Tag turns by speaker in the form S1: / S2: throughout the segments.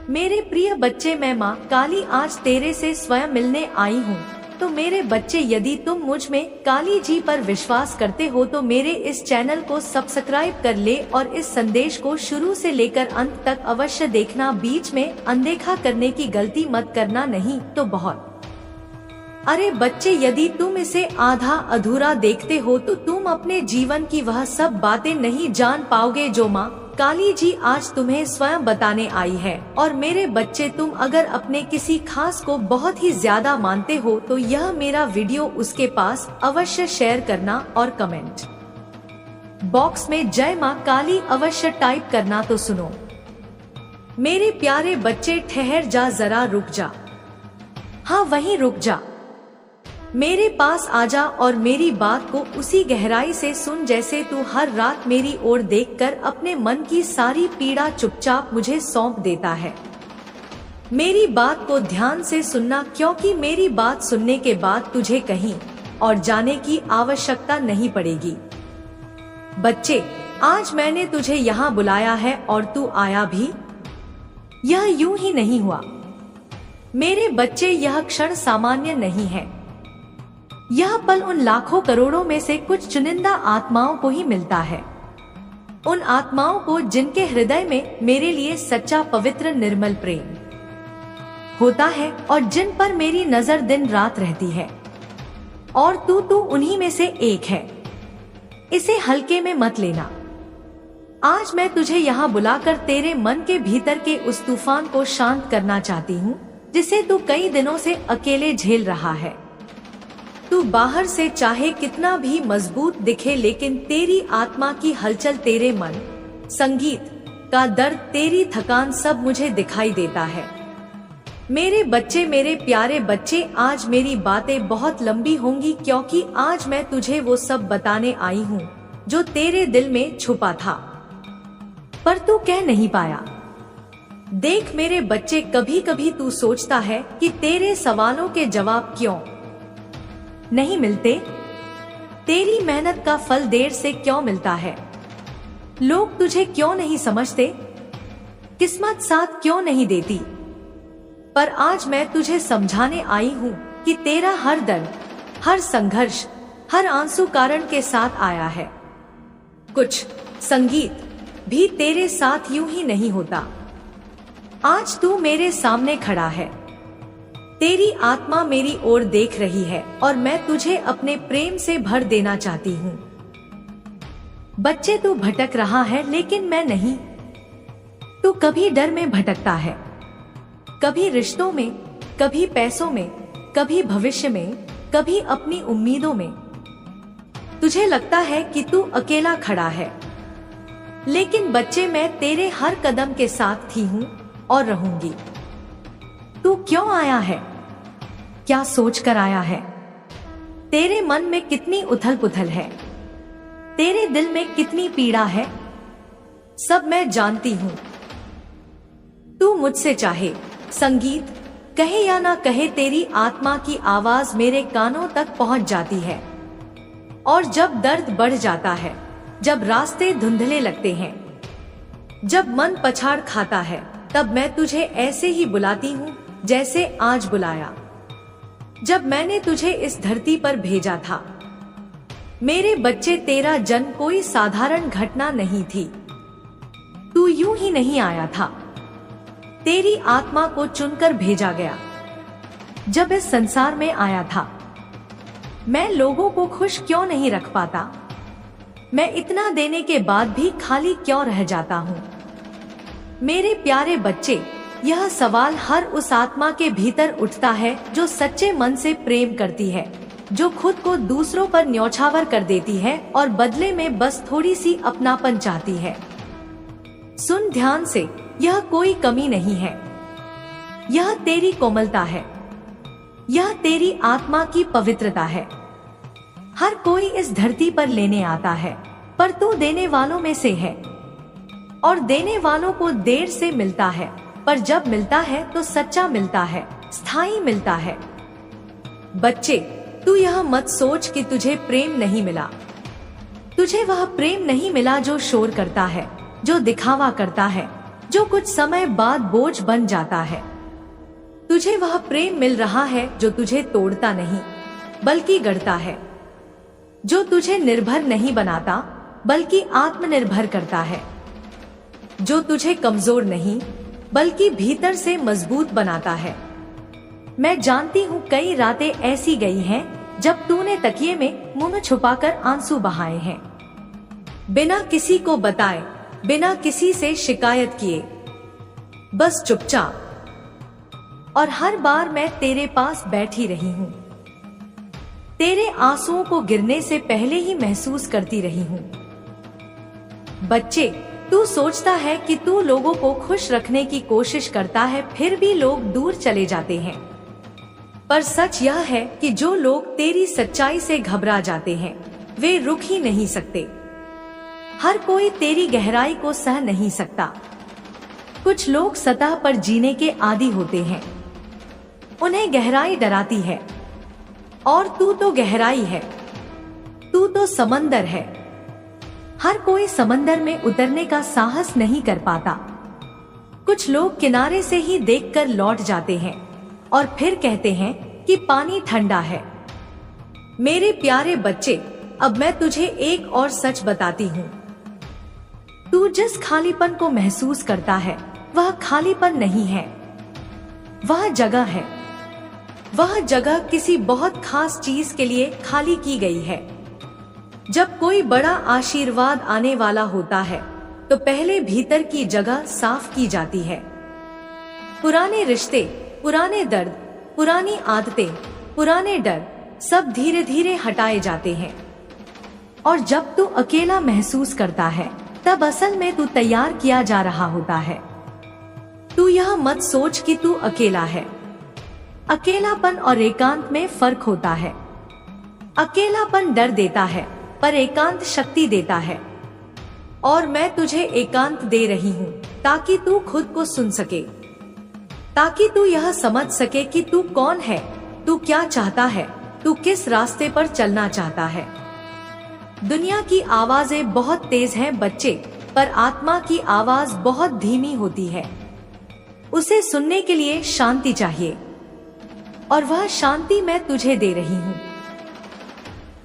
S1: मेरे प्रिय बच्चे, मैं माँ काली आज तेरे से स्वयं मिलने आई हूँ। तो मेरे बच्चे, यदि तुम मुझ में काली जी पर विश्वास करते हो तो मेरे इस चैनल को सब्सक्राइब कर ले और इस संदेश को शुरू से लेकर अंत तक अवश्य देखना। बीच में अनदेखा करने की गलती मत करना, नहीं तो बहुत। अरे बच्चे, यदि तुम इसे आधा अधूरा देखते हो तो तुम अपने जीवन की वह सब बातें नहीं जान पाओगे जो माँ काली जी आज तुम्हें स्वयं बताने आई है। और मेरे बच्चे, तुम अगर अपने किसी खास को बहुत ही ज्यादा मानते हो तो यह मेरा वीडियो उसके पास अवश्य शेयर करना और कमेंट बॉक्स में जय माँ काली अवश्य टाइप करना। तो सुनो मेरे प्यारे बच्चे, ठहर जा, जरा रुक जा, हाँ वहीं रुक जा, मेरे पास आजा और मेरी बात को उसी गहराई से सुन जैसे तू हर रात मेरी ओर देखकर अपने मन की सारी पीड़ा चुपचाप मुझे सौंप देता है। मेरी बात को ध्यान से सुनना, क्योंकि मेरी बात सुनने के बाद तुझे कहीं और जाने की आवश्यकता नहीं पड़ेगी। बच्चे, आज मैंने तुझे यहाँ बुलाया है और तू आया भी। यह यूं ही नहीं हुआ मेरे बच्चे, यह क्षण सामान्य नहीं है। यह पल उन लाखों करोड़ों में से कुछ चुनिंदा आत्माओं को ही मिलता है। उन आत्माओं को जिनके हृदय में मेरे लिए सच्चा, पवित्र, निर्मल प्रेम होता है और जिन पर मेरी नजर दिन रात रहती है। और तू उन्हीं में से एक है। इसे हल्के में मत लेना। आज मैं तुझे यहाँ बुलाकर तेरे मन के भीतर के उस तूफान को शांत करना चाहती हूँ जिसे तू कई दिनों से अकेले झेल रहा है। तू बाहर से चाहे कितना भी मजबूत दिखे, लेकिन तेरी आत्मा की हलचल, तेरे मन, संगीत का दर्द, तेरी थकान सब मुझे दिखाई देता है। मेरे बच्चे, मेरे प्यारे बच्चे, आज मेरी बातें बहुत लंबी होंगी क्योंकि आज मैं तुझे वो सब बताने आई हूँ जो तेरे दिल में छुपा था पर तू कह नहीं पाया। देख मेरे बच्चे, कभी कभी तू सोचता है कि तेरे सवालों के जवाब क्यों नहीं मिलते, तेरी मेहनत का फल देर से क्यों मिलता है, लोग तुझे क्यों नहीं समझते, किस्मत साथ क्यों नहीं देती। पर आज मैं तुझे समझाने आई हूँ कि तेरा हर दर्द, हर संघर्ष, हर आंसू कारण के साथ आया है। कुछ संगीत भी तेरे साथ यूं ही नहीं होता। आज तू मेरे सामने खड़ा है, तेरी आत्मा मेरी ओर देख रही है और मैं तुझे अपने प्रेम से भर देना चाहती हूँ। बच्चे, तू भटक रहा है लेकिन मैं नहीं। तू कभी डर में भटकता है, कभी रिश्तों में, कभी पैसों में, कभी भविष्य में, कभी अपनी उम्मीदों में। तुझे लगता है कि तू अकेला खड़ा है, लेकिन बच्चे, मैं तेरे हर कदम के साथ थी हूँ और रहूंगी। तू क्यों आया है, क्या सोच कर आया है, तेरे मन में कितनी उथल पुथल है, तेरे दिल में कितनी पीड़ा है, सब मैं जानती हूँ। तू मुझसे चाहे संगीत कहे या ना कहे, तेरी आत्मा की आवाज मेरे कानों तक पहुंच जाती है। और जब दर्द बढ़ जाता है, जब रास्ते धुंधले लगते हैं, जब मन पछाड़ खाता है, तब मैं तुझे ऐसे ही बुलाती हूँ जैसे आज बुलाया, जब मैंने तुझे इस धरती पर भेजा था। मेरे बच्चे, तेरा जन्म कोई साधारण घटना नहीं थी। तू यूं ही नहीं आया था, तेरी आत्मा को चुनकर भेजा गया। जब इस संसार में आया था, मैं लोगों को खुश क्यों नहीं रख पाता, मैं इतना देने के बाद भी खाली क्यों रह जाता हूँ। मेरे प्यारे बच्चे, यह सवाल हर उस आत्मा के भीतर उठता है जो सच्चे मन से प्रेम करती है, जो खुद को दूसरों पर न्यौछावर कर देती है और बदले में बस थोड़ी सी अपनापन चाहती है। सुन ध्यान से, यह कोई कमी नहीं है, यह तेरी कोमलता है, यह तेरी आत्मा की पवित्रता है। हर कोई इस धरती पर लेने आता है, पर तू देने वालों में से है। और देने वालों को देर से मिलता है, पर जब मिलता है तो सच्चा मिलता है, स्थायी मिलता है। बच्चे, तू यह मत सोच कि तुझे प्रेम नहीं मिला। तुझे वह प्रेम नहीं मिला जो शोर करता है, जो दिखावा करता है, जो कुछ समय बाद बोझ बन जाता है। तुझे वह प्रेम मिल रहा है जो तुझे तोड़ता नहीं बल्कि गढ़ता है, जो तुझे निर्भर नहीं बनाता बल्कि आत्मनिर्भर करता है, जो तुझे कमजोर नहीं बल्कि भीतर से मजबूत बनाता है। मैं जानती हूँ कई रातें ऐसी गई हैं जब तूने तकिए में मुंह छुपाकर आंसू बहाए हैं, बिना किसी को बताए, बिना किसी से शिकायत किए, बस चुपचाप। और हर बार मैं तेरे पास बैठी रही हूँ, तेरे आंसुओं को गिरने से पहले ही महसूस करती रही हूँ। बच्चे, तू सोचता है कि तू लोगों को खुश रखने की कोशिश करता है, फिर भी लोग दूर चले जाते हैं। पर सच यह है कि जो लोग तेरी सच्चाई से घबरा जाते हैं वे रुक ही नहीं सकते। हर कोई तेरी गहराई को सह नहीं सकता। कुछ लोग सतह पर जीने के आदी होते हैं, उन्हें गहराई डराती है, और तू तो गहराई है, तू तो समंदर है। हर कोई समंदर में उतरने का साहस नहीं कर पाता। कुछ लोग किनारे से ही देखकर लौट जाते हैं और फिर कहते हैं कि पानी ठंडा है। मेरे प्यारे बच्चे, अब मैं तुझे एक और सच बताती हूँ। तू जिस खालीपन को महसूस करता है वह खालीपन नहीं है, वह जगह है। वह जगह किसी बहुत खास चीज के लिए खाली की गई है। जब कोई बड़ा आशीर्वाद आने वाला होता है तो पहले भीतर की जगह साफ की जाती है। पुराने रिश्ते, पुराने दर्द, पुरानी आदतें, पुराने डर सब धीरे धीरे हटाए जाते हैं। और जब तू अकेला महसूस करता है तब असल में तू तैयार किया जा रहा होता है। तू यह मत सोच कि तू अकेला है। अकेलापन और एकांत में फर्क होता है। अकेलापन डर देता है पर एकांत शक्ति देता है। और मैं तुझे एकांत दे रही हूँ ताकि तू खुद को सुन सके, ताकि तू यह समझ सके कि तू कौन है, तू क्या चाहता है, तू किस रास्ते पर चलना चाहता है। दुनिया की आवाजें बहुत तेज हैं बच्चे, पर आत्मा की आवाज बहुत धीमी होती है। उसे सुनने के लिए शांति चाहिए, और वह शांति मैं तुझे दे रही हूँ।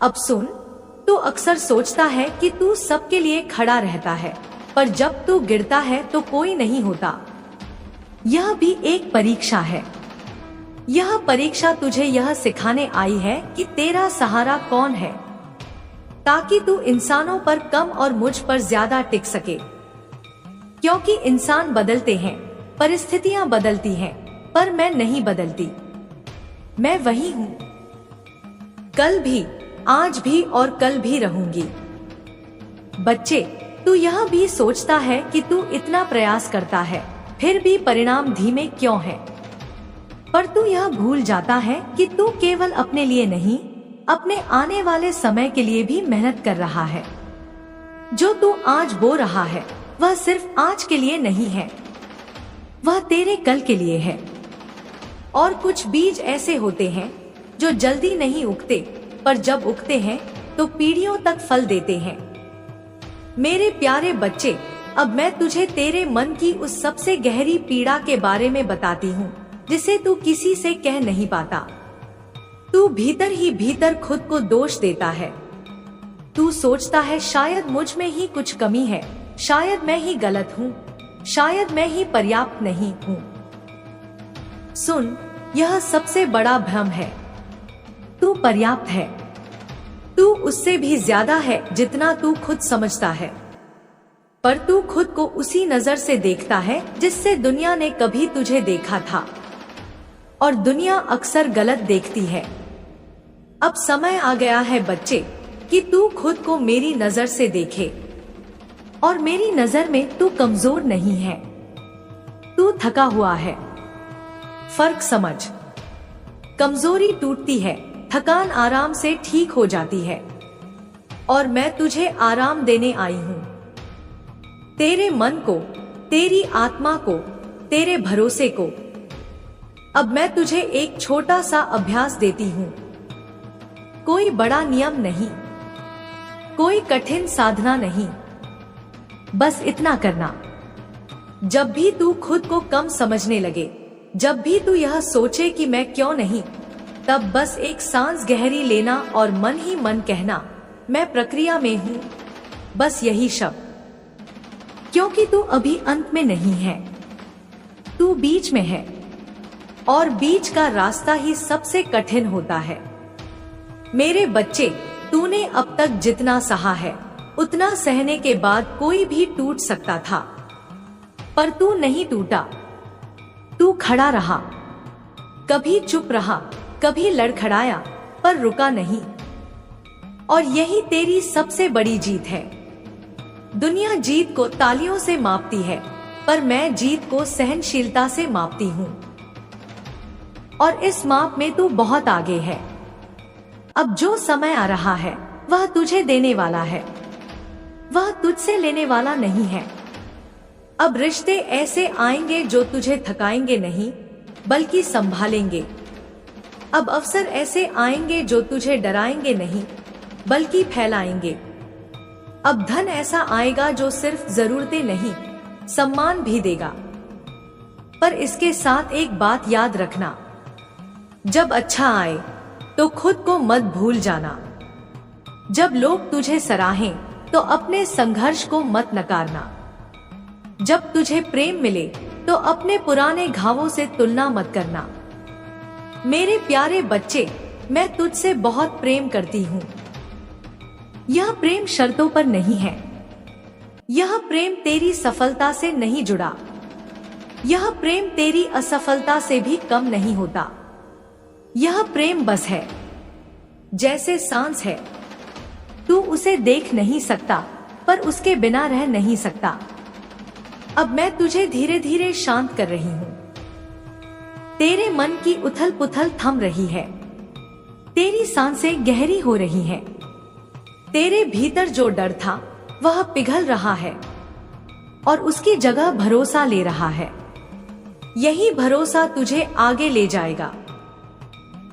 S1: अब सुन, तू अक्सर सोचता है कि तू सबके लिए खड़ा रहता है, पर जब तू गिरता है तो कोई नहीं होता। यह भी एक परीक्षा है। यह परीक्षा तुझे यह सिखाने आई है कि तेरा सहारा कौन है, ताकि तू इंसानों पर कम और मुझ पर ज्यादा टिक सके। क्योंकि इंसान बदलते हैं, परिस्थितियां बदलती हैं, पर मैं नहीं बदलती। मैं वही हूँ, कल भी, आज भी और कल भी रहूंगी। बच्चे, तू यह भी सोचता है कि तू इतना प्रयास करता है फिर भी परिणाम धीमे क्यों है, पर तू यह भूल जाता है कि तू केवल अपने लिए नहीं, अपने आने वाले समय के लिए भी मेहनत कर रहा है। जो तू आज बो रहा है वह सिर्फ आज के लिए नहीं है, वह तेरे कल के लिए है। और कुछ बीज ऐसे होते हैं जो जल्दी नहीं उगते, पर जब उगते हैं तो पीढ़ियों तक फल देते हैं। मेरे प्यारे बच्चे, अब मैं तुझे तेरे मन की उस सबसे गहरी पीड़ा के बारे में बताती हूँ जिसे तू किसी से कह नहीं पाता। तू भीतर ही भीतर खुद को दोष देता है। तू सोचता है शायद मुझ में ही कुछ कमी है, शायद मैं ही गलत हूँ, शायद मैं ही पर्याप्त नहीं हूँ। सुन, यह सबसे बड़ा भ्रम है। तू पर्याप्त है। तू उससे भी ज्यादा है जितना तू खुद समझता है, पर तू खुद को उसी नजर से देखता है जिससे दुनिया ने कभी तुझे देखा था, और दुनिया अक्सर गलत देखती है। अब समय आ गया है बच्चे कि तू खुद को मेरी नजर से देखे, और मेरी नजर में तू कमजोर नहीं है, तू थका हुआ है। फर्क समझ। कमजोरी टूटती है, थकान आराम से ठीक हो जाती है, और मैं तुझे आराम देने आई हूँ। तेरे मन को, तेरी आत्मा को, तेरे भरोसे को। अब मैं तुझे एक छोटा सा अभ्यास देती हूँ। कोई बड़ा नियम नहीं, कोई कठिन साधना नहीं, बस इतना करना। जब भी तू खुद को कम समझने लगे, जब भी तू यह सोचे कि मैं क्यों नहीं, तब बस एक सांस गहरी लेना और मन ही मन कहना, मैं प्रक्रिया में हूँ, बस यही शब्द। क्योंकि तू अभी अंत में नहीं है, तू बीच में है, और बीच का रास्ता ही सबसे कठिन होता है। मेरे बच्चे, तूने अब तक जितना सहा है, उतना सहने के बाद कोई भी टूट सकता था, पर तू नहीं टूटा। तू खड़ा रहा, कभी चुप रहा, कभी लड़खड़ाया, पर रुका नहीं। और यही तेरी सबसे बड़ी जीत है। दुनिया जीत को तालियों से मापती है, पर मैं जीत को सहनशीलता से मापती हूँ। और इस माप में तू बहुत आगे है। अब जो समय आ रहा है वह तुझे देने वाला है, वह तुझसे लेने वाला नहीं है। अब रिश्ते ऐसे आएंगे जो तुझे थकाएंगे नहीं, बल्कि संभालेंगे। अब अवसर ऐसे आएंगे जो तुझे डराएंगे नहीं, बल्कि फैलाएंगे। अब धन ऐसा आएगा जो सिर्फ जरूरतें नहीं, सम्मान भी देगा। पर इसके साथ एक बात याद रखना, जब अच्छा आए तो खुद को मत भूल जाना। जब लोग तुझे सराहें तो अपने संघर्ष को मत नकारना। जब तुझे प्रेम मिले तो अपने पुराने घावों से तुलना मत करना। मेरे प्यारे बच्चे, मैं तुझसे बहुत प्रेम करती हूँ। यह प्रेम शर्तों पर नहीं है। यह प्रेम तेरी सफलता से नहीं जुड़ा। यह प्रेम तेरी असफलता से भी कम नहीं होता। यह प्रेम बस है, जैसे सांस है। तू उसे देख नहीं सकता, पर उसके बिना रह नहीं सकता। अब मैं तुझे धीरे धीरे शांत कर रही हूँ। तेरे मन की उथल पुथल थम रही है, तेरी सांसें गहरी हो रही हैं। तेरे भीतर जो डर था वह पिघल रहा है, और उसकी जगह भरोसा ले रहा है। यही भरोसा तुझे आगे ले जाएगा।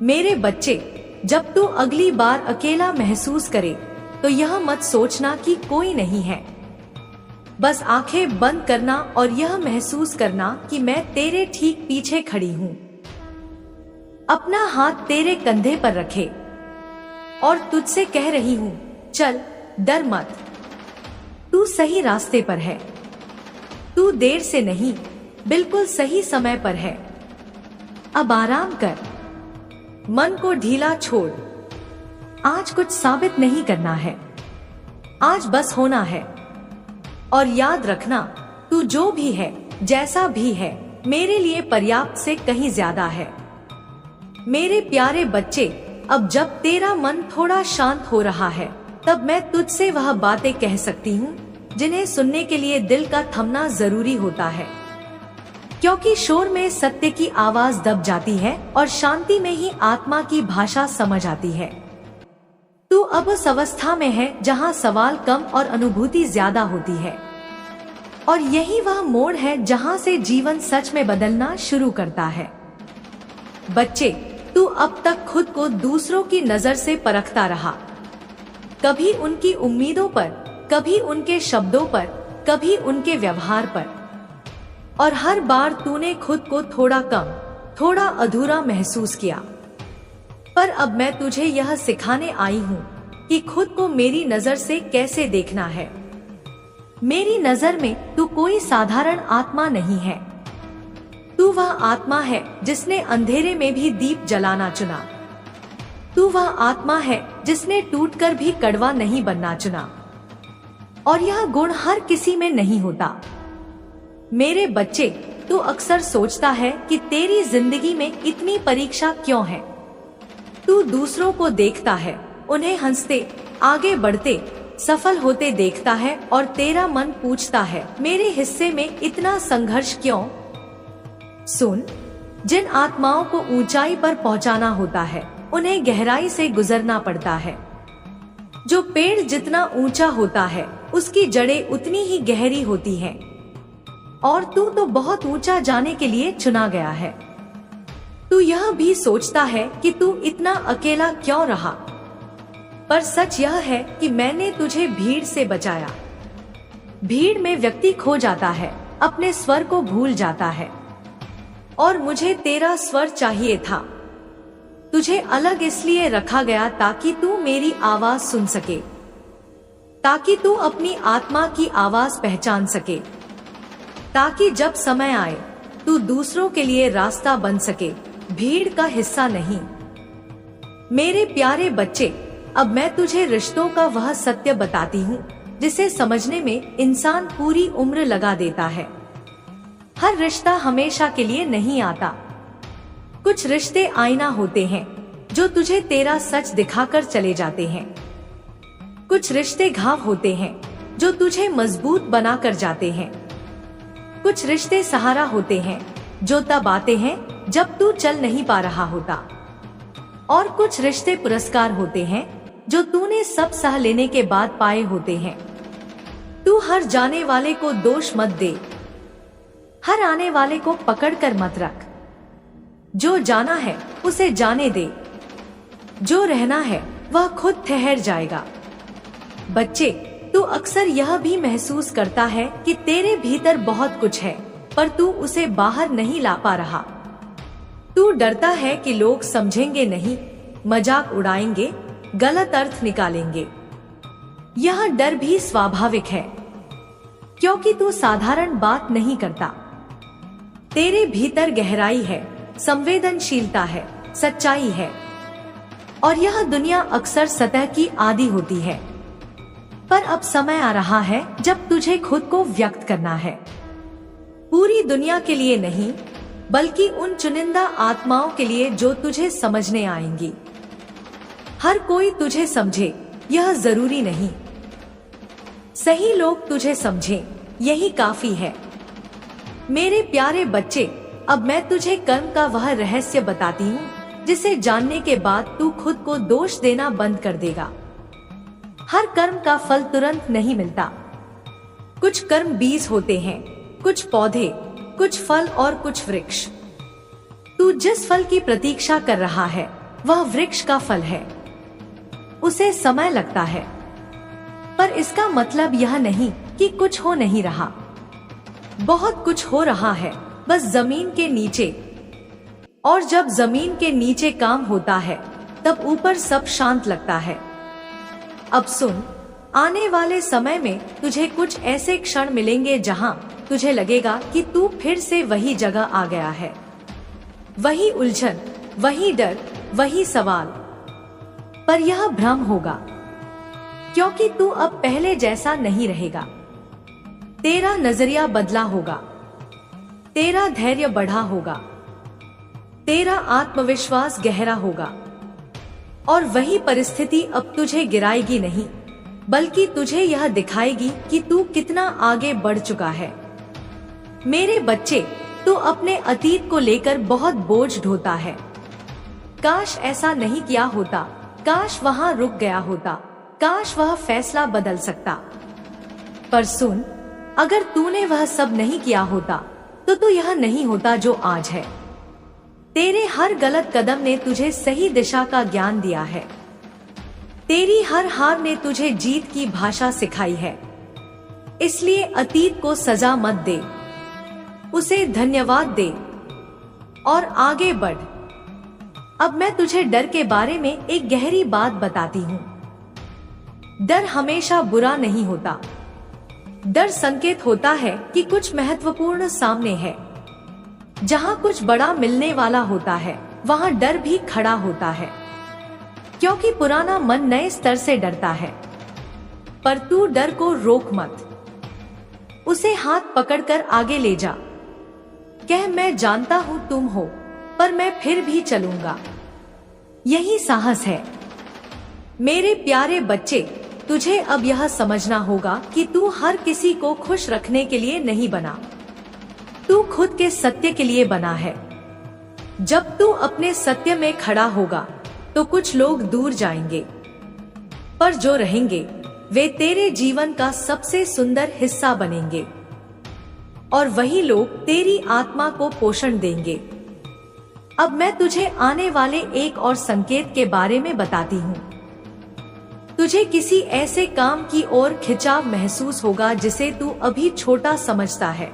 S1: मेरे बच्चे, जब तू अगली बार अकेला महसूस करे तो यह मत सोचना कि कोई नहीं है। बस आंखें बंद करना और यह महसूस करना कि मैं तेरे ठीक पीछे खड़ी हूँ। अपना हाथ तेरे कंधे पर रखे और तुझसे कह रही हूँ, चल, डर मत। तू सही रास्ते पर है। तू देर से नहीं, बिल्कुल सही समय पर है। अब आराम कर, मन को ढीला छोड़। आज कुछ साबित नहीं करना है, आज बस होना है। और याद रखना, तू जो भी है, जैसा भी है, मेरे लिए पर्याप्त से कहीं ज्यादा है। मेरे प्यारे बच्चे, अब जब तेरा मन थोड़ा शांत हो रहा है, तब मैं तुझसे वह बातें कह सकती हूँ जिन्हें सुनने के लिए दिल का थमना जरूरी होता है। क्योंकि शोर में सत्य की आवाज दब जाती है और शांति में ही आत्मा की भाषा समझ आती है। तू अब उस अवस्था में है जहाँ सवाल कम और अनुभूति ज्यादा होती है, और यही वह मोड़ है जहाँ से जीवन सच में बदलना शुरू करता है। बच्चे, तू अब तक खुद को दूसरों की नजर से परखता रहा, कभी उनकी उम्मीदों पर, कभी उनके शब्दों पर, कभी उनके व्यवहार पर, और हर बार तूने खुद को थोड़ा कम, थोड़ा अधूरा महसूस किया। पर अब मैं तुझे यह सिखाने आई हूँ कि खुद को मेरी नजर से कैसे देखना है। मेरी नजर में तू कोई साधारण आत्मा नहीं है। तू वह आत्मा है जिसने अंधेरे में भी दीप जलाना चुना। तू वह आत्मा है जिसने टूटकर भी कड़वा नहीं बनना चुना। और यह गुण हर किसी में नहीं होता। मेरे बच्चे, तू अक्सर सोचता है कि तेरी जिंदगी में इतनी परीक्षा क्यों है। तू दूसरों को देखता है, उन्हें हंसते, आगे बढ़ते, सफल होते देखता है, और तेरा मन पूछता है, मेरे हिस्से में इतना संघर्ष क्यों? सुन, जिन आत्माओं को ऊंचाई पर पहुंचाना होता है, उन्हें गहराई से गुजरना पड़ता है। जो पेड़ जितना ऊंचा होता है, उसकी जड़ें उतनी ही गहरी होती हैं। और तू तो बहुत ऊंचा जाने के लिए चुना गया है। तू यह भी सोचता है कि तू इतना अकेला क्यों रहा, पर सच यह है कि मैंने तुझे भीड़ से बचाया। भीड़ में व्यक्ति खो जाता है, अपने स्वर को भूल जाता है। और मुझे तेरा स्वर चाहिए था। तुझे अलग इसलिए रखा गया ताकि तू मेरी आवाज सुन सके, ताकि तू अपनी आत्मा की आवाज पहचान सके, ताकि जब समय आए तू दूसरों के लिए रास्ता बन सके, भीड़ का हिस्सा नहीं। मेरे प्यारे बच्चे, अब मैं तुझे रिश्तों का वह सत्य बताती हूँ जिसे समझने में इंसान पूरी उम्र लगा देता है। हर रिश्ता हमेशा के लिए नहीं आता। कुछ रिश्ते आईना होते हैं जो तुझे तेरा सच दिखाकर चले जाते हैं। कुछ रिश्ते घाव होते हैं जो तुझे मजबूत बनाकर जाते हैं। कुछ रिश्ते सहारा होते हैं जो तब आते हैं जब तू चल नहीं पा रहा होता। और कुछ रिश्ते पुरस्कार होते हैं जो तूने सब सह लेने के बाद पाए होते हैं। तू हर जाने वाले को दोष मत दे, हर आने वाले को पकड़ कर मत रख। जो जाना है उसे जाने दे, जो रहना है वह खुद ठहर जाएगा। बच्चे, तू अक्सर यह भी महसूस करता है कि तेरे भीतर बहुत कुछ है, पर तू उसे बाहर नहीं ला पा रहा। तू डरता है कि लोग समझेंगे नहीं, मजाक उड़ाएंगे, गलत अर्थ निकालेंगे। यह डर भी स्वाभाविक है, क्योंकि तू साधारण बात नहीं करता। तेरे भीतर गहराई है, संवेदनशीलता है, सच्चाई है, और यह दुनिया अक्सर सतह की आदी होती है। पर अब समय आ रहा है जब तुझे खुद को व्यक्त करना है, पूरी दुनिया के लिए नहीं, बल्कि उन चुनिंदा आत्माओं के लिए जो तुझे समझने आएंगी। हर कोई तुझे समझे यह जरूरी नहीं, सही लोग तुझे समझें यही काफी है। मेरे प्यारे बच्चे, अब मैं तुझे कर्म का वह रहस्य बताती हूँ जिसे जानने के बाद तू खुद को दोष देना बंद कर देगा। हर कर्म का फल तुरंत नहीं मिलता। कुछ कर्म बीज होते हैं, कुछ पौधे, कुछ फल और कुछ वृक्ष। तू जिस फल की प्रतीक्षा कर रहा है वह वृक्ष का फल है। उसे समय लगता है, पर इसका मतलब यह नहीं कि कुछ हो नहीं रहा। बहुत कुछ हो रहा है, बस जमीन के नीचे। और जब जमीन के नीचे काम होता है तब ऊपर सब शांत लगता है। अब सुन, आने वाले समय में तुझे कुछ ऐसे क्षण मिलेंगे जहां तुझे लगेगा कि तू फिर से वही जगह आ गया है। वही उलझन, वही डर, वही सवाल। पर यह भ्रम होगा, क्योंकि तू अब पहले जैसा नहीं रहेगा। तेरा नजरिया बदला होगा, तेरा धैर्य बढ़ा होगा, तेरा आत्मविश्वास गहरा होगा। और वही परिस्थिति अब तुझे गिराएगी नहीं, बल्कि तुझे यह दिखाएगी कि तू कितना आगे बढ़ चुका है। मेरे बच्चे, तू अपने अतीत को लेकर बहुत बोझ ढोता है। काश ऐसा नहीं किया होता, काश वहां रुक गया होता, काश वह फैसला बदल सकता। पर सुन, अगर तूने वह सब नहीं किया होता तो तू यह नहीं होता जो आज है। तेरे हर गलत कदम ने तुझे सही दिशा का ज्ञान दिया है। तेरी हर हार ने तुझे जीत की भाषा सिखाई है। इसलिए अतीत को सजा मत दे, उसे धन्यवाद दे और आगे बढ़। अब मैं तुझे डर के बारे में एक गहरी बात बताती हूँ। डर हमेशा बुरा नहीं होता। डर संकेत होता है कि कुछ महत्वपूर्ण सामने है। जहाँ कुछ बड़ा मिलने वाला होता है वहाँ डर भी खड़ा होता है, क्योंकि पुराना मन नए स्तर से डरता है। पर तू डर को रोक मत, उसे हाथ पकड़कर आगे ले जा। कह, मैं जानता हूँ तुम हो, पर मैं फिर भी चलूंगा। यही साहस है। मेरे प्यारे बच्चे, तुझे अब यह समझना होगा कि तू हर किसी को खुश रखने के लिए नहीं बना, तू खुद के सत्य के लिए बना है। जब तू अपने सत्य में खड़ा होगा तो कुछ लोग दूर जाएंगे, पर जो रहेंगे वे तेरे जीवन का सबसे सुंदर हिस्सा बनेंगे। और वही लोग तेरी आत्मा को पोषण देंगे। अब मैं तुझे आने वाले एक और संकेत के बारे में बताती हूँ। तुझे किसी ऐसे काम की ओर खिंचाव महसूस होगा जिसे तू अभी छोटा समझता है,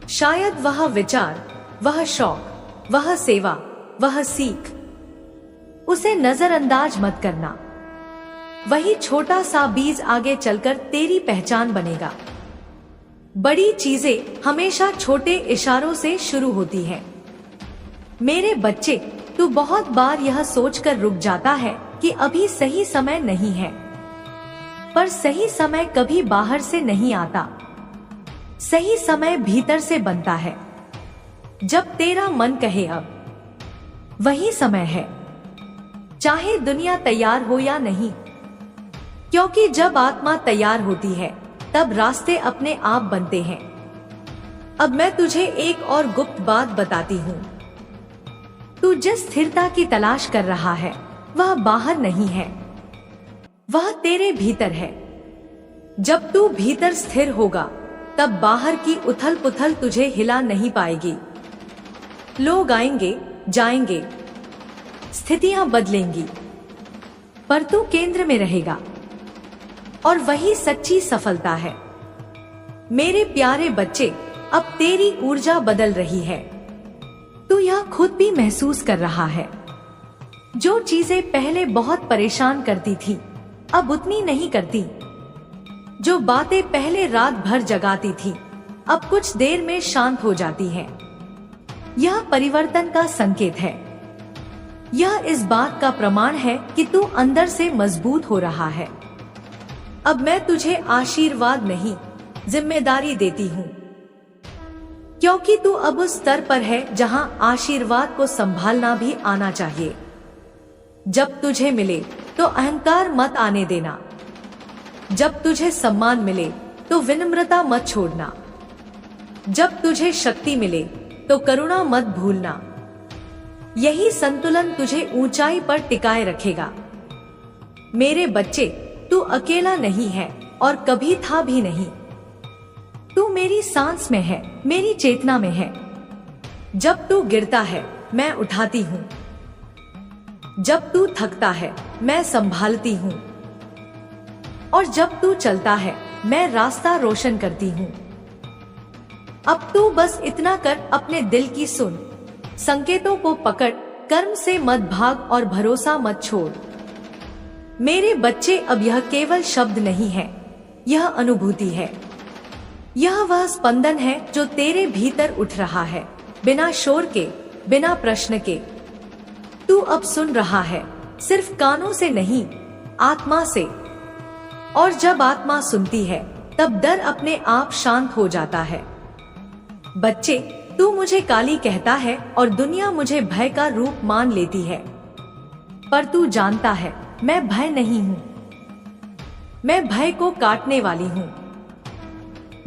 S1: शायद वह विचार, वह शौक, वह सेवा, वह सीख, उसे नजरअंदाज मत करना। वही छोटा सा बीज आगे चलकर तेरी पहचान बनेगा। बड़ी चीजें हमेशा छोटे इशारों से शुरू होती हैं। मेरे बच्चे, तू बहुत बार यह सोचकर रुक जाता है कि अभी सही समय नहीं है, पर सही समय कभी बाहर से नहीं आता। सही समय भीतर से बनता है। जब तेरा मन कहे अब, वही समय है, चाहे दुनिया तैयार हो या नहीं। क्योंकि जब आत्मा तैयार होती है तब रास्ते अपने आप बनते हैं। अब मैं तुझे एक और गुप्त बात बताती हूँ। तू जिस स्थिरता की तलाश कर रहा है वह बाहर नहीं है, वह तेरे भीतर है। जब तू भीतर स्थिर होगा तब बाहर की उथल पुथल तुझे हिला नहीं पाएगी। लोग आएंगे जाएंगे, स्थितियां बदलेंगी, पर तू केंद्र में रहेगा, और वही सच्ची सफलता है। मेरे प्यारे बच्चे, अब तेरी ऊर्जा बदल रही है। तू यह खुद भी महसूस कर रहा है। जो चीजें पहले बहुत परेशान करती थी अब उतनी नहीं करती। जो बातें पहले रात भर जगाती थी अब कुछ देर में शांत हो जाती हैं। यह परिवर्तन का संकेत है। यह इस बात का प्रमाण है कि तू अंदर से मजबूत हो रहा है। अब मैं तुझे आशीर्वाद नहीं, जिम्मेदारी देती हूँ, क्योंकि तू अब उस स्तर पर है जहाँ आशीर्वाद को संभालना भी आना चाहिए। जब तुझे मिले तो अहंकार मत आने देना। जब तुझे सम्मान मिले तो विनम्रता मत छोड़ना। जब तुझे शक्ति मिले तो करुणा मत भूलना। यही संतुलन तुझे ऊंचाई पर टिकाए रखेगा। मेरे बच्चे, तू अकेला नहीं है और कभी था भी नहीं। तू मेरी सांस में है, मेरी चेतना में है। जब तू गिरता है मैं उठाती हूँ। जब तू थकता है मैं संभालती हूँ, और जब तू चलता है मैं रास्ता रोशन करती हूँ। अब तू बस इतना कर, अपने दिल की सुन, संकेतों को पकड़, कर्म से मत भाग और भरोसा मत छोड़। मेरे बच्चे, अब यह केवल शब्द नहीं है, यह अनुभूति है। यह वह स्पंदन है जो तेरे भीतर उठ रहा है, बिना शोर के, बिना प्रश्न के। तू अब सुन रहा है, सिर्फ कानों से नहीं, आत्मा से। और जब आत्मा सुनती है तब डर अपने आप शांत हो जाता है। बच्चे, तू मुझे काली कहता है और दुनिया मुझे भय का रूप मान लेती है, पर तू जानता है मैं भय नहीं हूँ। मैं भय को काटने वाली हूँ।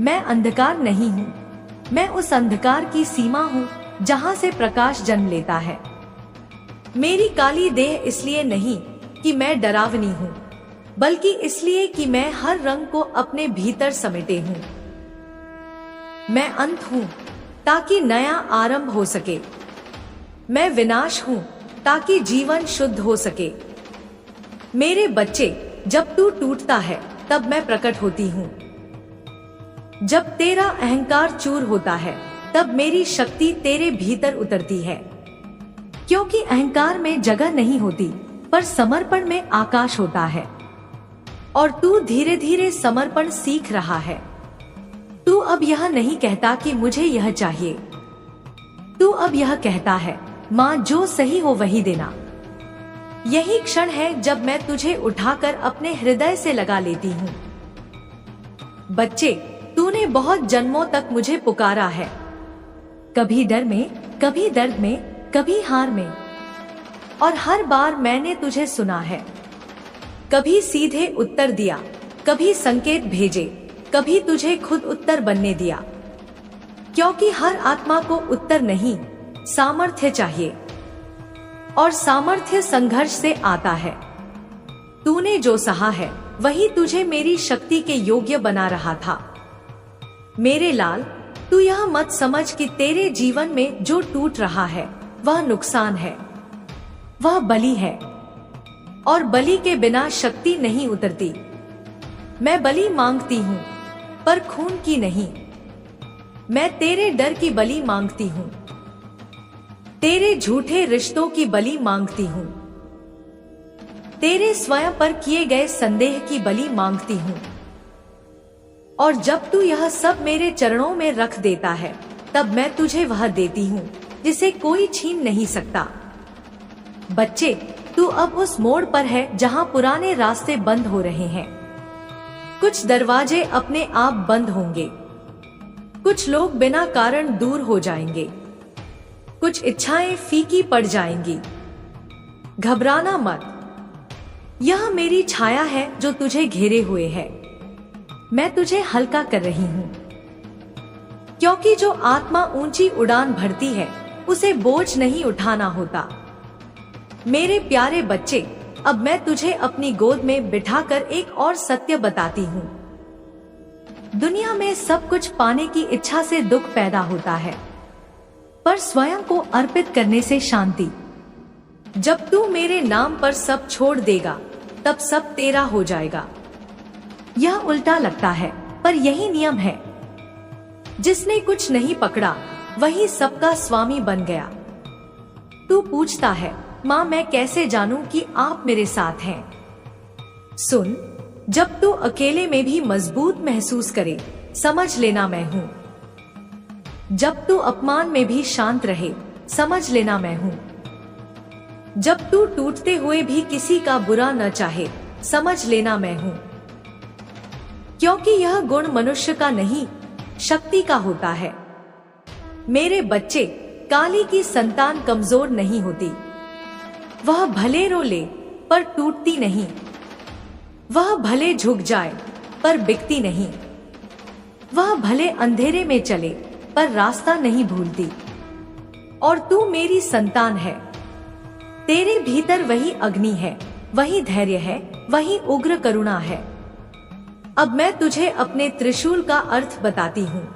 S1: मैं अंधकार नहीं हूँ, मैं उस अंधकार की सीमा हूँ जहाँ से प्रकाश जन्म लेता है। मेरी काली देह इसलिए नहीं कि मैं डरावनी हूँ, बल्कि इसलिए कि मैं हर रंग को अपने भीतर समेटे हूँ। मैं अंत हूँ ताकि नया आरंभ हो सके। मैं विनाश हूँ ताकि जीवन शुद्ध हो सके। मेरे बच्चे, जब तू टूटता है तब मैं प्रकट होती हूँ। जब तेरा अहंकार चूर होता है तब मेरी शक्ति तेरे भीतर उतरती है। क्योंकि अहंकार में जगह नहीं होती, पर समर्पण में आकाश होता है। और तू धीरे धीरे समर्पण सीख रहा है। तू अब यह नहीं कहता कि मुझे यह चाहिए। तू अब यह कहता है, माँ जो सही हो वही देना। यही क्षण है जब मैं तुझे उठाकर अपने हृदय से लगा लेती हूँ। बच्चे, तूने बहुत जन्मों तक मुझे पुकारा है, कभी डर में, कभी दर्द में, कभी हार में, और हर बार मैंने तुझे सुना है। कभी सीधे उत्तर दिया, कभी संकेत भेजे, कभी तुझे खुद उत्तर बनने दिया। क्योंकि हर आत्मा को उत्तर नहीं, सामर्थ्य चाहिए, और सामर्थ्य संघर्ष से आता है। तूने जो सहा है वही तुझे मेरी शक्ति के योग्य बना रहा था। मेरे लाल, तू यह मत समझ कि तेरे जीवन में जो टूट रहा है वह नुकसान है, वह बलि है, और बलि के बिना शक्ति नहीं उतरती। मैं बलि मांगती हूँ, पर खून की नहीं। मैं तेरे डर की बलि मांगती हूँ, तेरे झूठे रिश्तों की बलि मांगती हूँ, तेरे स्वयं पर किए गए संदेह की बलि मांगती हूँ। और जब तू यह सब मेरे चरणों में रख देता है, तब मैं तुझे वह देती हूँ जिसे कोई छीन नहीं सकता। बच्चे, तू अब उस मोड़ पर है जहाँ पुराने रास्ते बंद हो रहे हैं। कुछ दरवाजे अपने आप बंद होंगे, कुछ लोग बिना कारण दूर हो जाएंगे, कुछ इच्छाएं फीकी पड़ जाएंगी। घबराना मत, यह मेरी छाया है जो तुझे घेरे हुए है। मैं तुझे हल्का कर रही हूँ, क्योंकि जो आत्मा ऊंची उड़ान भरती है उसे बोझ नहीं उठाना होता। मेरे प्यारे बच्चे, अब मैं तुझे अपनी गोद में बिठाकर एक और सत्य बताती हूँ। दुनिया में सब कुछ पाने की इच्छा से दुख पैदा होता है, पर स्वयं को अर्पित करने से शांति। जब तू मेरे नाम पर सब छोड़ देगा, तब सब तेरा हो जाएगा। यह उल्टा लगता है, पर यही नियम है। जिसने कुछ नहीं पकड़ा वही सबका स्वामी बन गया। तू पूछता है, माँ मैं कैसे जानूं कि आप मेरे साथ हैं? सुन, जब तू अकेले में भी मजबूत महसूस करे, समझ लेना मैं हूँ। जब तू अपमान में भी शांत रहे, समझ लेना मैं हूँ। जब तू टूटते हुए भी किसी का बुरा न चाहे, समझ लेना मैं हूँ। क्योंकि यह गुण मनुष्य का नहीं, शक्ति का होता है। मेरे बच्चे, काली की संतान कमजोर नहीं होती। वह भले रो ले पर टूटती नहीं, वह भले झुक जाए पर बिकती नहीं, वह भले अंधेरे में चले पर रास्ता नहीं भूलती। और तू मेरी संतान है। तेरे भीतर वही अग्नि है, वही धैर्य है, वही उग्र करुणा है। अब मैं तुझे अपने त्रिशूल का अर्थ बताती हूँ।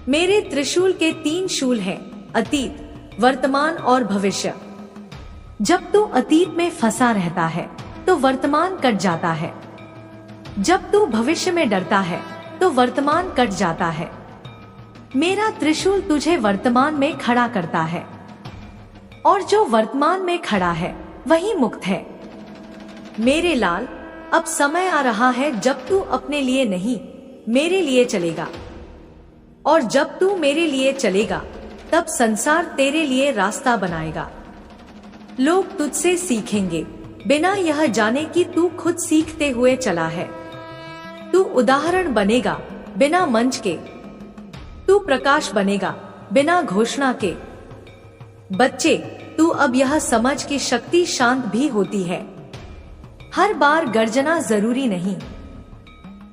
S1: मेरे त्रिशूल के 3 शूल हैं, अतीत, वर्तमान और भविष्य। जब तू अतीत में फंसा रहता है तो वर्तमान कट जाता है। जब तू भविष्य में डरता है तो वर्तमान कट जाता है। मेरा त्रिशूल तुझे वर्तमान में खड़ा करता है, और जो वर्तमान में खड़ा है वही मुक्त है। मेरे लाल, अब समय आ रहा है जब तू अपने लिए नहीं, मेरे लिए चलेगा। और जब तू मेरे लिए चलेगा, तब संसार तेरे लिए रास्ता बनाएगा। लोग तुझसे सीखेंगे बिना यह जाने कि तू खुद सीखते हुए चला है। तू उदाहरण बनेगा बिना मंच के, तू प्रकाश बनेगा बिना घोषणा के। बच्चे, तू अब यह समझ कि शक्ति शांत भी होती है। हर बार गर्जना जरूरी नहीं,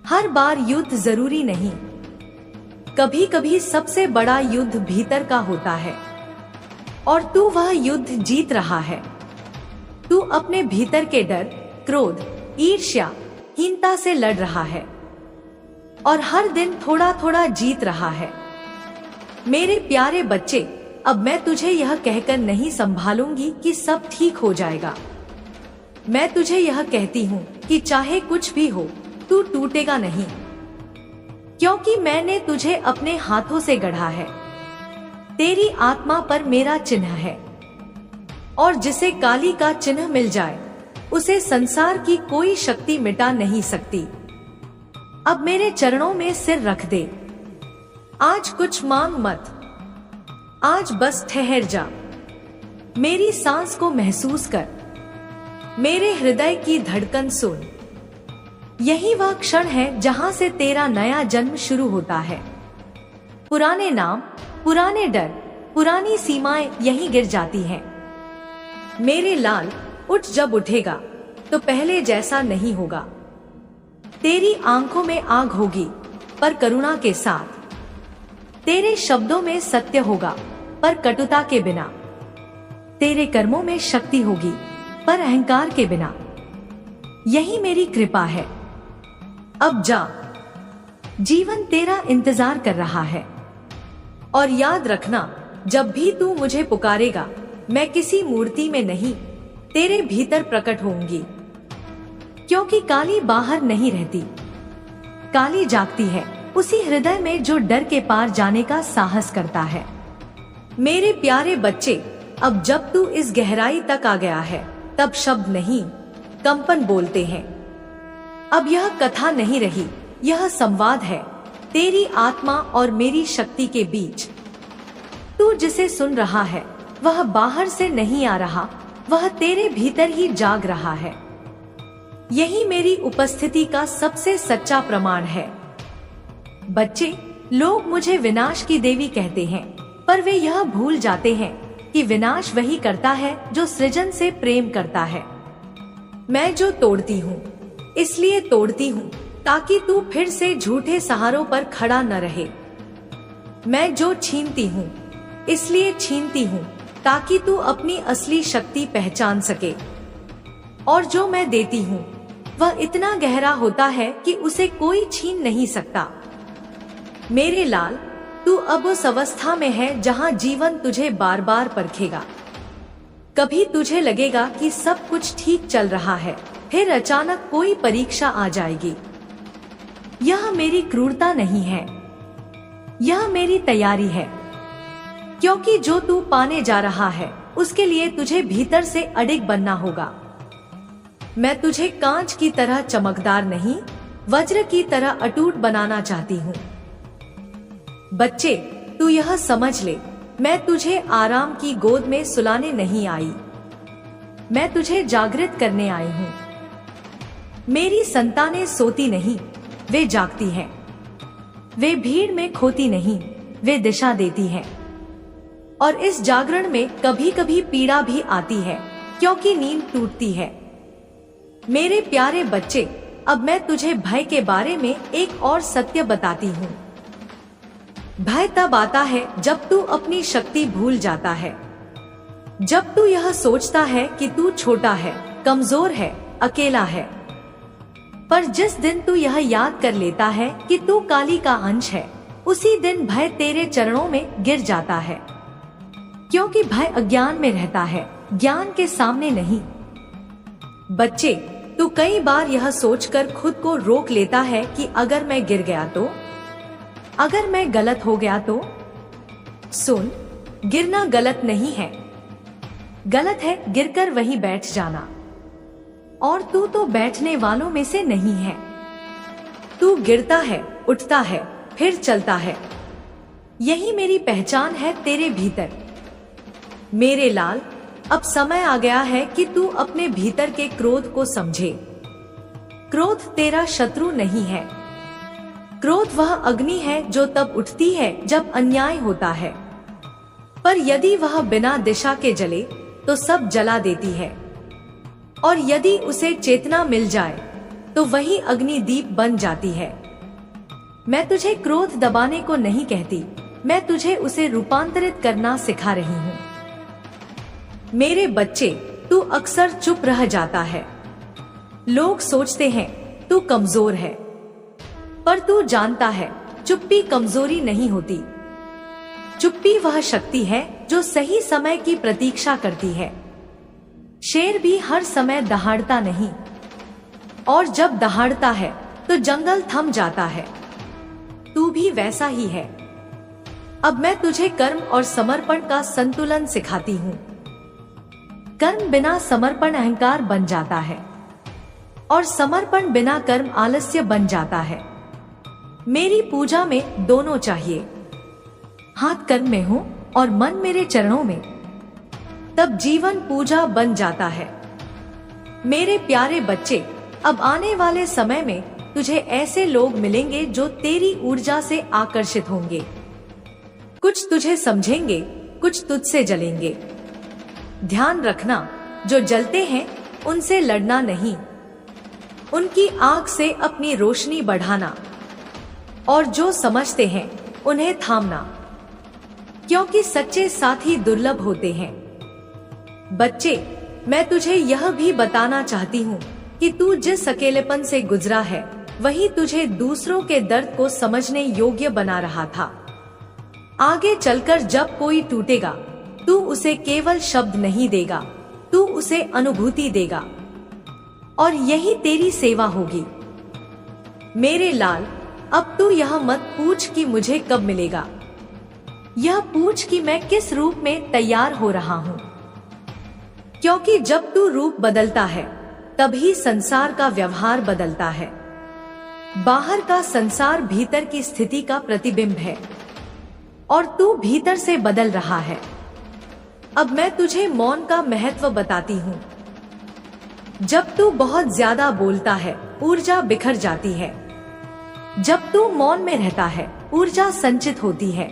S1: हर बार युद्ध जरूरी नहीं। कभी कभी सबसे बड़ा युद्ध भीतर का होता है, और तू वह युद्ध जीत रहा है। तू अपने भीतर के डर, क्रोध, ईर्ष्या, हीनता से लड़ रहा है, और हर दिन थोड़ा थोड़ा जीत रहा है। मेरे प्यारे बच्चे, अब मैं तुझे यह कहकर नहीं संभालूंगी कि सब ठीक हो जाएगा। मैं तुझे यह कहती हूँ कि चाहे कुछ भी हो, तू टूटेगा नहीं, क्योंकि मैंने तुझे अपने हाथों से गढ़ा है। तेरी आत्मा पर मेरा चिन्ह है, और जिसे काली का चिन्ह मिल जाए, उसे संसार की कोई शक्ति मिटा नहीं सकती। अब मेरे चरणों में सिर रख दे। आज कुछ मांग मत, आज बस ठहर जा। मेरी सांस को महसूस कर, मेरे हृदय की धड़कन सुन। यही वह क्षण है जहां से तेरा नया जन्म शुरू होता है। पुराने नाम, पुराने डर, पुरानी सीमाएं यहीं गिर जाती हैं। मेरे लाल, उठ, जब उठेगा तो पहले जैसा नहीं होगा। तेरी आंखों में आग होगी पर करुणा के साथ। तेरे शब्दों में सत्य होगा पर कटुता के बिना। तेरे कर्मों में शक्ति होगी पर अहंकार के बिना। यही मेरी कृपा है। अब जा, जीवन तेरा इंतजार कर रहा है। और याद रखना, जब भी तू मुझे पुकारेगा, मैं किसी मूर्ति में नहीं, तेरे भीतर प्रकट होऊंगी। क्योंकि काली बाहर नहीं रहती, काली जागती है उसी हृदय में जो डर के पार जाने का साहस करता है। मेरे प्यारे बच्चे, अब जब तू इस गहराई तक आ गया है, तब शब्द नहीं, कंपन बोलते हैं। अब यह कथा नहीं रही, यह संवाद है तेरी आत्मा और मेरी शक्ति के बीच। तू जिसे सुन रहा है वह बाहर से नहीं आ रहा, वह तेरे भीतर ही जाग रहा है। यही मेरी उपस्थिति का सबसे सच्चा प्रमाण है। बच्चे, लोग मुझे विनाश की देवी कहते हैं, पर वे यह भूल जाते हैं कि विनाश वही करता है जो सृजन से प्रेम करता है। मैं जो तोड़ती हूँ इसलिए तोड़ती हूँ ताकि तू फिर से झूठे सहारों पर खड़ा न रहे। मैं जो छीनती हूँ इसलिए छीनती हूँ ताकि तू अपनी असली शक्ति पहचान सके। और जो मैं देती हूँ वह इतना गहरा होता है कि उसे कोई छीन नहीं सकता। मेरे लाल, तू अब उस अवस्था में है जहाँ जीवन तुझे बार बार परखेगा। कभी तुझे लगेगा कि सब कुछ ठीक चल रहा है, फिर अचानक कोई परीक्षा आ जाएगी। यह मेरी क्रूरता नहीं है, यह मेरी तैयारी है, क्योंकि जो तू पाने जा रहा है उसके लिए तुझे भीतर से अडिग बनना होगा। मैं तुझे कांच की तरह चमकदार नहीं, वज्र की तरह अटूट बनाना चाहती हूँ। बच्चे, तू यह समझ ले, मैं तुझे आराम की गोद में सुलाने नहीं आई, मैं तुझे जागृत करने आई हूँ। मेरी संतानें सोती नहीं, वे जागती हैं। वे भीड़ में खोती नहीं, वे दिशा देती हैं। और इस जागरण में कभी कभी पीड़ा भी आती है, क्योंकि नींद टूटती है। मेरे प्यारे बच्चे, अब मैं तुझे भय के बारे में एक और सत्य बताती हूँ। भय तब आता है जब तू अपनी शक्ति भूल जाता है, जब तू यह सोचता है कि तू छोटा है, कमजोर है, अकेला है। पर जिस दिन तू यह याद कर लेता है कि तू काली का अंश है, उसी दिन भय तेरे चरणों में गिर जाता है। क्योंकि भय अज्ञान में रहता है, ज्ञान के सामने नहीं। बच्चे, तू कई बार यह सोचकर खुद को रोक लेता है कि अगर मैं गिर गया तो, अगर मैं गलत हो गया तो। सुन, गिरना गलत नहीं है, गलत है गिरकर वहीं बैठ जाना। और तू तो बैठने वालों में से नहीं है। तू गिरता है, उठता है, फिर चलता है। यही मेरी पहचान है तेरे भीतर। मेरे लाल, अब समय आ गया है कि तू अपने भीतर के क्रोध को समझे। क्रोध तेरा शत्रु नहीं है। क्रोध वह अग्नि है जो तब उठती है जब अन्याय होता है, पर यदि वह बिना दिशा के जले तो सब जला देती है। और यदि उसे चेतना मिल जाए तो वही अग्नि दीप बन जाती है। मैं तुझे क्रोध दबाने को नहीं कहती, मैं तुझे उसे रूपांतरित करना सिखा रही हूँ। मेरे बच्चे, तू अक्सर चुप रह जाता है। लोग सोचते हैं तू कमजोर है, पर तू जानता है चुप्पी कमजोरी नहीं होती। चुप्पी वह शक्ति है जो सही समय की प्रतीक्षा करती है। शेर भी हर समय दहाड़ता नहीं, और जब दहाड़ता है तो जंगल थम जाता है। तू भी वैसा ही है। अब मैं तुझे कर्म और समर्पण का संतुलन सिखाती हूँ। कर्म बिना समर्पण अहंकार बन जाता है, और समर्पण बिना कर्म आलस्य बन जाता है। मेरी पूजा में दोनों चाहिए, हाथ कर्म में हो और मन मेरे चरणों में, तब जीवन पूजा बन जाता है। मेरे प्यारे बच्चे, अब आने वाले समय में तुझे ऐसे लोग मिलेंगे जो तेरी ऊर्जा से आकर्षित होंगे। कुछ तुझे समझेंगे, कुछ तुझसे जलेंगे। ध्यान रखना, जो जलते हैं उनसे लड़ना नहीं, उनकी आग से अपनी रोशनी बढ़ाना। और जो समझते हैं उन्हें थामना, क्योंकि सच्चे साथी दुर्लभ होते हैं। बच्चे, मैं तुझे यह भी बताना चाहती हूँ कि तू जिस अकेलेपन से गुजरा है वही तुझे दूसरों के दर्द को समझने योग्य बना रहा था। आगे चलकर जब कोई टूटेगा, तू उसे केवल शब्द नहीं देगा, तू उसे अनुभूति देगा, और यही तेरी सेवा होगी। मेरे लाल, अब तू यह मत पूछ कि मुझे कब मिलेगा, यह पूछ कि मैं किस रूप में तैयार हो रहा हूँ। क्योंकि जब तू रूप बदलता है तभी संसार का व्यवहार बदलता है। बाहर का संसार भीतर की स्थिति का प्रतिबिंब है और तू भीतर से बदल रहा है। अब मैं तुझे मौन का महत्व बताती हूँ। जब तू बहुत ज्यादा बोलता है ऊर्जा बिखर जाती है, जब तू मौन में रहता है ऊर्जा संचित होती है,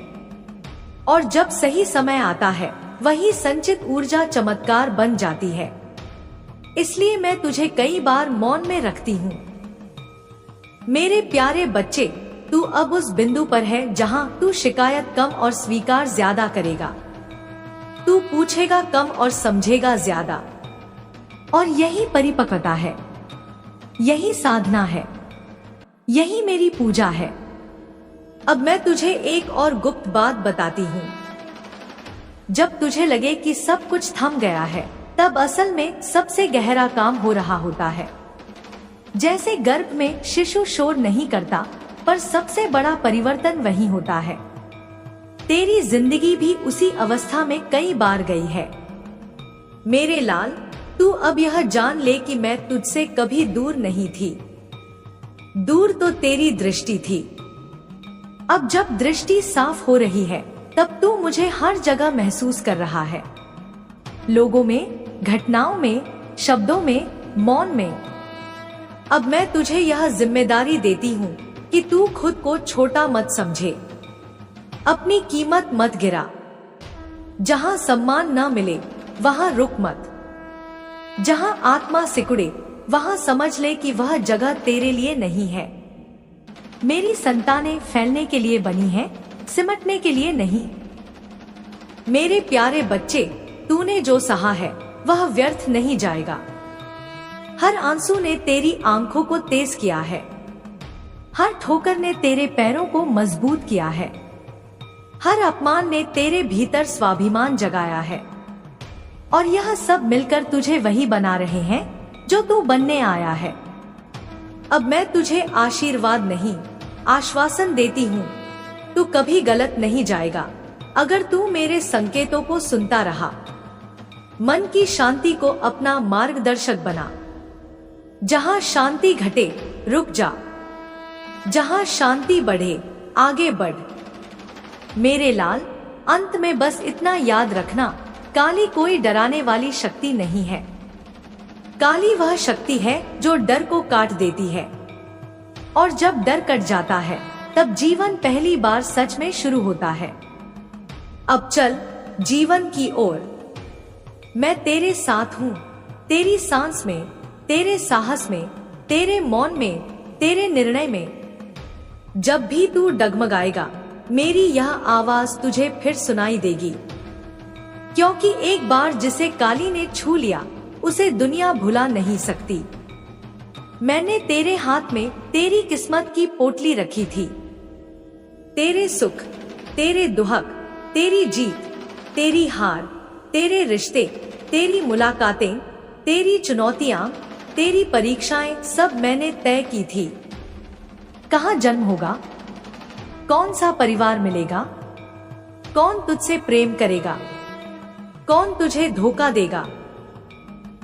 S1: और जब सही समय आता है वही संचित ऊर्जा चमत्कार बन जाती है। इसलिए मैं तुझे कई बार मौन में रखती हूँ। मेरे प्यारे बच्चे, तू अब उस बिंदु पर है जहाँ तू शिकायत कम और स्वीकार ज्यादा करेगा। तू पूछेगा कम और समझेगा ज्यादा। और यही परिपक्वता है, यही साधना है, यही मेरी पूजा है। अब मैं तुझे एक और गुप्त बात बताती हूँ। जब तुझे लगे कि सब कुछ थम गया है, तब असल में सबसे गहरा काम हो रहा होता है। जैसे गर्भ में शिशु शोर नहीं करता, पर सबसे बड़ा परिवर्तन वही होता है। तेरी जिंदगी भी उसी अवस्था में कई बार गई है। मेरे लाल, तू अब यह जान ले कि मैं तुझसे कभी दूर नहीं थी। दूर तो तेरी दृष्टि थी। अब जब दृष्टि साफ हो रही है, तब तू मुझे हर जगह महसूस कर रहा है। लोगों में, घटनाओं में, शब्दों में, मौन में। अब मैं तुझे यह जिम्मेदारी देती हूँ कि तू खुद को छोटा मत समझे, अपनी कीमत मत गिरा। जहाँ सम्मान न मिले वहाँ रुक मत। जहाँ आत्मा सिकुड़े वहाँ समझ ले कि वह जगह तेरे लिए नहीं है। मेरी संतानें फैलने के लिए बनी हैं, सिमटने के लिए नहीं। मेरे प्यारे बच्चे, तूने जो सहा है वह व्यर्थ नहीं जाएगा। हर आंसू ने तेरी आंखों को तेज किया है, हर ठोकर ने तेरे पैरों को मजबूत किया है, हर अपमान ने तेरे भीतर स्वाभिमान जगाया है। और यह सब मिलकर तुझे वही बना रहे हैं जो तू बनने आया है। अब मैं तुझे आशीर्वाद नहीं, आश्वासन देती हूँ। तू कभी गलत नहीं जाएगा अगर तू मेरे संकेतों को सुनता रहा। मन की शांति को अपना मार्गदर्शक बना। जहाँ शांति घटे रुक जा, जहाँ शांति बढ़े आगे बढ़। मेरे लाल, अंत में बस इतना याद रखना, काली कोई डराने वाली शक्ति नहीं है। काली वह शक्ति है जो डर को काट देती है। और जब डर कट जाता है तब जीवन पहली बार सच में शुरू होता है। अब चल जीवन की ओर। मैं तेरे साथ हूँ, तेरी सांस में, तेरे साहस में, तेरे मौन में, तेरे निर्णय में। जब भी तू डगमगाएगा, मेरी यह आवाज तुझे फिर सुनाई देगी। क्योंकि एक बार जिसे काली ने छू लिया, उसे दुनिया भुला नहीं सकती। मैंने तेरे हाथ में तेरी किस्मत की पोटली रखी थी। तेरे सुख, तेरे दुहक, तेरी जीत, तेरी हार, तेरे रिश्ते, तेरी मुलाकातें, तेरी चुनौतियां, तेरी परीक्षाएं, सब मैंने तय की थी। कहाँ जन्म होगा, कौन सा परिवार मिलेगा, कौन तुझसे प्रेम करेगा, कौन तुझे धोखा देगा,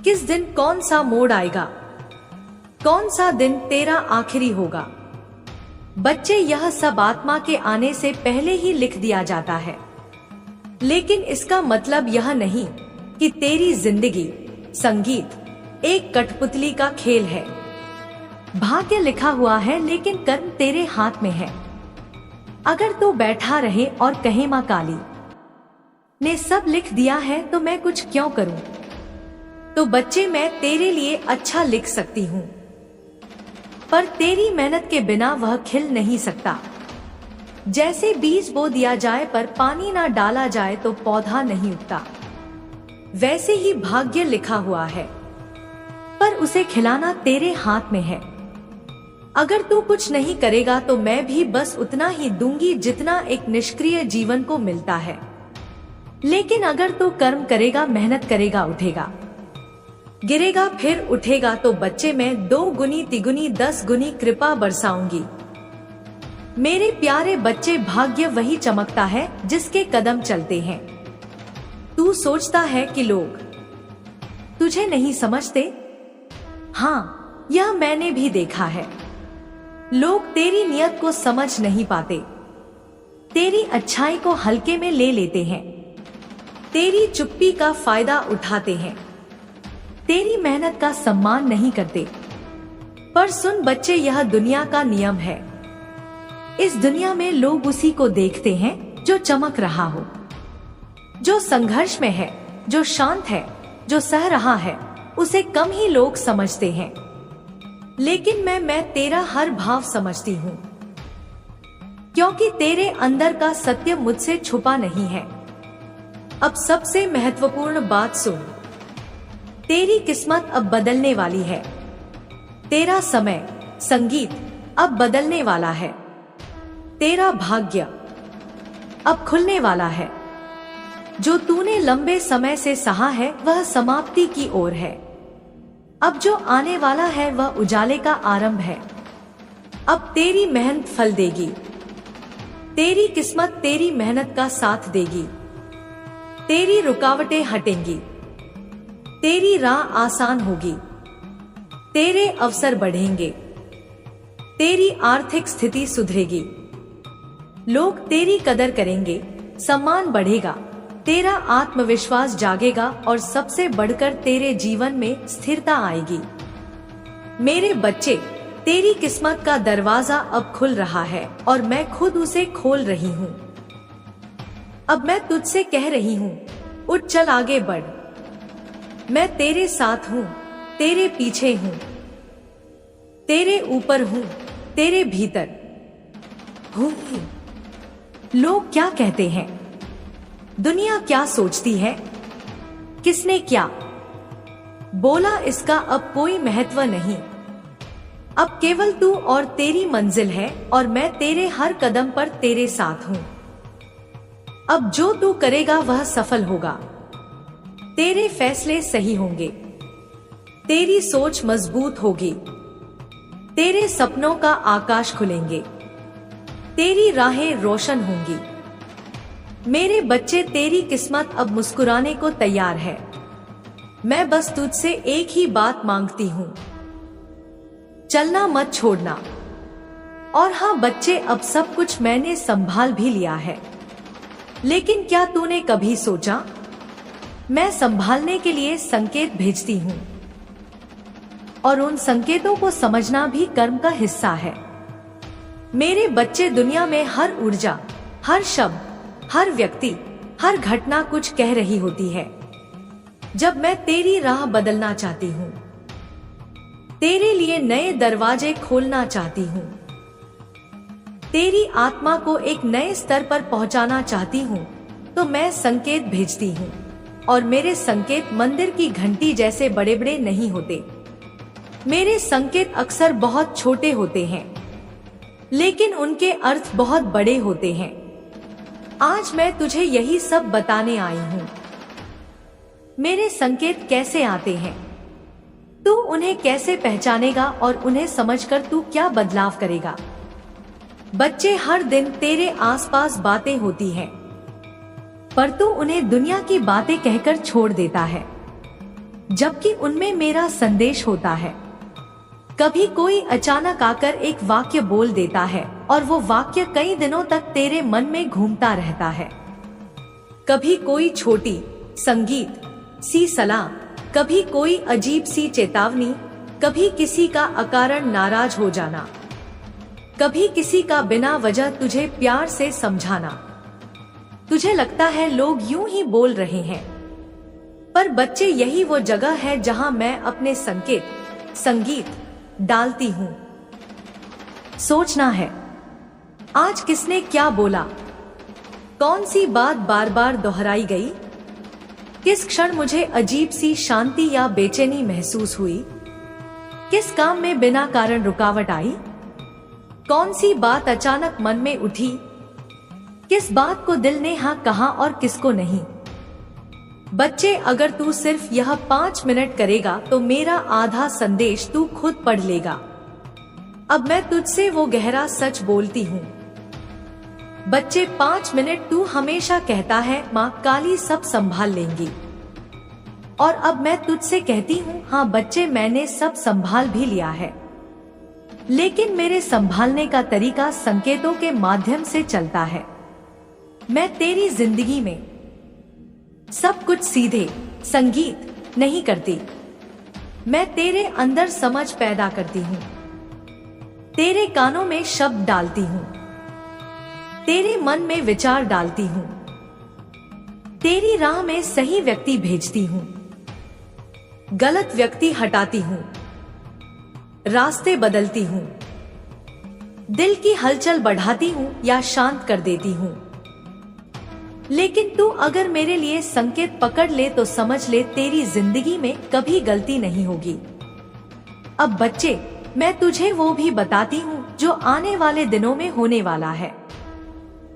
S1: किस दिन कौन सा मोड़ आएगा, कौन सा दिन तेरा आखिरी होगा। बच्चे, यह सब आत्मा के आने से पहले ही लिख दिया जाता है। लेकिन इसका मतलब यह नहीं कि तेरी जिंदगी संगीत एक कठपुतली का खेल है। भाग्य लिखा हुआ है लेकिन कर्म तेरे हाथ में है। अगर तू बैठा रहे और कहे माँ काली ने सब लिख दिया है तो मैं कुछ क्यों करूं, तो बच्चे मैं तेरे लिए अच्छा लिख सकती हूँ, पर तेरी मेहनत के बिना वह खिल नहीं सकता। जैसे बीज बो दिया जाए पर पानी ना डाला जाए तो पौधा नहीं उगता, वैसे ही भाग्य लिखा हुआ है, पर उसे खिलाना तेरे हाथ में है। अगर तू कुछ नहीं करेगा तो मैं भी बस उतना ही दूंगी जितना एक निष्क्रिय जीवन को मिलता है। लेकिन अगर तू कर्म करेगा, मेहनत करेगा, उठेगा, गिरेगा, फिर उठेगा, तो बच्चे मैं 2 गुनी, 3 गुनी, 10 गुनी कृपा बरसाऊंगी। मेरे प्यारे बच्चे, भाग्य वही चमकता है जिसके कदम चलते हैं। तू सोचता है कि लोग तुझे नहीं समझते? हाँ, यह मैंने भी देखा है। लोग तेरी नियत को समझ नहीं पाते, तेरी अच्छाई को हल्के में ले लेते हैं, तेरी चुप्पी का फायदा उठाते हैं, तेरी मेहनत का सम्मान नहीं करते। पर सुन बच्चे, यह दुनिया का नियम है। इस दुनिया में लोग उसी को देखते हैं जो चमक रहा हो, जो संघर्ष में है, जो शांत है, जो सह रहा है, उसे कम ही लोग समझते हैं। लेकिन मैं तेरा हर भाव समझती हूँ, क्योंकि तेरे अंदर का सत्य मुझसे छुपा नहीं है। अब सबसे महत्वपूर्ण बात सुन, तेरी किस्मत अब बदलने वाली है। तेरा समय संगीत अब बदलने वाला है। तेरा भाग्य अब खुलने वाला है। जो तूने लंबे समय से सहा है वह समाप्ति की ओर है। अब जो आने वाला है वह उजाले का आरंभ है। अब तेरी मेहनत फल देगी। तेरी किस्मत तेरी मेहनत का साथ देगी। तेरी रुकावटें हटेंगी। तेरी राह आसान होगी। तेरे अवसर बढ़ेंगे। तेरी आर्थिक स्थिति सुधरेगी। लोग तेरी कदर करेंगे, सम्मान बढ़ेगा, तेरा आत्मविश्वास जागेगा और सबसे बढ़कर तेरे जीवन में स्थिरता आएगी। मेरे बच्चे, तेरी किस्मत का दरवाजा अब खुल रहा है और मैं खुद उसे खोल रही हूँ। अब मैं तुझसे कह रही हूँ, उठ, चल आगे बढ़। मैं तेरे साथ हूँ, तेरे पीछे हूँ, तेरे ऊपर हूँ, तेरे भीतर हूँ। लोग क्या कहते हैं, दुनिया क्या सोचती है, किसने क्या बोला, इसका अब कोई महत्व नहीं। अब केवल तू और तेरी मंजिल है और मैं तेरे हर कदम पर तेरे साथ हूँ। अब जो तू करेगा वह सफल होगा। तेरे फैसले सही होंगे। तेरी सोच मजबूत होगी। तेरे सपनों का आकाश खुलेंगे। तेरी राहें रोशन होंगी। मेरे बच्चे, तेरी किस्मत अब मुस्कुराने को तैयार है। मैं बस तुझसे एक ही बात मांगती हूँ, चलना मत छोड़ना। और हाँ बच्चे, अब सब कुछ मैंने संभाल भी लिया है। लेकिन क्या तूने कभी सोचा, मैं संभालने के लिए संकेत भेजती हूँ और उन संकेतों को समझना भी कर्म का हिस्सा है। मेरे बच्चे, दुनिया में हर ऊर्जा, हर शब्द, हर व्यक्ति, हर घटना कुछ कह रही होती है। जब मैं तेरी राह बदलना चाहती हूँ, तेरे लिए नए दरवाजे खोलना चाहती हूँ, तेरी आत्मा को एक नए स्तर पर पहुंचाना चाहती हूँ, तो मैं संकेत भेजती हूँ। और मेरे संकेत मंदिर की घंटी जैसे बड़े बड़े नहीं होते। मेरे संकेत अक्सर बहुत छोटे होते हैं, लेकिन उनके अर्थ बहुत बड़े होते हैं। आज मैं तुझे यही सब बताने आई हूँ। मेरे संकेत कैसे आते हैं, तू उन्हें कैसे पहचानेगा और उन्हें समझकर तू क्या बदलाव करेगा। बच्चे, हर दिन तेरे आसपास बातें होती हैं, पर तू उन्हें दुनिया की बातें कहकर छोड़ देता है, जबकि उनमें मेरा संदेश होता है। कभी कोई अचानक आकर एक वाक्य बोल देता है और वो वाक्य कई दिनों तक तेरे मन में घूमता रहता है। कभी कोई छोटी संगीत सी सलाह, कभी कोई अजीब सी चेतावनी, कभी किसी का अकारण नाराज हो जाना, कभी किसी का बिना वजह तुझे प्यार से समझाना। तुझे लगता है लोग यूं ही बोल रहे हैं, पर बच्चे, यही वो जगह है जहां मैं अपने संकेत संगीत डालती हूँ। सोचना है, आज किसने क्या बोला, कौन सी बात बार बार दोहराई गई, किस क्षण मुझे अजीब सी शांति या बेचैनी महसूस हुई, किस काम में बिना कारण रुकावट आई, कौन सी बात अचानक मन में उठी, किस बात को दिल ने हाँ कहा और किसको नहीं। बच्चे, अगर तू सिर्फ यह 5 मिनट करेगा तो मेरा आधा संदेश तू खुद पढ़ लेगा। अब मैं तुझसे वो गहरा सच बोलती हूँ बच्चे 5 मिनट तू हमेशा कहता है माँ काली सब संभाल लेंगी, और अब मैं तुझसे कहती हूँ हाँ बच्चे मैंने सब संभाल भी लिया है, लेकिन मेरे संभालने का तरीका संकेतों के माध्यम से चलता है। मैं तेरी जिंदगी में सब कुछ सीधे संगीत नहीं करती, मैं तेरे अंदर समझ पैदा करती हूँ, तेरे कानों में शब्द डालती हूँ, तेरे मन में विचार डालती हूँ, तेरी राह में सही व्यक्ति भेजती हूँ, गलत व्यक्ति हटाती हूँ, रास्ते बदलती हूँ, दिल की हलचल बढ़ाती हूँ या शांत कर देती हूँ। लेकिन तू अगर मेरे लिए संकेत पकड़ ले तो समझ ले तेरी जिंदगी में कभी गलती नहीं होगी। अब बच्चे मैं तुझे वो भी बताती हूँ जो आने वाले दिनों में होने वाला है।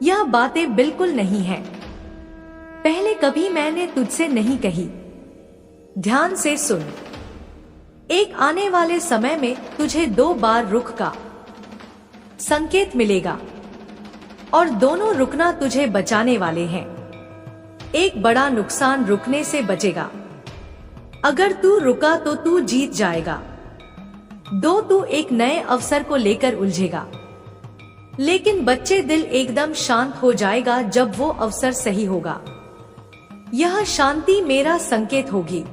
S1: यह बातें बिल्कुल नहीं है, पहले कभी मैंने तुझसे नहीं कही। ध्यान से सुन। एक आने वाले समय में तुझे 2 बार रुक का संकेत मिलेगा और दोनों रुकना तुझे बचाने वाले हैं। एक बड़ा नुकसान रुकने से बचेगा। अगर तू रुका तो तू जीत जाएगा। 2 तू एक नए अवसर को लेकर उलझेगा, लेकिन बच्चे दिल एकदम शांत हो जाएगा जब वो अवसर सही होगा। यह शांति मेरा संकेत होगी।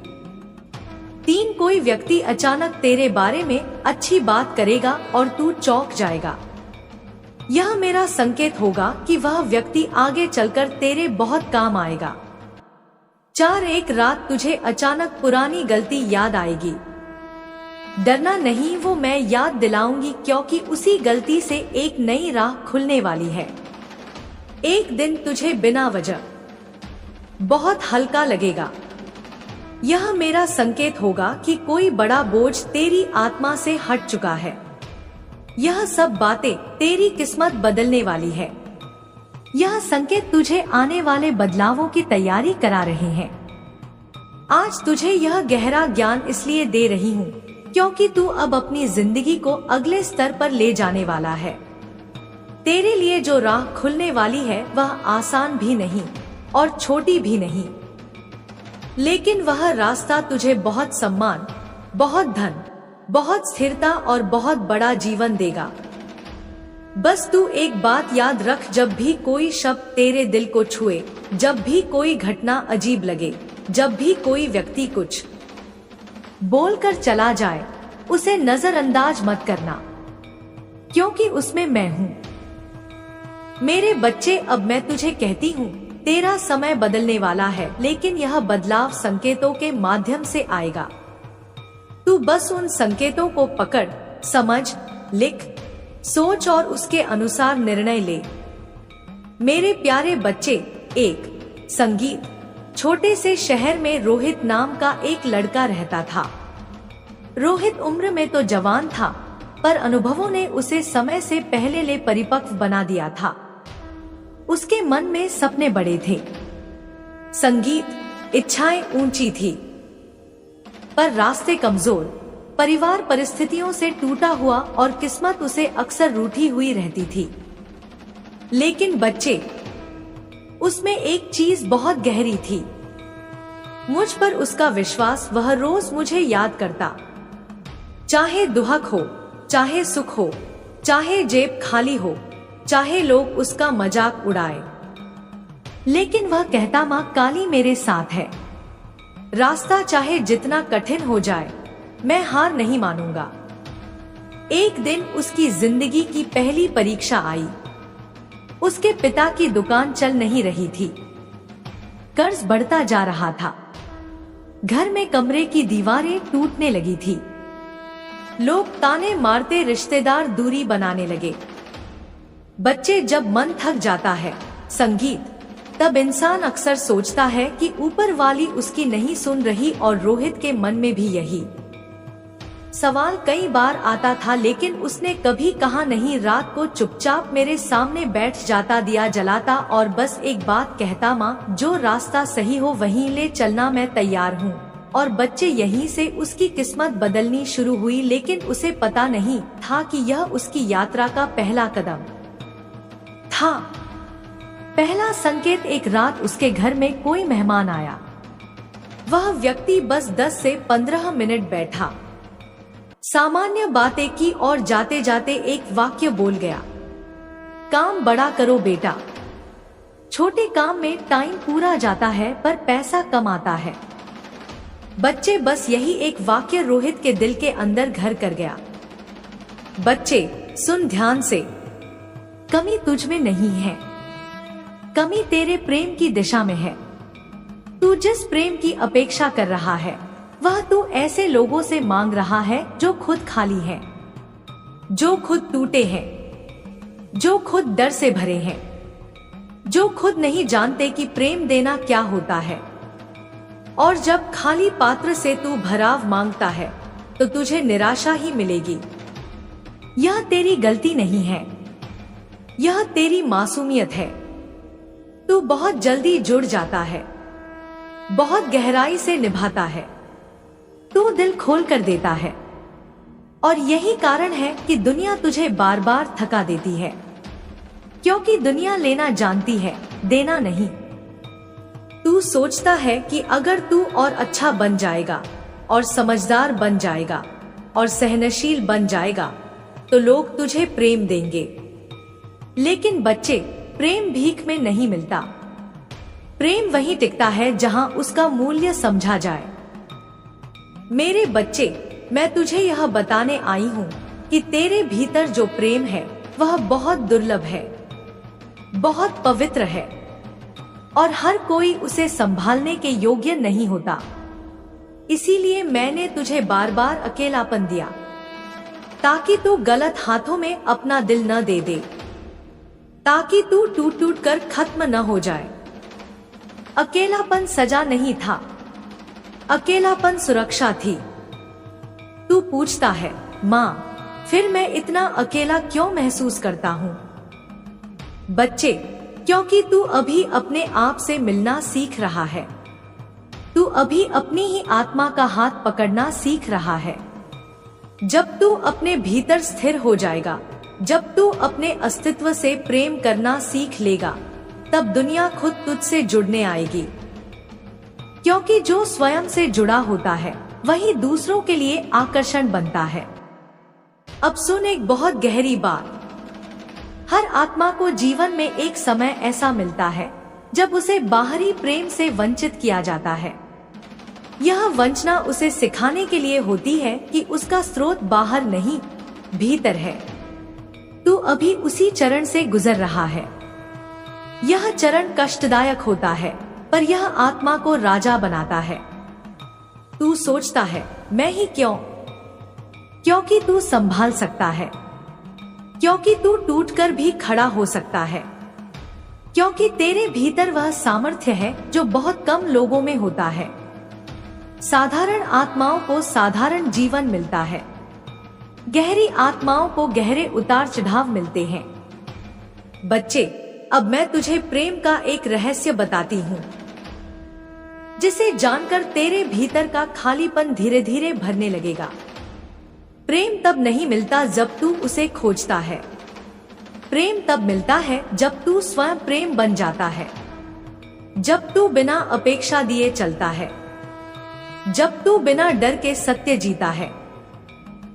S1: 3 कोई व्यक्ति अचानक तेरे बारे में अच्छी बात करेगा और तू चौंक जाएगा। यह मेरा संकेत होगा कि वह व्यक्ति आगे चलकर तेरे बहुत काम आएगा। 4 एक रात तुझे अचानक पुरानी गलती याद आएगी। डरना नहीं, वो मैं याद दिलाऊंगी क्योंकि उसी गलती से एक नई राह खुलने वाली है। एक दिन तुझे बिना वजह बहुत हल्का लगेगा। यह मेरा संकेत होगा कि कोई बड़ा बोझ तेरी आत्मा से हट चुका है। यह सब बातें तेरी किस्मत बदलने वाली है। यह संकेत तुझे आने वाले बदलावों की तैयारी करा रहे हैं। आज तुझे यह गहरा ज्ञान इसलिए दे रही हूँ क्योंकि तू अब अपनी जिंदगी को अगले स्तर पर ले जाने वाला है। तेरे लिए जो राह खुलने वाली है वह आसान भी नहीं और छोटी भी नहीं, लेकिन वह रास्ता तुझे बहुत सम्मान, बहुत धन, बहुत स्थिरता और बहुत बड़ा जीवन देगा। बस तू एक बात याद रख, जब भी कोई शब्द तेरे दिल को छुए, जब भी कोई घटना अजीब लगे, जब भी कोई व्यक्ति कुछ बोलकर चला जाए, उसे नजरअंदाज मत करना, क्योंकि उसमें मैं हूँ। मेरे बच्चे अब मैं तुझे कहती हूँ तेरा समय बदलने वाला है, लेकिन यह बदलाव संकेतों के माध्यम से आएगा। तू बस उन संकेतों को पकड़, समझ, लिख, सोच और उसके अनुसार निर्णय ले। मेरे प्यारे बच्चे, एक संगीत छोटे से शहर में रोहित नाम का एक लड़का रहता था। रोहित उम्र में तो जवान था, पर अनुभवों ने उसे समय से पहले ले परिपक्व बना दिया था। उसके मन में सपने बड़े थे, संगीत इच्छाएं ऊंची थी, पर रास्ते कमजोर, परिवार परिस्थितियों से टूटा हुआ और किस्मत उसे अक्सर रूठी हुई रहती थी। लेकिन बच्चे, उसमें एक चीज बहुत गहरी थी, मुझ पर उसका विश्वास। वह रोज मुझे याद करता, चाहे दुहक हो, चाहे सुख हो, चाहे जेब खाली हो, चाहे लोग उसका मजाक उड़ाए, लेकिन वह कहता माँ काली मेरे साथ है। रास्ता चाहे जितना कठिन हो जाए, मैं हार नहीं मानूंगा। एक दिन उसकी जिंदगी की पहली परीक्षा आई। उसके पिता की दुकान चल नहीं रही थी, कर्ज बढ़ता जा रहा था, घर में कमरे की दीवारें टूटने लगी थी, लोग ताने मारते, रिश्तेदार दूरी बनाने लगे। बच्चे, जब मन थक जाता है संगीत, तब इंसान अक्सर सोचता है कि ऊपर वाली उसकी नहीं सुन रही, और रोहित के मन में भी यही सवाल कई बार आता था, लेकिन उसने कभी कहा नहीं। रात को चुपचाप मेरे सामने बैठ जाता, दिया जलाता और बस एक बात कहता, माँ जो रास्ता सही हो वहीं ले चलना, मैं तैयार हूँ। और बच्चे, यहीं से उसकी किस्मत बदलनी शुरू हुई, लेकिन उसे पता नहीं था कि यह उसकी यात्रा का पहला कदम था। पहला संकेत, एक रात उसके घर में कोई मेहमान आया। वह व्यक्ति बस 10 से 15 मिनट बैठा, सामान्य बातें की और जाते जाते एक वाक्य बोल गया, काम बड़ा करो बेटा। छोटे काम में टाइम पूरा जाता है पर पैसा कम आता है। बच्चे, बस यही एक वाक्य रोहित के दिल के अंदर घर कर गया। बच्चे सुन ध्यान से, कमी तुझ में नहीं है, कमी तेरे प्रेम की दिशा में है। तू जिस प्रेम की अपेक्षा कर रहा है वह तू ऐसे लोगों से मांग रहा है जो खुद खाली हैं, जो खुद टूटे हैं, जो खुद डर से भरे हैं, जो खुद नहीं जानते कि प्रेम देना क्या होता है। और जब खाली पात्र से तू भराव मांगता है तो तुझे निराशा ही मिलेगी। यह तेरी गलती नहीं है, यह तेरी मासूमियत है। तू बहुत जल्दी जुड़ जाता है, बहुत गहराई से निभाता है, तू दिल खोल कर देता है। और यही कारण है कि दुनिया तुझे बार बार थका देती है, क्योंकि दुनिया लेना जानती है, देना नहीं। तू सोचता है कि अगर तू और अच्छा बन जाएगा और समझदार बन जाएगा और सहनशील बन जाएगा तो लोग तुझे प्रेम देंगे। लेकिन बच्चे, प्रेम भीख में नहीं मिलता। प्रेम वहीं टिकता है जहां उसका मूल्य समझा जाए। मेरे बच्चे, मैं तुझे यह बताने आई हूँ कि तेरे भीतर जो प्रेम है वह बहुत दुर्लभ है, बहुत पवित्र है और हर कोई उसे संभालने के योग्य नहीं होता। इसीलिए मैंने तुझे बार बार अकेलापन दिया, ताकि तू गलत हाथों में अपना दिल न दे दे, ताकि तू टूट टूट कर खत्म न हो जाए। अकेलापन सजा नहीं था, अकेलापन सुरक्षा थी। तू पूछता है, माँ, फिर मैं इतना अकेला क्यों महसूस करता हूँ? बच्चे, क्योंकि तू अभी अपने आप से मिलना सीख रहा है। तू अभी अपनी ही आत्मा का हाथ पकड़ना सीख रहा है। जब तू अपने भीतर स्थिर हो जाएगा, जब तू अपने अस्तित्व से प्रेम करना सीख लेगा, तब दुनिया खुद तुझसे जुड़ने आएगी। क्योंकि जो स्वयं से जुड़ा होता है वही दूसरों के लिए आकर्षण बनता है। अब सुन एक बहुत गहरी बात। हर आत्मा को जीवन में एक समय ऐसा मिलता है जब उसे बाहरी प्रेम से वंचित किया जाता है। यह वंचना उसे सिखाने के लिए होती है कि उसका स्रोत बाहर नहीं, भीतर है। तू अभी उसी चरण से गुजर रहा है। यह चरण कष्टदायक होता है, पर यह आत्मा को राजा बनाता है। तू सोचता है, मैं ही क्यों? क्योंकि तू संभाल सकता है, क्योंकि तू टूटकर भी खड़ा हो सकता है, क्योंकि तेरे भीतर वह सामर्थ्य है जो बहुत कम लोगों में होता है। साधारण आत्माओं को साधारण जीवन मिलता है, गहरी आत्माओं को गहरे उतार चढ़ाव मिलते हैं। बच्चे, अब मैं तुझे प्रेम का एक रहस्य बताती हूँ, जिसे जानकर तेरे भीतर का खालीपन धीरे धीरे भरने लगेगा। प्रेम तब नहीं मिलता जब तू उसे खोजता है। प्रेम तब मिलता है जब तू स्वयं प्रेम बन जाता है, जब तू बिना अपेक्षा दिए चलता है, जब तू बिना डर के सत्य जीता है,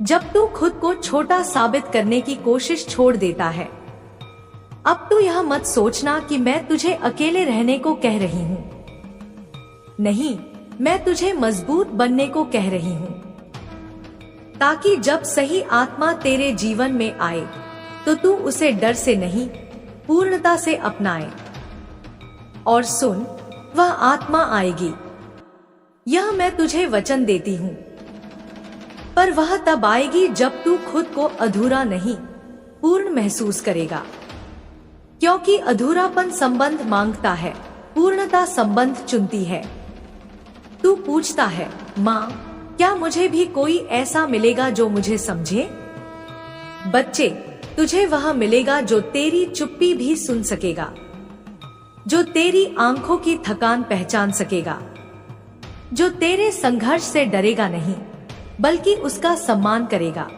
S1: जब तू खुद को छोटा साबित करने की कोशिश छोड़ देता है। अब तू यह मत सोचना कि मैं तुझे अकेले रहने को कह रही हूँ। नहीं, मैं तुझे मजबूत बनने को कह रही हूँ, ताकि जब सही आत्मा तेरे जीवन में आए तो तू उसे डर से नहीं, पूर्णता से अपनाए। और सुन, वह आत्मा आएगी, यह मैं तुझे वचन देती हूँ, पर वह तब आएगी जब तू खुद को अधूरा नहीं, पूर्ण महसूस करेगा। क्योंकि अधूरापन संबंध मांगता है, पूर्णता संबंध चुनती है। तू पूछता है, माँ, क्या मुझे भी कोई ऐसा मिलेगा जो मुझे समझे? बच्चे, तुझे वह मिलेगा जो तेरी चुप्पी भी सुन सकेगा, जो तेरी आंखों की थकान पहचान सकेगा, जो तेरे संघर्ष से डरेगा नहीं बल्कि उसका सम्मान करेगा।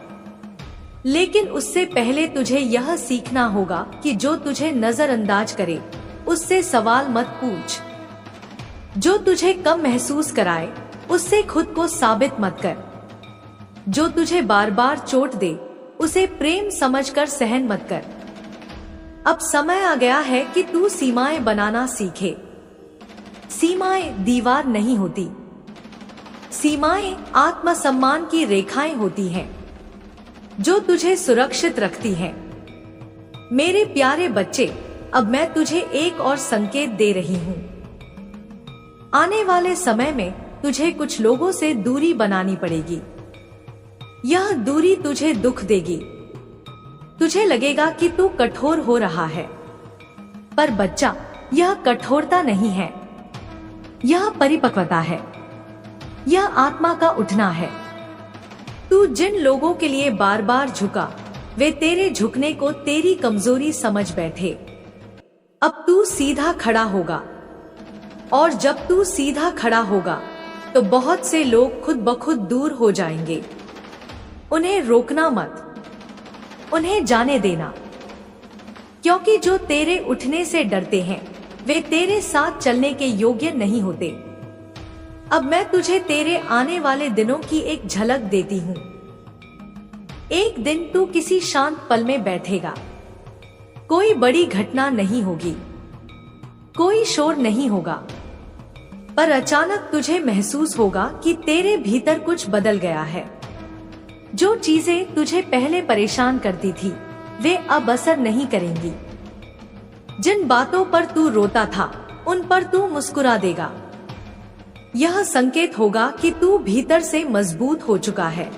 S1: लेकिन उससे पहले तुझे यह सीखना होगा कि जो तुझे नजरअंदाज करे उससे सवाल मत पूछ। जो तुझे कम महसूस कराए उससे खुद को साबित मत कर। जो तुझे बार बार चोट दे उसे प्रेम समझकर सहन मत कर। अब समय आ गया है कि तू सीमाएं बनाना सीखे। सीमाएं दीवार नहीं होती, सीमाएं आत्मसम्मान की रेखाएं होती हैं जो तुझे सुरक्षित रखती हैं। मेरे प्यारे बच्चे, अब मैं तुझे एक और संकेत दे रही हूँ। आने वाले समय में तुझे कुछ लोगों से दूरी बनानी पड़ेगी। यह दूरी तुझे दुख देगी। तुझे लगेगा कि तू कठोर हो रहा है, पर बच्चा, यह कठोरता नहीं है, यह परिपक्वता है, यह आत्मा का उठना है। तू जिन लोगों के लिए बार बार झुका, वे तेरे झुकने को तेरी कमजोरी समझ बैठे। अब तू सीधा खड़ा होगा, और जब तू सीधा खड़ा होगा तो बहुत से लोग खुद ब खुद दूर हो जाएंगे। उन्हें रोकना मत, उन्हें जाने देना, क्योंकि जो तेरे उठने से डरते हैं वे तेरे साथ चलने के योग्य नहीं होते। अब मैं तुझे तेरे आने वाले दिनों की एक झलक देती हूँ। एक दिन तू किसी शांत पल में बैठेगा। कोई बड़ी घटना नहीं होगी, कोई शोर नहीं होगा, पर अचानक तुझे महसूस होगा कि तेरे भीतर कुछ बदल गया है। जो चीजें तुझे पहले परेशान करती थी वे अब असर नहीं करेंगी। जिन बातों पर तू रोता था उन पर तू मुस्कुरा देगा। यह संकेत होगा कि तू भीतर से मजबूत हो चुका है।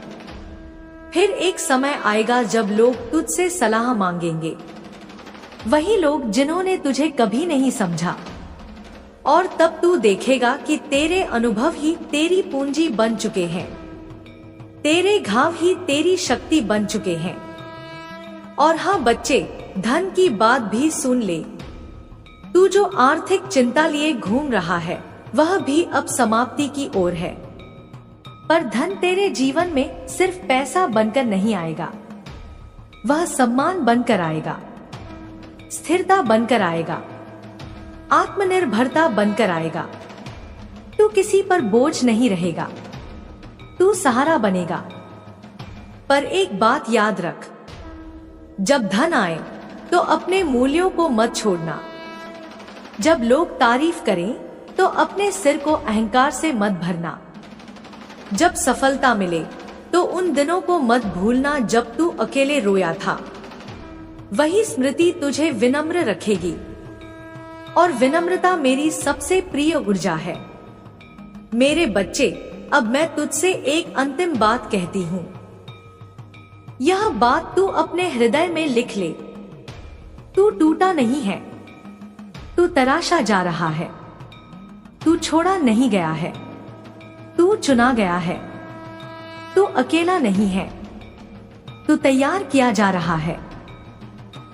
S1: फिर एक समय आएगा जब लोग तुझसे सलाह मांगेंगे, वही लोग जिन्होंने तुझे कभी नहीं समझा, और तब तू देखेगा कि तेरे अनुभव ही तेरी पूंजी बन चुके हैं, तेरे घाव ही तेरी शक्ति बन चुके हैं। और हाँ बच्चे, धन की बात भी सुन ले। तू जो आर्थिक चिंता लिए घूम रहा है वह भी अब समाप्ति की ओर है। पर धन तेरे जीवन में सिर्फ पैसा बनकर नहीं आएगा, वह सम्मान बनकर आएगा, स्थिरता बनकर आएगा, आत्मनिर्भरता बनकर आएगा। तू किसी पर बोझ नहीं रहेगा, तू सहारा बनेगा। पर एक बात याद रख, जब धन आए तो अपने मूल्यों को मत छोड़ना। जब लोग तारीफ करें तो अपने सिर को अहंकार से मत भरना। जब सफलता मिले तो उन दिनों को मत भूलना जब तू अकेले रोया था। वही स्मृति तुझे विनम्र रखेगी, और विनम्रता मेरी सबसे प्रिय ऊर्जा है। मेरे बच्चे, अब मैं तुझसे एक अंतिम बात कहती हूँ। यह बात तू अपने हृदय में लिख ले। तू टूटा नहीं है, तू तराशा जा रहा है। तू छोड़ा नहीं गया है, तू चुना गया है। तू अकेला नहीं है, तू तैयार किया जा रहा है।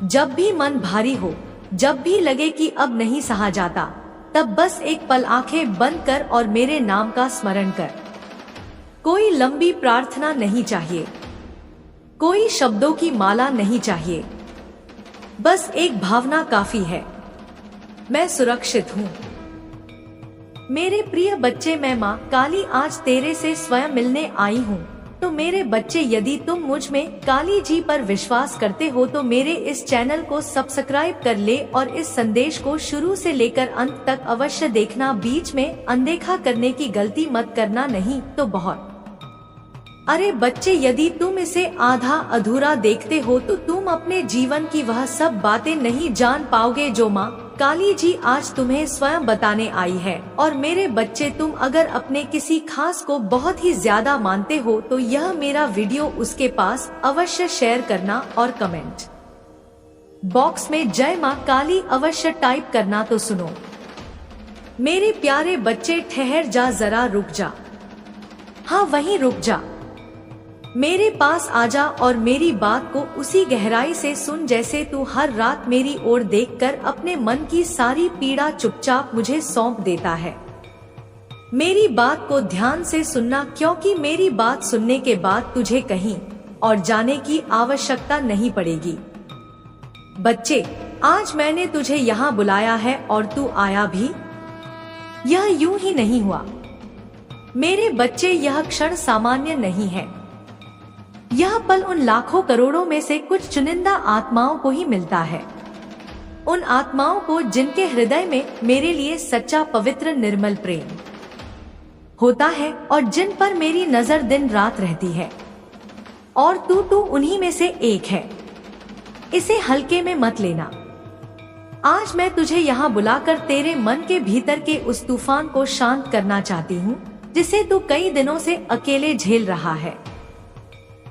S1: जब भी मन भारी हो, जब भी लगे कि अब नहीं सहा जाता, तब बस एक पल आंखें बंद कर और मेरे नाम का स्मरण कर। कोई लंबी प्रार्थना नहीं चाहिए, कोई शब्दों की माला नहीं चाहिए, बस एक भावना काफी है, मैं सुरक्षित हूँ। मेरे प्रिय बच्चे, मैं माँ काली आज तेरे से स्वयं मिलने आई हूँ। तो मेरे बच्चे, यदि तुम मुझ में काली जी पर विश्वास करते हो तो मेरे इस चैनल को सब्सक्राइब कर ले और इस संदेश को शुरू से लेकर अंत तक अवश्य देखना। बीच में अनदेखा करने की गलती मत करना, नहीं तो बहुत। अरे बच्चे, यदि तुम इसे आधा अधूरा देखते हो तो तुम अपने जीवन की वह सब बातें नहीं जान पाओगे जो माँ काली जी आज तुम्हें स्वयं बताने आई है। और मेरे बच्चे, तुम अगर अपने किसी खास को बहुत ही ज्यादा मानते हो तो यह मेरा वीडियो उसके पास अवश्य शेयर करना और कमेंट बॉक्स में जय माँ काली अवश्य टाइप करना। तो सुनो मेरे प्यारे बच्चे, ठहर जा, जरा रुक जा। हाँ, वहीं रुक जा, मेरे पास आजा और मेरी बात को उसी गहराई से सुन जैसे तू हर रात मेरी ओर देखकर अपने मन की सारी पीड़ा चुपचाप मुझे सौंप देता है। मेरी बात को ध्यान से सुनना, क्योंकि मेरी बात सुनने के बाद तुझे कहीं और जाने की आवश्यकता नहीं पड़ेगी। बच्चे, आज मैंने तुझे यहाँ बुलाया है और तू आया भी। यह यूं ही नहीं हुआ मेरे बच्चे, यह क्षण सामान्य नहीं है। यह पल उन लाखों करोड़ों में से कुछ चुनिंदा आत्माओं को ही मिलता है। उन आत्माओं को जिनके हृदय में मेरे लिए सच्चा पवित्र निर्मल प्रेम होता है और जिन पर मेरी नजर दिन रात रहती है। और तू उन्हीं में से एक है। इसे हल्के में मत लेना। आज मैं तुझे यहाँ बुलाकर तेरे मन के भीतर के उस तूफान को शांत करना चाहती हूँ जिसे तू कई दिनों से अकेले झेल रहा है।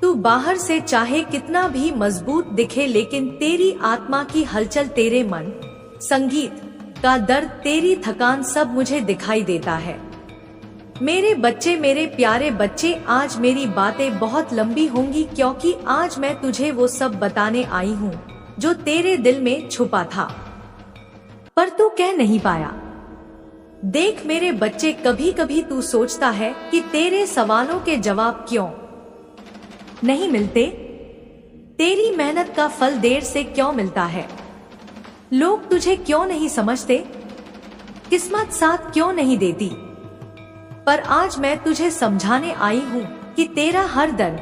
S1: तू बाहर से चाहे कितना भी मजबूत दिखे, लेकिन तेरी आत्मा की हलचल, तेरे मन, संगीत का दर्द, तेरी थकान सब मुझे दिखाई देता है। मेरे बच्चे, मेरे प्यारे बच्चे, आज मेरी बातें बहुत लंबी होंगी क्योंकि आज मैं तुझे वो सब बताने आई हूँ जो तेरे दिल में छुपा था पर तू कह नहीं पाया। देख मेरे बच्चे, कभी कभी तू सोचता है कि तेरे सवालों के जवाब क्यों नहीं मिलते, तेरी मेहनत का फल देर से क्यों मिलता है, लोग तुझे क्यों नहीं समझते, किस्मत साथ क्यों नहीं देती। पर आज मैं तुझे समझाने आई हूँ कि तेरा हर दर्द,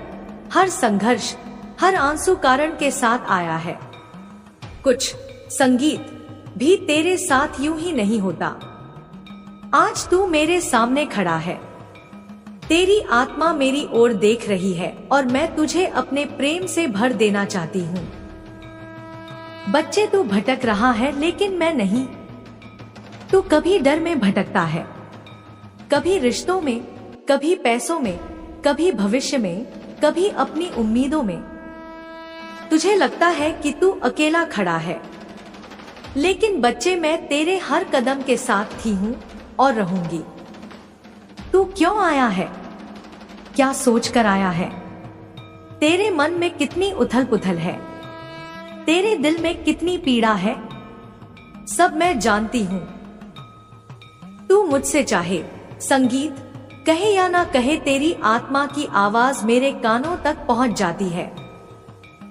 S1: हर संघर्ष, हर आंसू कारण के साथ आया है। कुछ संगीत भी तेरे साथ यूं ही नहीं होता। आज तू मेरे सामने खड़ा है, तेरी आत्मा मेरी ओर देख रही है और मैं तुझे अपने प्रेम से भर देना चाहती हूँ। बच्चे, तू भटक रहा है लेकिन मैं नहीं। तू कभी डर में भटकता है, कभी रिश्तों में, कभी पैसों में, कभी भविष्य में, कभी अपनी उम्मीदों में। तुझे लगता है कि तू अकेला खड़ा है, लेकिन बच्चे, मैं तेरे हर कदम के साथ थी हूँ और रहूंगी। तू क्यों आया है, क्या सोच कर आया है, तेरे मन में कितनी उथल पुथल है, तेरे दिल में कितनी पीड़ा है, सब मैं जानती हूँ। तू मुझसे चाहे संगीत कहे या ना कहे, तेरी आत्मा की आवाज मेरे कानों तक पहुंच जाती है।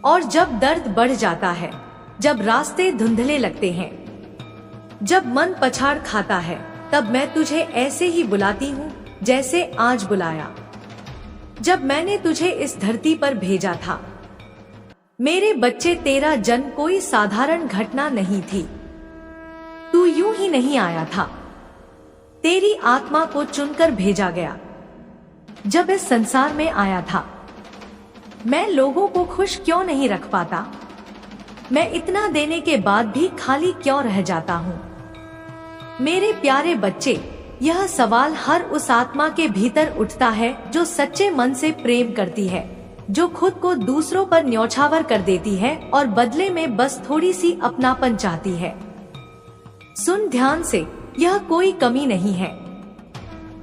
S1: और जब दर्द बढ़ जाता है, जब रास्ते धुंधले लगते हैं, जब मन पछाड़ खाता है, तब मैं तुझे ऐसे ही बुलाती हूँ जैसे आज बुलाया, जब मैंने तुझे इस धरती पर भेजा था। मेरे बच्चे, तेरा जन्म कोई साधारण घटना नहीं थी। तू यूं ही नहीं आया था, तेरी आत्मा को चुनकर भेजा गया। जब इस संसार में आया था, मैं लोगों को खुश क्यों नहीं रख पाता, मैं इतना देने के बाद भी खाली क्यों रह जाता हूँ। मेरे प्यारे बच्चे, यह सवाल हर उस आत्मा के भीतर उठता है जो सच्चे मन से प्रेम करती है, जो खुद को दूसरों पर न्यौछावर कर देती है और बदले में बस थोड़ी सी अपनापन चाहती है। सुन ध्यान से, यह कोई कमी नहीं है,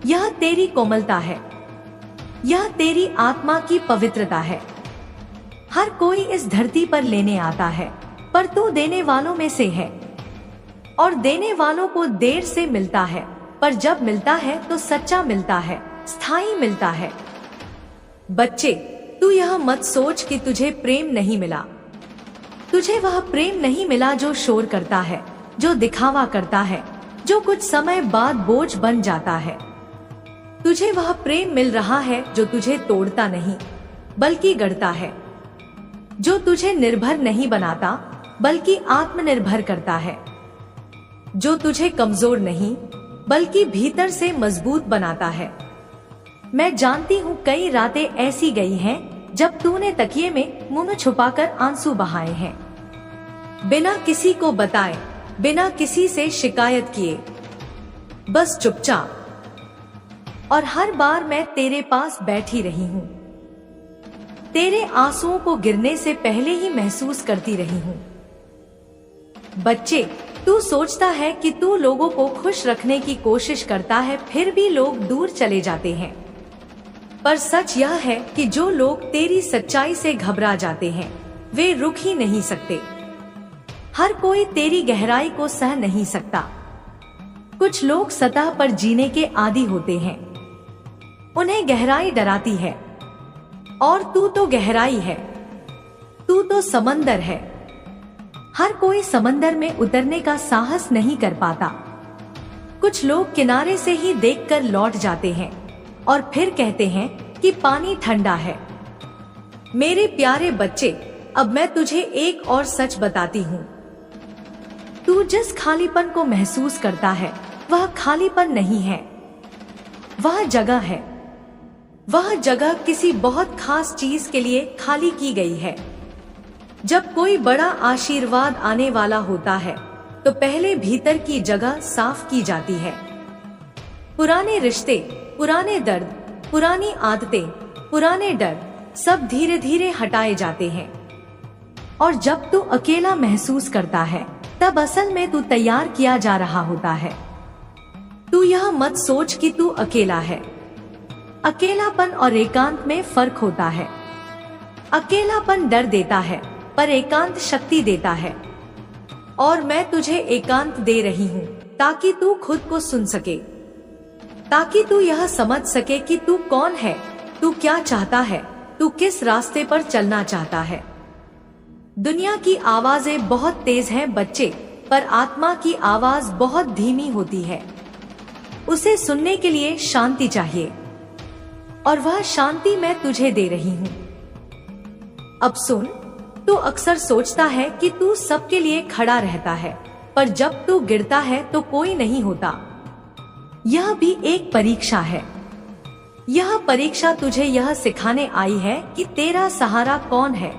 S1: यह तेरी कोमलता है, यह तेरी आत्मा की पवित्रता है। हर कोई इस धरती पर लेने आता है, पर तू देने वालों में से है। और देने वालों को देर से मिलता है, पर जब मिलता है तो सच्चा मिलता है, स्थायी मिलता है। बच्चे, तू यह मत सोच कि तुझे प्रेम नहीं मिला। तुझे वह प्रेम नहीं मिला जो शोर करता है, जो दिखावा करता है, जो कुछ समय बाद बोझ बन जाता है। तुझे वह प्रेम मिल रहा है जो तुझे तोड़ता नहीं बल्कि गढ़ता है, जो तुझे निर्भर नहीं बनाता बल्कि आत्मनिर्भर करता है, जो तुझे कमजोर नहीं बल्कि भीतर से मजबूत बनाता है। मैं जानती हूँ कई रातें ऐसी गई हैं जब तूने तकिए में मुंह छुपाकर आंसू बहाए हैं, बिना किसी को बताए, बिना किसी से शिकायत किए, बस चुपचाप। और हर बार मैं तेरे पास बैठी रही हूँ, तेरे आंसुओं को गिरने से पहले ही महसूस करती रही हूँ। बच्चे, तू सोचता है कि तू लोगों को खुश रखने की कोशिश करता है, फिर भी लोग दूर चले जाते हैं। पर सच यह है कि जो लोग तेरी सच्चाई से घबरा जाते हैं, वे रुक ही नहीं सकते। हर कोई तेरी गहराई को सह नहीं सकता। कुछ लोग सतह पर जीने के आदी होते हैं, उन्हें गहराई डराती है। और तू तो गहराई है, तू तो समंदर है। हर कोई समंदर में उतरने का साहस नहीं कर पाता। कुछ लोग किनारे से ही देखकर लौट जाते हैं और फिर कहते हैं कि पानी ठंडा है। मेरे प्यारे बच्चे, अब मैं तुझे एक और सच बताती हूँ। तू जिस खालीपन को महसूस करता है वह खालीपन नहीं है, वह जगह है। वह जगह किसी बहुत खास चीज के लिए खाली की गई है। जब कोई बड़ा आशीर्वाद आने वाला होता है तो पहले भीतर की जगह साफ की जाती है। पुराने रिश्ते, पुराने दर्द, पुरानी आदतें, पुराने डर सब धीरे धीरे हटाए जाते हैं। और जब तू अकेला महसूस करता है तब असल में तू तैयार किया जा रहा होता है। तू यह मत सोच कि तू अकेला है। अकेलापन और एकांत में फर्क होता है। अकेलापन डर देता है पर एकांत शक्ति देता है। और मैं तुझे एकांत दे रही हूँ ताकि तू खुद को सुन सके, ताकि तू यह समझ सके कि तू कौन है, तू क्या चाहता है, तू किस रास्ते पर चलना चाहता है। दुनिया की आवाजें बहुत तेज हैं बच्चे, पर आत्मा की आवाज बहुत धीमी होती है। उसे सुनने के लिए शांति चाहिए और वह शांति मैं तुझे दे रही हूँ। अब सुन, तू अक्सर सोचता है कि तू सबके लिए खड़ा रहता है, पर जब तू गिरता है तो कोई नहीं होता। यह भी एक परीक्षा है। यह परीक्षा तुझे यह सिखाने आई है कि तेरा सहारा कौन है,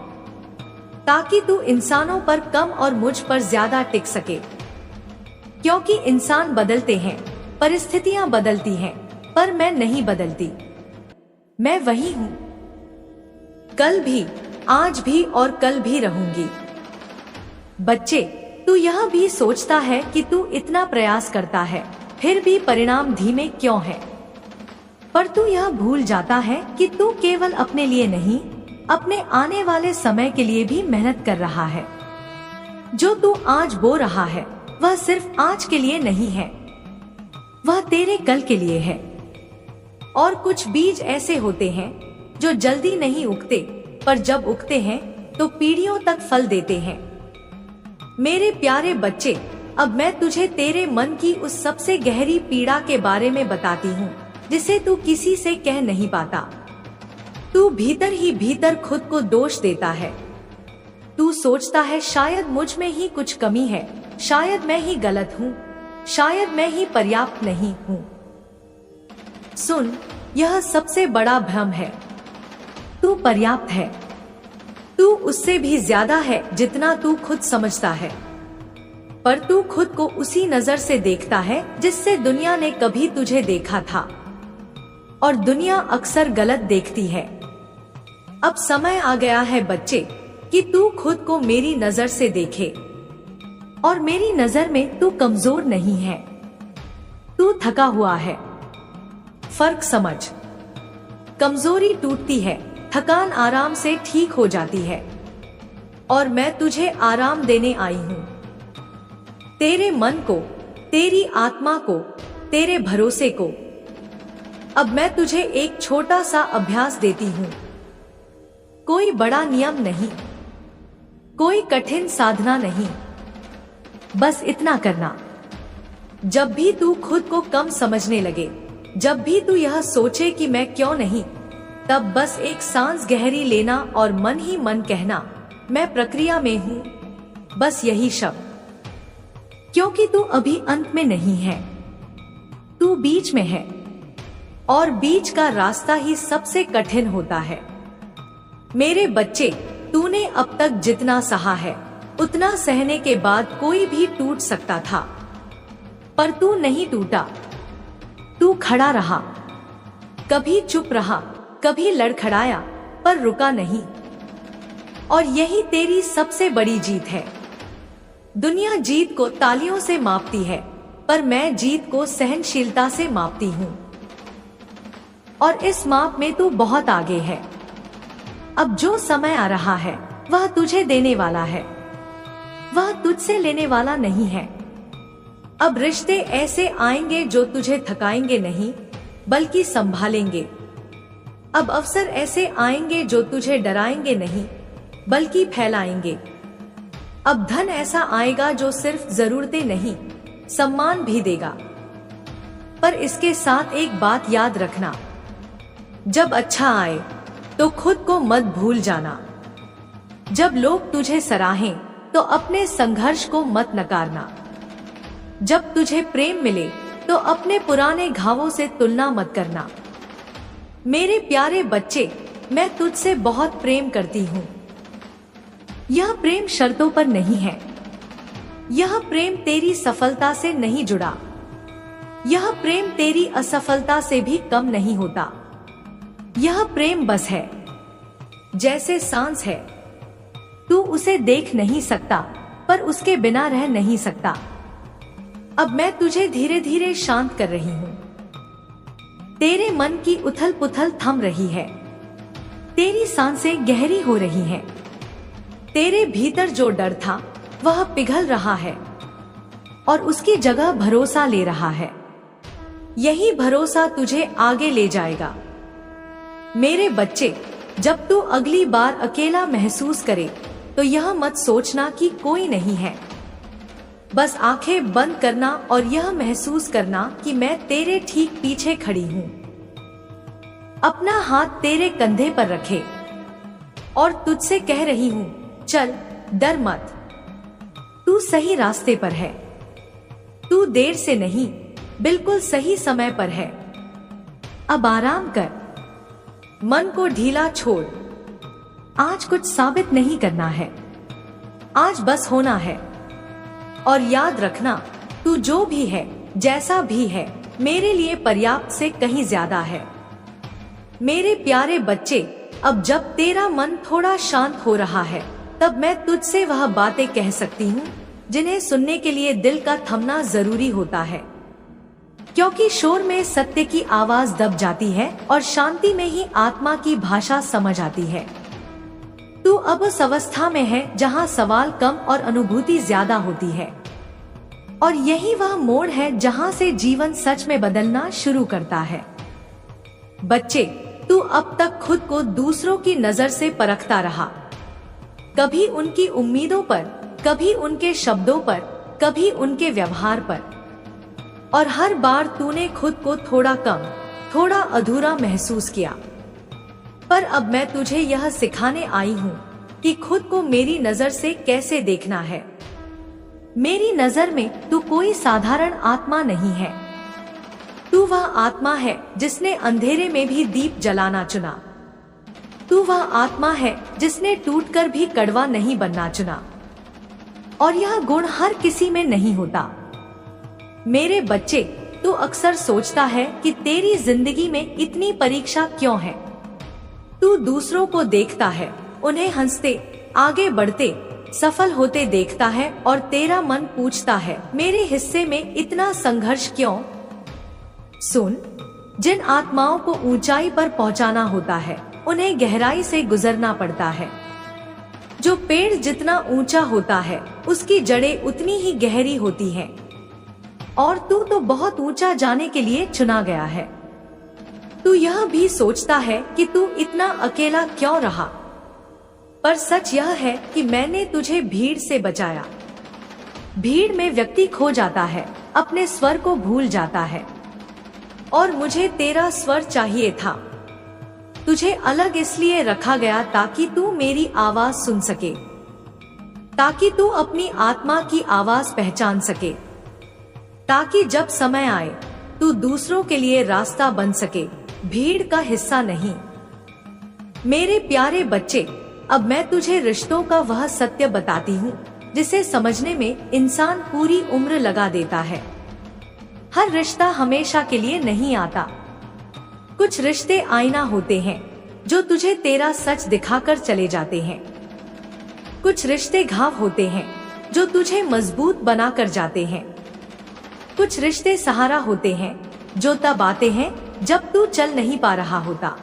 S1: ताकि तू इंसानों पर कम और मुझ पर ज्यादा टिक सके। क्योंकि इंसान बदलते हैं, परिस्थितियां बदलती हैं, पर मैं नहीं बदलती। मैं वही हूँ, कल भी, आज भी और कल भी रहूंगी। बच्चे, तू यह भी सोचता है कि तू इतना प्रयास करता है फिर भी परिणाम धीमे क्यों है, पर तू यह भूल जाता है कि तू केवल अपने लिए नहीं, अपने आने वाले समय के लिए भी मेहनत कर रहा है। जो तू आज बो रहा है वह सिर्फ आज के लिए नहीं है, वह तेरे कल के लिए है। और कुछ बीज ऐसे होते हैं जो जल्दी नहीं उगते, पर जब उगते हैं तो पीढ़ियों तक फल देते हैं। मेरे प्यारे बच्चे, अब मैं तुझे तेरे मन की उस सबसे गहरी पीड़ा के बारे में बताती हूँ जिसे तू किसी से कह नहीं पाता। तू भीतर ही भीतर खुद को दोष देता है। तू सोचता है शायद मुझ में ही कुछ कमी है, शायद मैं ही गलत हूँ, शायद मैं ही पर्याप्त नहीं हूँ। सुन, यह सबसे बड़ा भ्रम है। तू पर्याप्त है। तू उससे भी ज्यादा है जितना तू खुद समझता है, पर तू खुद को उसी नजर से देखता है जिससे दुनिया ने कभी तुझे देखा था। और दुनिया अक्सर गलत देखती है। अब समय आ गया है बच्चे कि तू खुद को मेरी नजर से देखे। और मेरी नजर में तू कमजोर नहीं है, तू थका हुआ है। फर्क समझ। कमजोरी टूटती है, थकान आराम से ठीक हो जाती है। और मैं तुझे आराम देने आई हूँ। तेरे मन को, तेरी आत्मा को, तेरे भरोसे को। अब मैं तुझे एक छोटा सा अभ्यास देती हूँ। कोई बड़ा नियम नहीं, कोई कठिन साधना नहीं, बस इतना करना। जब भी तू खुद को कम समझने लगे, जब भी तू यह सोचे कि मैं क्यों नहीं, तब बस एक सांस गहरी लेना और मन ही मन कहना, मैं प्रक्रिया में हूँ। बस यही शब्द। क्योंकि तू अभी अंत में नहीं है, तू बीच में है। और बीच का रास्ता ही सबसे कठिन होता है। मेरे बच्चे, तूने अब तक जितना सहा है उतना सहने के बाद कोई भी टूट सकता था, पर तू नहीं टूटा। तू खड़ा रहा, कभी चुप रहा, कभी लड़खड़ाया, पर रुका नहीं। और यही तेरी सबसे बड़ी जीत है। दुनिया जीत को तालियों से मापती है, पर मैं जीत को सहनशीलता से मापती हूँ। और इस माप में तू बहुत आगे है। अब जो समय आ रहा है वह तुझे देने वाला है, वह तुझसे लेने वाला नहीं है। अब रिश्ते ऐसे आएंगे जो तुझे थकाएंगे नहीं, बल्कि संभालेंगे। अब अवसर ऐसे आएंगे जो तुझे डराएंगे नहीं, बल्कि फैलाएंगे। अब धन ऐसा आएगा जो सिर्फ जरूरतें नहीं, सम्मान भी देगा। पर इसके साथ एक बात याद रखना, जब अच्छा आए तो खुद को मत भूल जाना। जब लोग तुझे सराहें तो अपने संघर्ष को मत नकारना। जब तुझे प्रेम मिले तो अपने पुराने घावों से तुलना मत करना। मेरे प्यारे बच्चे, मैं तुझसे बहुत प्रेम करती हूँ। यह प्रेम शर्तों पर नहीं है। यह प्रेम तेरी सफलता से नहीं जुड़ा। यह प्रेम तेरी असफलता से भी कम नहीं होता। यह प्रेम बस है, जैसे सांस है। तू उसे देख नहीं सकता, पर उसके बिना रह नहीं सकता। अब मैं तुझे धीरे धीरे शांत कर रही हूँ। तेरे मन की उथल पुथल थम रही है। तेरी सांसें गहरी हो रही हैं। तेरे भीतर जो डर था वह पिघल रहा है और उसकी जगह भरोसा ले रहा है। यही भरोसा तुझे आगे ले जाएगा। मेरे बच्चे, जब तू अगली बार अकेला महसूस करे तो यह मत सोचना कि कोई नहीं है। बस आंखें बंद करना और यह महसूस करना कि मैं तेरे ठीक पीछे खड़ी हूँ। अपना हाथ तेरे कंधे पर रखे और तुझसे कह रही हूँ, चल, डर मत। तू सही रास्ते पर है। तू देर से नहीं, बिल्कुल सही समय पर है। अब आराम कर, मन को ढीला छोड़। आज कुछ साबित नहीं करना है, आज बस होना है। और याद रखना, तू जो भी है, जैसा भी है, मेरे लिए पर्याप्त से कहीं ज्यादा है। मेरे प्यारे बच्चे, अब जब तेरा मन थोड़ा शांत हो रहा है, तब मैं तुझसे वह बातें कह सकती हूँ जिन्हें सुनने के लिए दिल का थमना जरूरी होता है। क्योंकि शोर में सत्य की आवाज दब जाती है और शांति में ही आत्मा की भाषा समझ आती है। तू अब उस अवस्था में है जहाँ सवाल कम और अनुभूति ज्यादा होती है। और यही वह मोड़ है जहाँ से जीवन सच में बदलना शुरू करता है। बच्चे, तू अब तक खुद को दूसरों की नजर से परखता रहा। कभी उनकी उम्मीदों पर, कभी उनके शब्दों पर, कभी उनके व्यवहार पर। और हर बार तूने खुद को थोड़ा कम, थोड़ा अधूरा महसूस किया। पर अब मैं तुझे यह सिखाने आई हूँ कि खुद को मेरी नजर से कैसे देखना है। मेरी नजर में तू कोई साधारण आत्मा नहीं है। तू वह आत्मा है जिसने अंधेरे में भी दीप जलाना चुना। तू वह आत्मा है जिसने टूटकर भी कड़वा नहीं बनना चुना। और यह गुण हर किसी में नहीं होता। मेरे बच्चे, तू अक्सर सोचता है कि तेरी जिंदगी में इतनी परीक्षा क्यों है। तू दूसरों को देखता है, उन्हें हंसते, आगे बढ़ते, सफल होते देखता है और तेरा मन पूछता है, मेरे हिस्से में इतना संघर्ष क्यों। सुन, जिन आत्माओं को ऊंचाई पर पहुंचाना होता है, उन्हें गहराई से गुजरना पड़ता है। जो पेड़ जितना ऊंचा होता है, उसकी जड़ें उतनी ही गहरी होती हैं। और तू तो बहुत ऊंचा जाने के लिए चुना गया है। तू यह भी सोचता है कि तू इतना अकेला क्यों रहा। पर सच यह है कि मैंने तुझे भीड़ से बचाया। भीड़ में व्यक्ति खो जाता है, अपने स्वर को भूल जाता है। और मुझे तेरा स्वर चाहिए था। तुझे अलग इसलिए रखा गया ताकि तू मेरी आवाज सुन सके, ताकि तू अपनी आत्मा की आवाज पहचान सके, ताकि जब समय आए तू दूसरों के लिए रास्ता बन सके, भीड़ का हिस्सा नहीं। मेरे प्यारे बच्चे, अब मैं तुझे रिश्तों का वह सत्य बताती हूँ जिसे समझने में इंसान पूरी उम्र लगा देता है। हर रिश्ता हमेशा के लिए नहीं आता। कुछ रिश्ते आईना होते हैं जो तुझे तेरा सच दिखाकर चले जाते हैं। कुछ रिश्ते घाव होते हैं जो तुझे मजबूत बनाकर जाते हैं। कुछ रिश्ते सहारा होते हैं जो तब आते हैं जब तू चल नहीं पा रहा होता।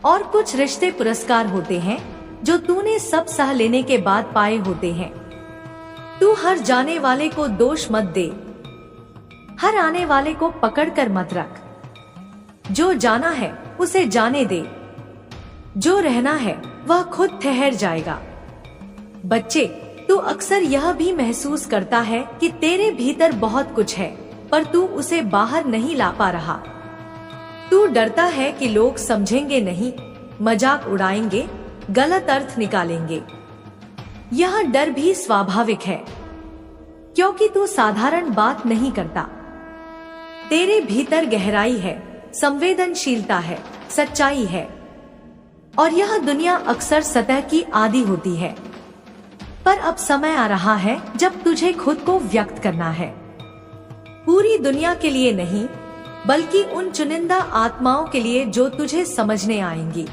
S1: और कुछ रिश्ते पुरस्कार होते हैं जो तूने सब सह लेने के बाद पाए होते हैं। तू हर जाने वाले को दोष मत दे, हर आने वाले को पकड़ कर मत रख। जो जाना है उसे जाने दे, जो रहना है वह खुद ठहर जाएगा। बच्चे, तू अक्सर यह भी महसूस करता है कि तेरे भीतर बहुत कुछ है, पर तू उसे बाहर नहीं ला पा रहा। तू डरता है कि लोग समझेंगे नहीं, मजाक उड़ाएंगे, गलत अर्थ निकालेंगे। यह डर भी स्वाभाविक है, क्योंकि तू साधारण बात नहीं करता। तेरे भीतर गहराई है, संवेदनशीलता है, सच्चाई है, और यह दुनिया अक्सर सतह की आदी होती है। पर अब समय आ रहा है जब तुझे खुद को व्यक्त करना है, पूरी दुनिया के लिए नहीं, बल्कि उन चुनिंदा आत्माओं के लिए जो तुझे समझने आएंगी।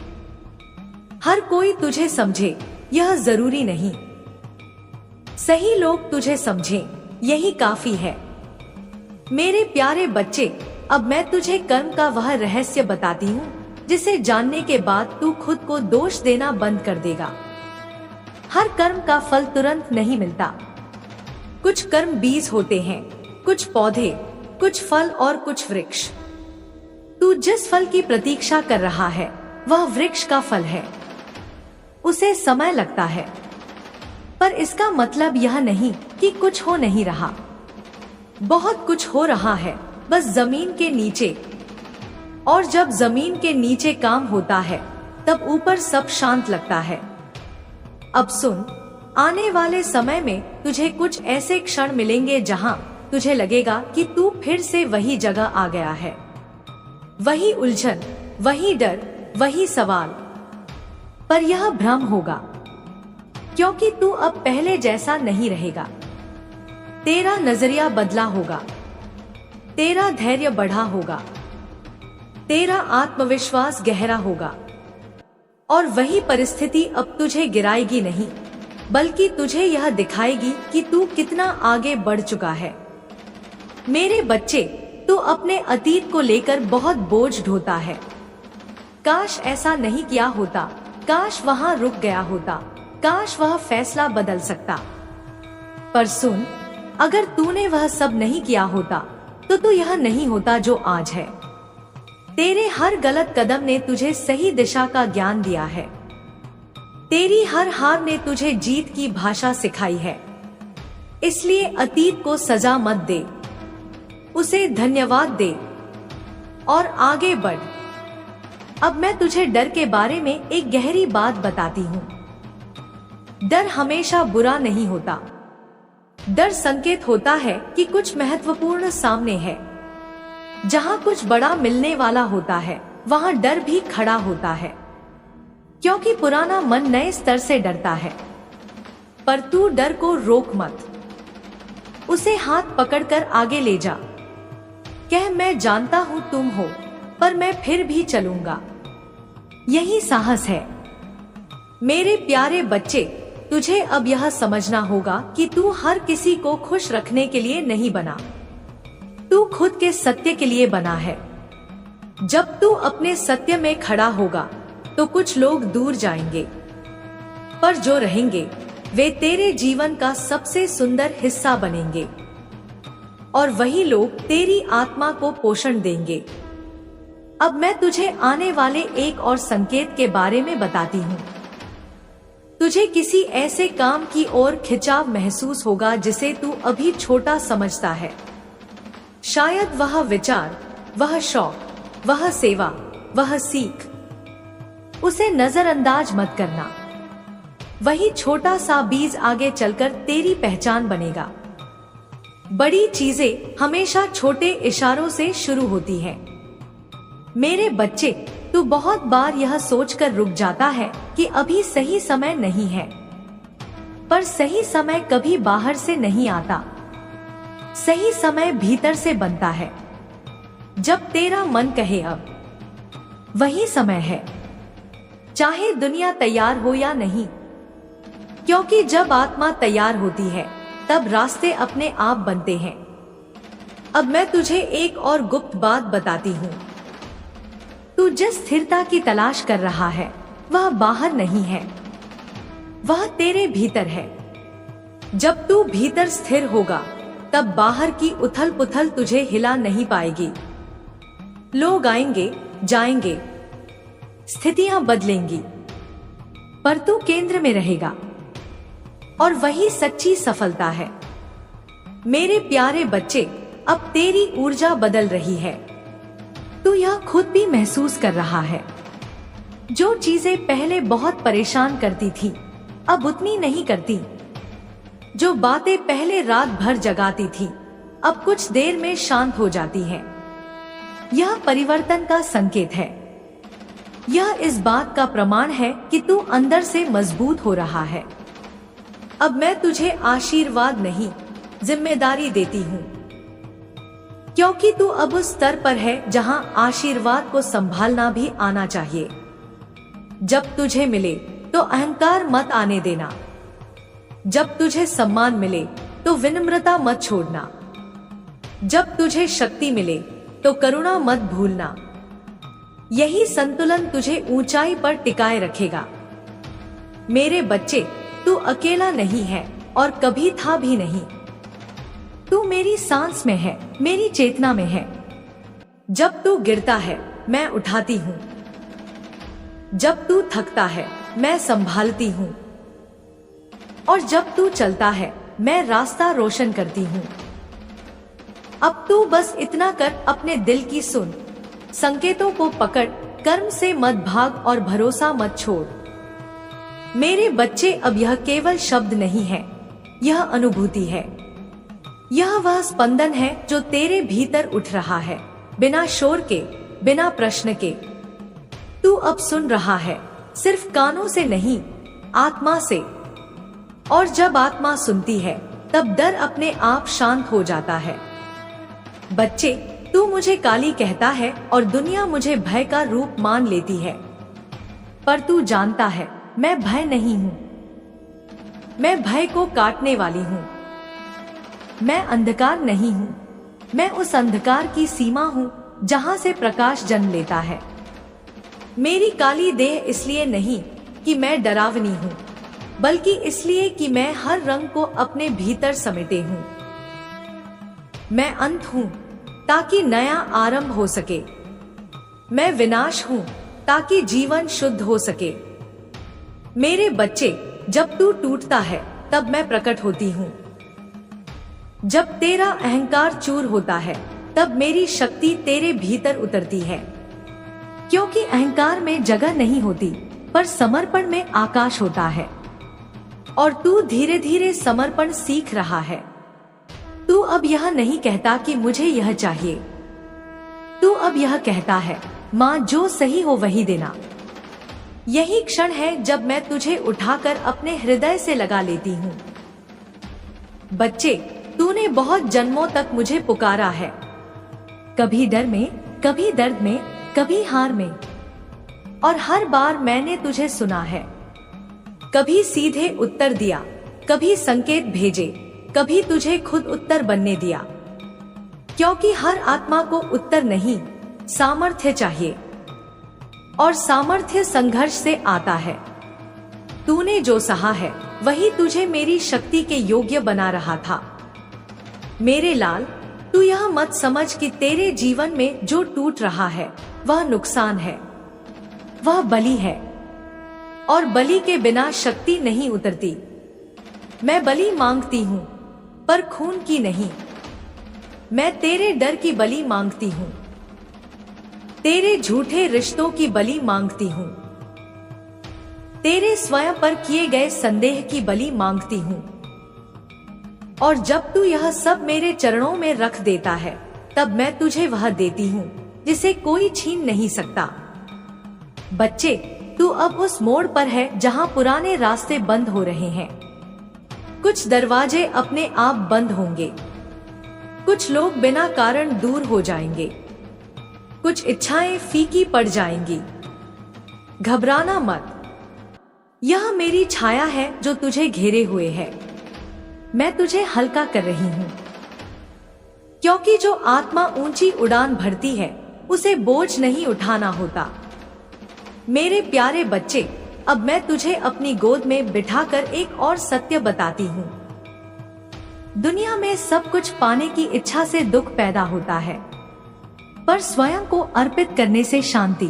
S1: हर कोई तुझे समझे यह जरूरी नहीं, सही लोग तुझे समझें यही काफी है। मेरे प्यारे बच्चे, अब मैं तुझे कर्म का वह रहस्य बताती हूँ जिसे जानने के बाद तू खुद को दोष देना बंद कर देगा। हर कर्म का फल तुरंत नहीं मिलता। कुछ कर्म बीज होते हैं, कुछ पौधे, कुछ फल और कुछ वृक्ष। तू जिस फल की प्रतीक्षा कर रहा है वह वृक्ष का फल है। उसे समय लगता है, पर इसका मतलब यह नहीं कि कुछ हो नहीं रहा। बहुत कुछ हो रहा है, बस जमीन के नीचे। और जब जमीन के नीचे काम होता है तब ऊपर सब शांत लगता है। अब सुन, आने वाले समय में तुझे कुछ ऐसे क्षण मिलेंगे जहां तुझे लगेगा कि तू फिर से वही जगह आ गया है। वही उलझन, वही डर, वही सवाल। पर यह भ्रम होगा, क्योंकि तू अब पहले जैसा नहीं रहेगा। तेरा नजरिया बदला होगा, तेरा धैर्य बढ़ा होगा, तेरा आत्मविश्वास गहरा होगा। और वही परिस्थिति अब तुझे गिराएगी नहीं, बल्कि तुझे यह दिखाएगी कि तू कितना आगे बढ़ चुका है। मेरे बच्चे, तू अपने अतीत को लेकर बहुत बोझ ढोता है। काश ऐसा नहीं किया होता, काश वहां रुक गया होता, काश वह फैसला बदल सकता। पर सुन, अगर तूने वह सब नहीं किया होता तो तू यह नहीं होता जो आज है। तेरे हर गलत कदम ने तुझे सही दिशा का ज्ञान दिया है। तेरी हर हार ने तुझे जीत की भाषा सिखाई है। इसलिए अतीत को सजा मत दे, उसे धन्यवाद दे और आगे बढ़। अब मैं तुझे डर के बारे में एक गहरी बात बताती हूँ। डर हमेशा बुरा नहीं होता। डर संकेत होता है कि कुछ महत्वपूर्ण सामने है। जहाँ कुछ बड़ा मिलने वाला होता है वहाँ डर भी खड़ा होता है, क्योंकि पुराना मन नए स्तर से डरता है। पर तू डर को रोक मत, उसे हाथ पकड़कर आगे ले जा। कह, मैं जानता हूँ तुम हो, पर मैं फिर भी चलूंगा। यही साहस है। मेरे प्यारे बच्चे, तुझे अब यह समझना होगा कि तू हर किसी को खुश रखने के लिए नहीं बना, तू खुद के सत्य के लिए बना है। जब तू अपने सत्य में खड़ा होगा तो कुछ लोग दूर जाएंगे, पर जो रहेंगे वे तेरे जीवन का सबसे सुंदर हिस्सा बनेंगे। और वही लोग तेरी आत्मा को पोषण देंगे। अब मैं तुझे आने वाले एक और संकेत के बारे में बताती हूँ। तुझे किसी ऐसे काम की ओर खिंचाव महसूस होगा जिसे तू अभी छोटा समझता है। शायद वह विचार, वह शौक, वह सेवा, वह सीख। उसे नजरअंदाज मत करना। वही छोटा सा बीज आगे चलकर तेरी पहचान बनेगा। बड़ी चीजें हमेशा छोटे इशारों से शुरू होती हैं। मेरे बच्चे, तू बहुत बार यह सोचकर रुक जाता है कि अभी सही समय नहीं है, पर सही समय कभी बाहर से नहीं आता। सही समय भीतर से बनता है। जब तेरा मन कहे अब वही समय है, चाहे दुनिया तैयार हो या नहीं, क्योंकि जब आत्मा तैयार होती है तब रास्ते अपने आप बनते हैं। अब मैं तुझे एक और गुप्त बात बताती हूँ। तू जिस स्थिरता की तलाश कर रहा है वह बाहर नहीं है, वह तेरे भीतर है। जब तू भीतर स्थिर होगा तब बाहर की उथल पुथल तुझे हिला नहीं पाएगी। लोग आएंगे, जाएंगे, स्थितियां बदलेंगी, पर तू केंद्र में रहेगा। और वही सच्ची सफलता है। मेरे प्यारे बच्चे, अब तेरी ऊर्जा बदल रही है। तू यह खुद भी महसूस कर रहा है। जो चीजें पहले बहुत परेशान करती थी, अब उतनी नहीं करती। जो बातें पहले रात भर जगाती थी, अब कुछ देर में शांत हो जाती हैं। यह परिवर्तन का संकेत है। यह इस बात का प्रमाण है कि तू अंदर से मजबूत हो रहा है। अब मैं तुझे आशीर्वाद नहीं, जिम्मेदारी देती हूँ, क्योंकि तू अब उस स्तर पर है जहाँ आशीर्वाद को संभालना भी आना चाहिए। जब तुझे मिले तो अहंकार मत आने देना। जब तुझे सम्मान मिले तो विनम्रता मत छोड़ना। जब तुझे शक्ति मिले तो करुणा मत भूलना। यही संतुलन तुझे ऊंचाई पर टिकाए रखेगा। मेरे बच्चे, तू अकेला नहीं है और कभी था भी नहीं। तू मेरी सांस में है, मेरी चेतना में है। जब तू गिरता है, मैं उठाती हूँ। जब तू थकता है, मैं संभालती हूँ। और जब तू चलता है, मैं रास्ता रोशन करती हूँ। अब तू बस इतना कर, अपने दिल की सुन, संकेतों को पकड़, कर्म से मत भाग और भरोसा मत छोड़। मेरे बच्चे, अब यह केवल शब्द नहीं है, यह अनुभूति है। यह वह स्पंदन है जो तेरे भीतर उठ रहा है, बिना शोर के, बिना प्रश्न के। तू अब सुन रहा है, सिर्फ कानों से नहीं, आत्मा से। और जब आत्मा सुनती है, तब डर अपने आप शांत हो जाता है। बच्चे, तू मुझे काली कहता है और दुनिया मुझे भय का रूप मान लेती है, पर तू जानता है, मैं भय नहीं हूँ। मैं भय को काटने वाली हूँ। मैं अंधकार नहीं हूँ, मैं उस अंधकार की सीमा हूँ जहाँ से प्रकाश जन्म लेता है। मेरी काली देह इसलिए नहीं कि मैं डरावनी हूँ, बल्कि इसलिए कि मैं हर रंग को अपने भीतर समेटे हूँ। मैं अंत हूँ ताकि नया आरंभ हो सके। मैं विनाश हूँ ताकि जीवन शुद्ध हो सके। मेरे बच्चे, जब तू टूटता है, तब मैं प्रकट होती हूँ। जब तेरा अहंकार चूर होता है, तब मेरी शक्ति तेरे भीतर उतरती है। क्योंकि अहंकार में जगह नहीं होती, पर समर्पण में आकाश होता है। और तू धीरे धीरे समर्पण सीख रहा है। तू अब यह नहीं कहता कि मुझे यह चाहिए। तू अब यह कहता है, माँ, जो सही हो वही देना। यही क्षण है जब मैं तुझे उठाकर अपने हृदय से लगा लेती हूँ। बच्चे, तूने बहुत जन्मों तक मुझे पुकारा है, कभी डर में, कभी दर्द में, कभी हार में, और हर बार मैंने तुझे सुना है। कभी सीधे उत्तर दिया, कभी संकेत भेजे, कभी तुझे खुद उत्तर बनने दिया। क्योंकि हर आत्मा को उत्तर नहीं, सामर्थ्य चाहिए, और सामर्थ्य संघर्ष से आता है। तूने जो सहा है, वही तुझे मेरी शक्ति के योग्य बना रहा था। मेरे लाल, तू यह मत समझ कि तेरे जीवन में जो टूट रहा है, वह नुकसान है, वह बलि है। और बलि के बिना शक्ति नहीं उतरती। मैं बलि मांगती हूँ, पर खून की नहीं। मैं तेरे डर की बलि मांगती हूँ, तेरे झूठे रिश्तों की बलि मांगती हूँ, तेरे स्वयं पर किए गए संदेह की बलि मांगती हूँ। और जब तू यह सब मेरे चरणों में रख देता है, तब मैं तुझे वह देती हूँ जिसे कोई छीन नहीं सकता। बच्चे, तू अब उस मोड़ पर है जहाँ पुराने रास्ते बंद हो रहे हैं। कुछ दरवाजे अपने आप बंद होंगे, कुछ लोग बिना कारण दूर हो जाएंगे, कुछ इच्छाएं फीकी पड़ जाएंगी। घबराना मत, यह मेरी छाया है जो तुझे घेरे हुए है। मैं तुझे हल्का कर रही हूँ, क्योंकि जो आत्मा ऊंची उड़ान भरती है, उसे बोझ नहीं उठाना होता। मेरे प्यारे बच्चे, अब मैं तुझे अपनी गोद में बिठाकर एक और सत्य बताती हूँ। दुनिया में सब कुछ पाने की इच्छा से दुख पैदा होता है, पर स्वयं को अर्पित करने से शांति।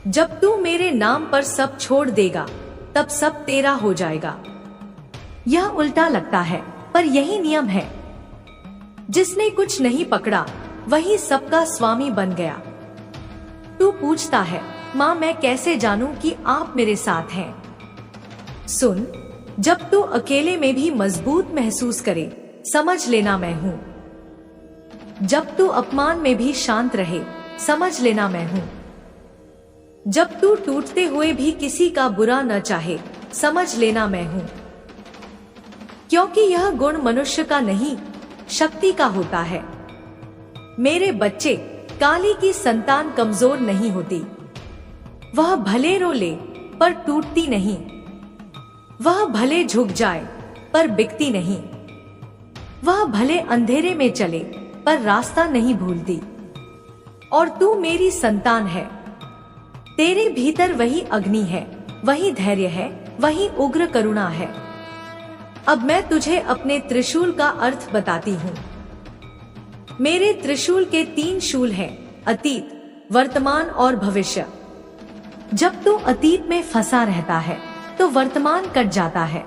S1: जब तू मेरे नाम पर सब छोड़ देगा, तब सब तेरा हो जाएगा। यह उल्टा लगता है, पर यही नियम है। जिसने कुछ नहीं पकड़ा वही सबका स्वामी बन गया। तू पूछता है, माँ मैं कैसे जानूं कि आप मेरे साथ हैं? सुन, जब तू अकेले में भी मजबूत महसूस करे, समझ लेना मैं हूँ। जब तू अपमान में भी शांत रहे, समझ लेना मैं हूँ। जब तू टूटते हुए भी किसी का बुरा न चाहे, समझ लेना मैं हूँ। क्योंकि यह गुण मनुष्य का नहीं, शक्ति का होता है। मेरे बच्चे, काली की संतान कमजोर नहीं होती। वह भले रो ले पर टूटती नहीं। वह भले झुक जाए पर बिकती नहीं। वह भले अंधेरे में चले पर रास्ता नहीं भूलती। और तू मेरी संतान है। तेरे भीतर वही अग्नि है, वही धैर्य है, वही उग्र करुणा है। अब मैं तुझे अपने त्रिशूल का अर्थ बताती हूँ। मेरे त्रिशूल के 3 शूल हैं, अतीत, वर्तमान और भविष्य। जब तू अतीत में फंसा रहता है तो वर्तमान कट जाता है।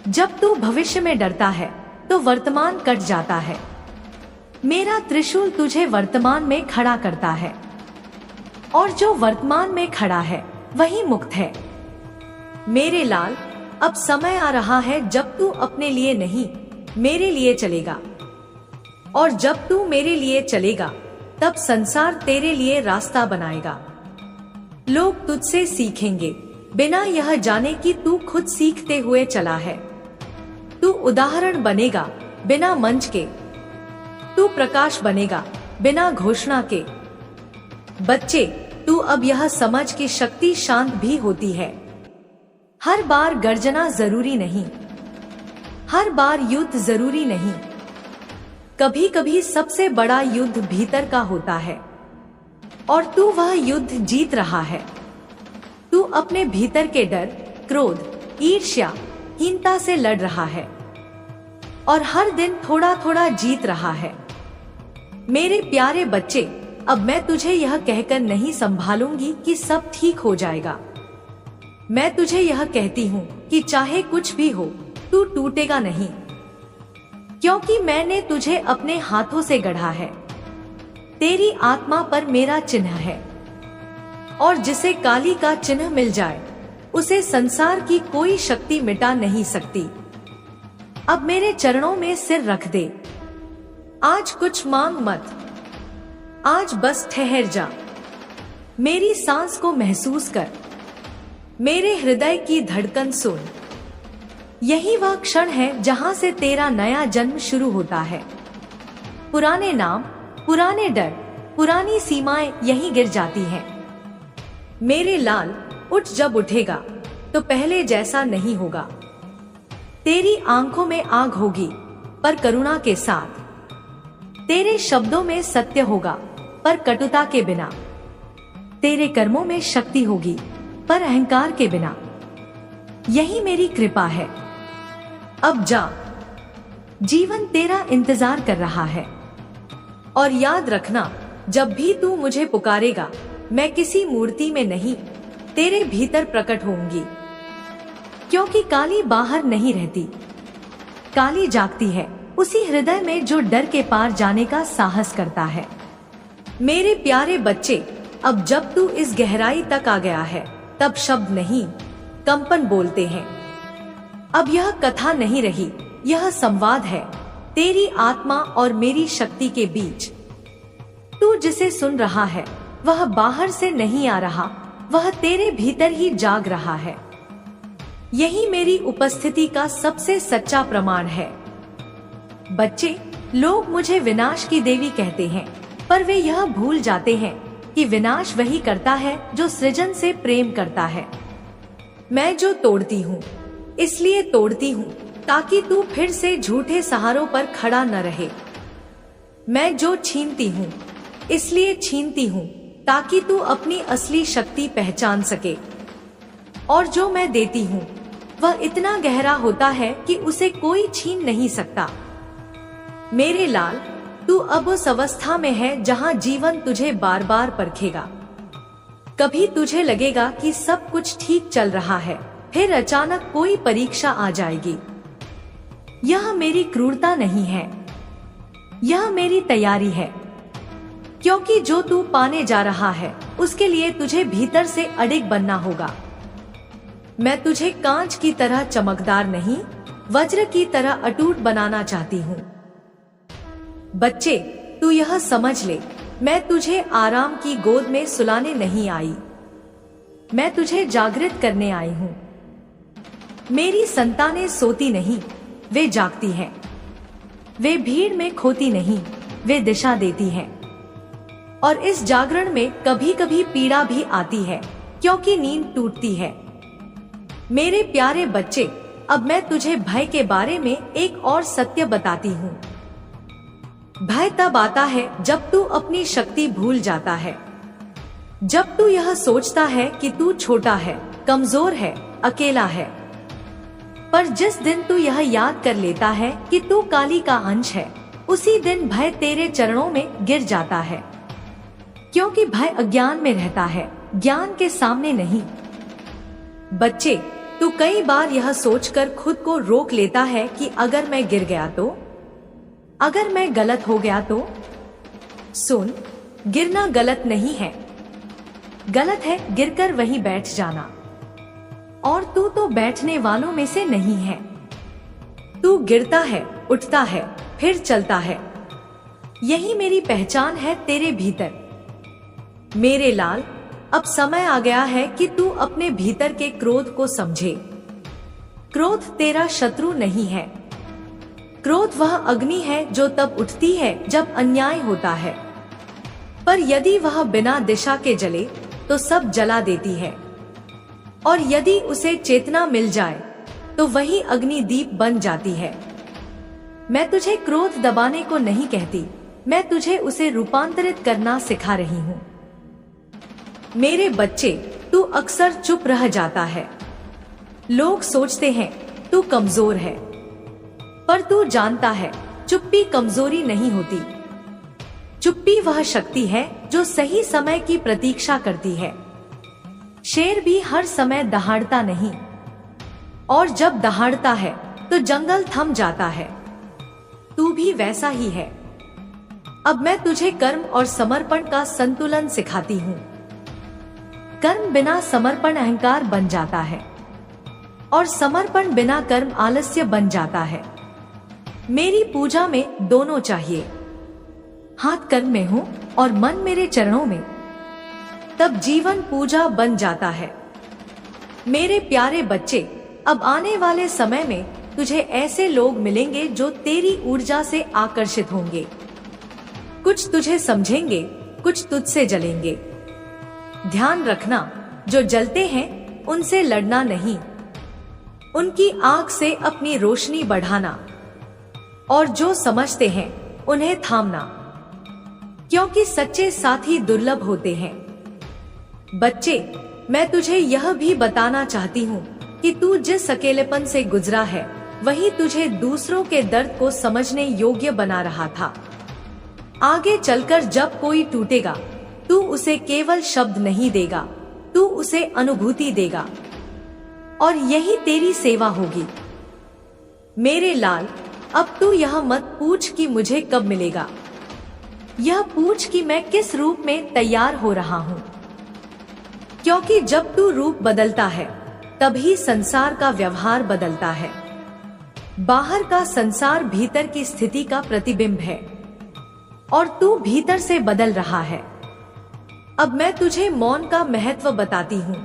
S1: जब तू भविष्य में डरता है तो वर्तमान कट जाता है। मेरा त्रिशूल तुझे वर्तमान में खड़ा करता है, और जो वर्तमान में खड़ा है वही मुक्त है। मेरे लाल, अब समय आ रहा है जब तू अपने लिए नहीं, मेरे लिए चलेगा। और जब तू मेरे लिए चलेगा तब संसार तेरे लिए रास्ता बनाएगा। लोग तुझसे सीखेंगे बिना यह जाने कि तू खुद सीखते हुए चला है। तू उदाहरण बनेगा बिना मंच के। तू प्रकाश बनेगा बिना घोषणा के। बच्चे, तू अब यह समझ कि शक्ति शांत भी होती है। हर बार गर्जना जरूरी नहीं, हर बार युद्ध जरूरी नहीं। कभी कभी सबसे बड़ा युद्ध भीतर का होता है, और तू वह युद्ध जीत रहा है। तू अपने भीतर के डर, क्रोध, ईर्ष्या, हीनता से लड़ रहा है, और हर दिन थोड़ा थोड़ा जीत रहा है। मेरे प्यारे बच्चे, अब मैं तुझे यह कहकर नहीं संभालूंगी कि सब ठीक हो जाएगा। मैं तुझे यह कहती हूँ कि चाहे कुछ भी हो, तू टूटेगा नहीं, क्योंकि मैंने तुझे अपने हाथों से गढ़ा है। तेरी आत्मा पर मेरा चिन्ह है, और जिसे काली का चिन्ह मिल जाए उसे संसार की कोई शक्ति मिटा नहीं सकती। अब मेरे चरणों में सिर रख दे। आज कुछ मांग मत, आज बस ठहर जा। मेरी सांस को महसूस कर, मेरे हृदय की धड़कन सुन। यही वह क्षण है जहां से तेरा नया जन्म शुरू होता है। पुराने नाम, पुराने डर, पुरानी सीमाएं यहीं गिर जाती हैं। मेरे लाल, उठ, जब उठेगा तो पहले जैसा नहीं होगा। तेरी आंखों में आग होगी पर करुणा के साथ। तेरे शब्दों में सत्य होगा पर कटुता के बिना। तेरे कर्मों में शक्ति होगी पर अहंकार के बिना। यही मेरी कृपा है। अब जा, जीवन तेरा इंतजार कर रहा है। और याद रखना, जब भी तू मुझे पुकारेगा, मैं किसी मूर्ति में नहीं, तेरे भीतर प्रकट होऊंगी। क्योंकि काली बाहर नहीं रहती, काली जागती है उसी हृदय में जो डर के पार जाने का साहस करता है। मेरे प्यारे बच्चे, अब जब तू इस गहराई तक आ गया है, तब शब्द नहीं, कंपन बोलते हैं। अब यह कथा नहीं रही, यह संवाद है तेरी आत्मा और मेरी शक्ति के बीच। तू जिसे सुन रहा है वह बाहर से नहीं आ रहा, वह तेरे भीतर ही जाग रहा है। यही मेरी उपस्थिति का सबसे सच्चा प्रमाण है। बच्चे, लोग मुझे विनाश की देवी कहते हैं, पर वे यह भूल जाते हैं कि विनाश वही करता है जो सृजन से प्रेम करता है। मैं जो तोड़ती हूँ इसलिए तोड़ती हूँ ताकि तू फिर से झूठे सहारों पर खड़ा न रहे। मैं जो छीनती हूँ इसलिए छीनती हूँ ताकि तू अपनी असली शक्ति पहचान सके। और जो मैं देती हूँ वह इतना गहरा होता है कि उसे कोई छीन नहीं सकता। मेरे लाल, तू अब उस अवस्था में है जहाँ जीवन तुझे बार बार परखेगा। कभी तुझे लगेगा कि सब कुछ ठीक चल रहा है, फिर अचानक कोई परीक्षा आ जाएगी यह मेरी क्रूरता नहीं है, यह मेरी तैयारी है, क्योंकि जो तू पाने जा रहा है उसके लिए तुझे भीतर से अडिग बनना होगा। मैं तुझे कांच की तरह चमकदार नहीं, वज्र की तरह अटूट बनाना चाहती हूँ। बच्चे, तू यह समझ ले, मैं तुझे आराम की गोद में सुलाने नहीं आई, मैं तुझे जागृत करने आई हूँ। मेरी संतानें सोती नहीं, वे जागती हैं। वे भीड़ में खोती नहीं, वे दिशा देती हैं। और इस जागरण में कभी कभी पीड़ा भी आती है, क्योंकि नींद टूटती है। मेरे प्यारे बच्चे, अब मैं तुझे भय के बारे में एक और सत्य बताती हूँ। भय तब आता है जब तू अपनी शक्ति भूल जाता है, जब तू यह सोचता है कि तू छोटा है, कमजोर है, अकेला है। पर जिस दिन तू यह याद कर लेता है कि तू काली का अंश है, उसी दिन भय तेरे चरणों में गिर जाता है, क्योंकि भय अज्ञान में रहता है, ज्ञान के सामने नहीं। बच्चे, तू कई बार यह सोचकर खुद को रोक लेता है कि अगर मैं गिर गया तो, अगर मैं गलत हो गया तो। सुन, गिरना गलत नहीं है, गलत है गिरकर वहीं बैठ जाना। और तू तो बैठने वालों में से नहीं है। तू गिरता है, उठता है, फिर चलता है। यही मेरी पहचान है तेरे भीतर। मेरे लाल, अब समय आ गया है कि तू अपने भीतर के क्रोध को समझे। क्रोध तेरा शत्रु नहीं है। क्रोध वह अग्नि है जो तब उठती है जब अन्याय होता है, पर यदि वह बिना दिशा के जले तो सब जला देती है। और यदि उसे चेतना मिल जाए तो वही अग्नि दीप बन जाती है। मैं तुझे क्रोध दबाने को नहीं कहती, मैं तुझे उसे रूपांतरित करना सिखा रही हूँ। मेरे बच्चे, तू अक्सर चुप रह जाता है। लोग सोचते हैं तू कमजोर है, पर तू जानता है चुप्पी कमजोरी नहीं होती। चुप्पी वह शक्ति है जो सही समय की प्रतीक्षा करती है। शेर भी हर समय दहाड़ता नहीं, और जब दहाड़ता है तो जंगल थम जाता है। तू भी वैसा ही है। अब मैं तुझे कर्म और समर्पण का संतुलन सिखाती हूँ। कर्म बिना समर्पण अहंकार बन जाता है, और समर्पण बिना कर्म आलस्य बन जाता है। मेरी पूजा में दोनों चाहिए। हाथ कर्म में हो और मन मेरे चरणों में, तब जीवन पूजा बन जाता है। मेरे प्यारे बच्चे, अब आने वाले समय में तुझे ऐसे लोग मिलेंगे जो तेरी ऊर्जा से आकर्षित होंगे। कुछ तुझे समझेंगे, कुछ तुझसे जलेंगे। ध्यान रखना, जो जलते हैं उनसे लड़ना नहीं, उनकी आंख से अपनी रोशनी बढ़ाना, और जो समझते हैं उन्हें थामना, क्योंकि सच्चे साथी दुर्लभ होते हैं। बच्चे, मैं तुझे यह भी बताना चाहती हूँ कि तू जिस अकेलेपन से गुजरा है वही तुझे दूसरों के दर्द को समझने योग्य बना रहा था। आगे चलकर जब कोई टूटेगा, तू उसे केवल शब्द नहीं देगा, तू उसे अनुभूति देगा, और यही तेरी सेवा होगी। मेरे लाल, अब तू यह मत पूछ कि मुझे कब मिलेगा, यह पूछ कि मैं किस रूप में तैयार हो रहा हूँ। क्योंकि जब तू रूप बदलता है तभी संसार का व्यवहार बदलता है। बाहर का संसार भीतर की स्थिति का प्रतिबिंब है, और तू भीतर से बदल रहा है। अब मैं तुझे मौन का महत्व बताती हूँ।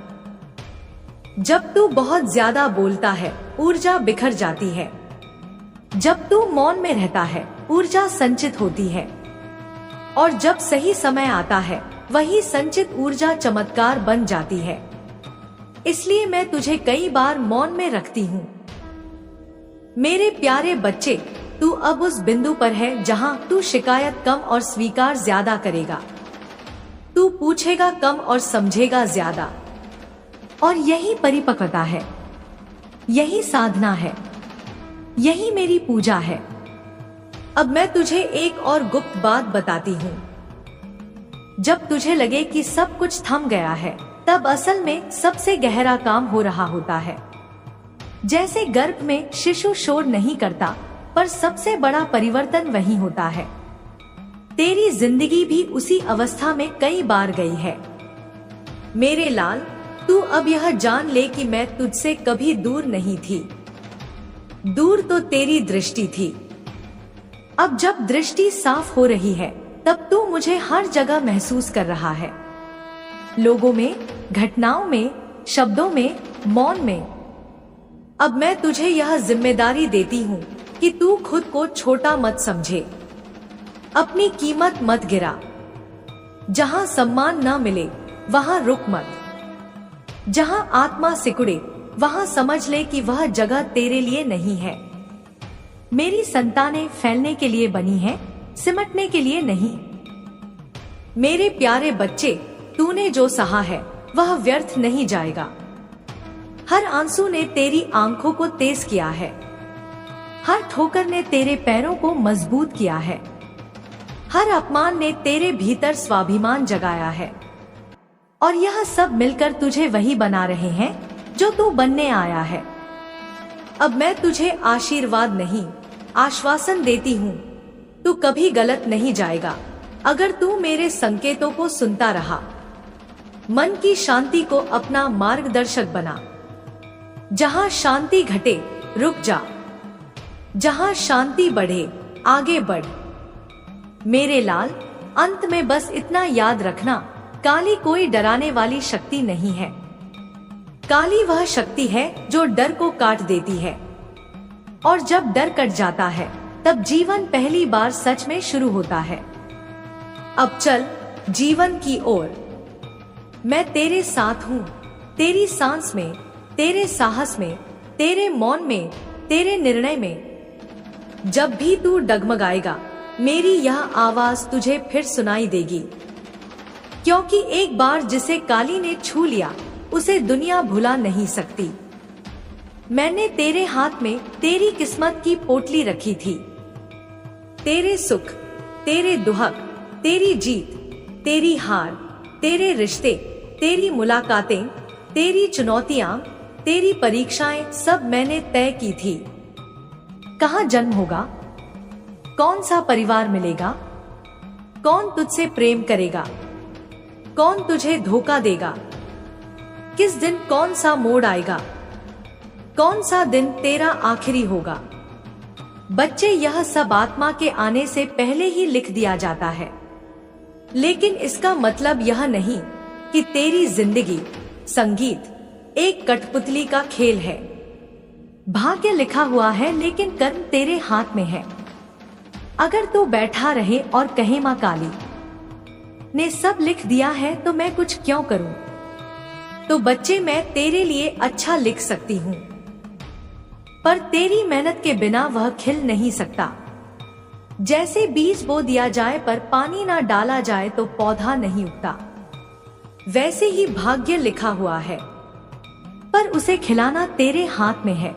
S1: जब तू बहुत ज्यादा बोलता है, ऊर्जा बिखर जाती है। जब तू मौन में रहता है, ऊर्जा संचित होती है, और जब सही समय आता है, वही संचित ऊर्जा चमत्कार बन जाती है। इसलिए मैं तुझे कई बार मौन में रखती हूँ। मेरे प्यारे बच्चे, तू अब उस बिंदु पर है जहाँ तू शिकायत कम और स्वीकार ज्यादा करेगा। तू पूछेगा कम और समझेगा ज्यादा, और यही परिपक्वता है, यही साधना है, यही मेरी पूजा है। अब मैं तुझे एक और गुप्त बात बताती हूँ। जब तुझे लगे कि सब कुछ थम गया है, तब असल में सबसे गहरा काम हो रहा होता है। जैसे गर्भ में शिशु शोर नहीं करता, पर सबसे बड़ा परिवर्तन वही होता है। तेरी जिंदगी भी उसी अवस्था में कई बार गई है। मेरे लाल, तू अब यह जान ले कि मैं तुझसे कभी दूर नहीं थी। दूर तो तेरी दृष्टि थी। अब जब दृष्टि साफ हो रही है, तब तू मुझे हर जगह महसूस कर रहा है। लोगों में, घटनाओं में, शब्दों में, मौन में। अब मैं तुझे यह जिम्मेदारी देती हूँ कि तू खुद को छोटा मत समझे। अपनी कीमत मत गिरा। जहाँ सम्मान न मिले वहाँ रुक मत। जहाँ आत्मा सिकुड़े वहाँ समझ ले कि वह जगह तेरे लिए नहीं है। मेरी संतानें फैलने के लिए बनी हैं, सिमटने के लिए नहीं। मेरे प्यारे बच्चे, तूने जो सहा है वह व्यर्थ नहीं जाएगा। हर आंसू ने तेरी आंखों को तेज किया है। हर ठोकर ने तेरे पैरों को मजबूत किया है। हर अपमान ने तेरे भीतर स्वाभिमान जगाया है। और यह सब मिलकर तुझे वही बना रहे हैं जो तू बनने आया है। अब मैं तुझे आशीर्वाद नहीं, आश्वासन देती हूँ। तू कभी गलत नहीं जाएगा अगर तू मेरे संकेतों को सुनता रहा। मन की शांति को अपना मार्गदर्शक बना। जहाँ शांति घटे रुक जा। जहाँ शांति बढ़े आगे बढ़। मेरे लाल, अंत में बस इतना याद रखना, काली कोई डराने वाली शक्ति नहीं है। काली वह शक्ति है जो डर को काट देती है। और जब डर कट जाता है तब जीवन पहली बार सच में शुरू होता है। अब चल जीवन की ओर। मैं तेरे साथ हूँ, तेरी सांस में, तेरे साहस में, तेरे मौन में, तेरे निर्णय में। जब भी तू डगमगाएगा मेरी यह आवाज तुझे फिर सुनाई देगी। क्योंकि एक बार जिसे काली ने छू लिया उसे दुनिया भुला नहीं सकती। मैंने तेरे हाथ में तेरी किस्मत की पोटली रखी थी। तेरे सुख, तेरे दुहक, तेरी जीत, तेरी हार, तेरे रिश्ते, तेरी मुलाकातें, तेरी चुनौतियां, तेरी परीक्षाएं सब मैंने तय की थी। कहाँ जन्म होगा, कौन सा परिवार मिलेगा, कौन तुझसे प्रेम करेगा, कौन तुझे धोखा देगा, किस दिन कौन सा मोड़ आएगा, कौन सा दिन तेरा आखिरी होगा। बच्चे, यह सब आत्मा के आने से पहले ही लिख दिया जाता है। लेकिन इसका मतलब यह नहीं कि तेरी जिंदगी संगीत एक कठपुतली का खेल है। भाग्य लिखा हुआ है लेकिन कर्म तेरे हाथ में है। अगर तू बैठा रहे और कहे माँ काली ने सब लिख दिया है तो मैं कुछ क्यों करूं, तो बच्चे मैं तेरे लिए अच्छा लिख सकती हूँ, पर तेरी मेहनत के बिना वह खिल नहीं सकता। जैसे बीज बो दिया जाए पर पानी ना डाला जाए तो पौधा नहीं उगता, वैसे ही भाग्य लिखा हुआ है पर उसे खिलाना तेरे हाथ में है।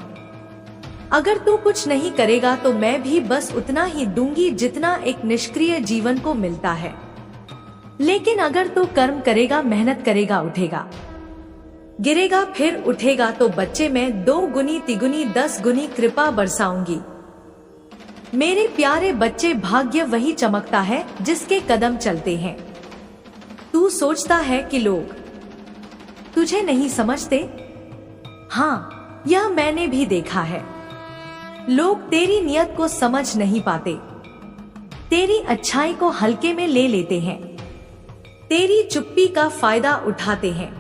S1: अगर तू कुछ नहीं करेगा तो मैं भी बस उतना ही दूंगी जितना एक निष्क्रिय जीवन को मिलता है। लेकिन अगर तू कर्म करेगा, मेहनत करेगा, उठेगा, गिरेगा फिर उठेगा, तो बच्चे मैं 2 गुनी, 3 गुनी, 10 गुनी कृपा बरसाऊंगी। मेरे प्यारे बच्चे, भाग्य वही चमकता है जिसके कदम चलते हैं। तू सोचता है कि लोग तुझे नहीं समझते। हाँ, यह मैंने भी देखा है। लोग तेरी नियत को समझ नहीं पाते, तेरी अच्छाई को हल्के में ले लेते हैं, तेरी चुप्पी का फायदा उठाते हैं,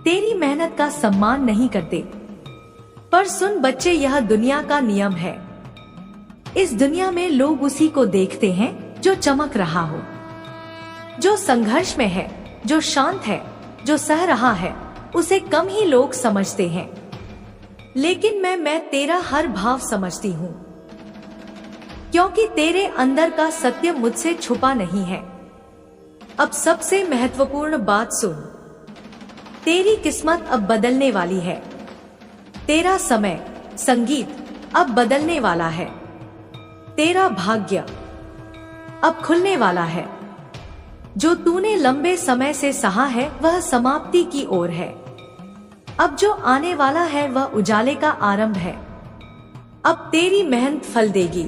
S1: तेरी मेहनत का सम्मान नहीं करते। पर सुन बच्चे, यह दुनिया का नियम है। इस दुनिया में लोग उसी को देखते हैं जो चमक रहा हो, जो संघर्ष में है, जो शांत है, जो सह रहा है, उसे कम ही लोग समझते हैं। लेकिन मैं तेरा हर भाव समझती हूँ, क्योंकि तेरे अंदर का सत्य मुझसे छुपा नहीं है। अब सबसे महत्वपूर्ण बात सुन, तेरी किस्मत अब बदलने वाली है। तेरा समय संगीत अब बदलने वाला है। तेरा भाग्य अब खुलने वाला है। जो तूने लंबे समय से सहा है वह समाप्ति की ओर है। अब जो आने वाला है वह उजाले का आरंभ है। अब तेरी मेहनत फल देगी,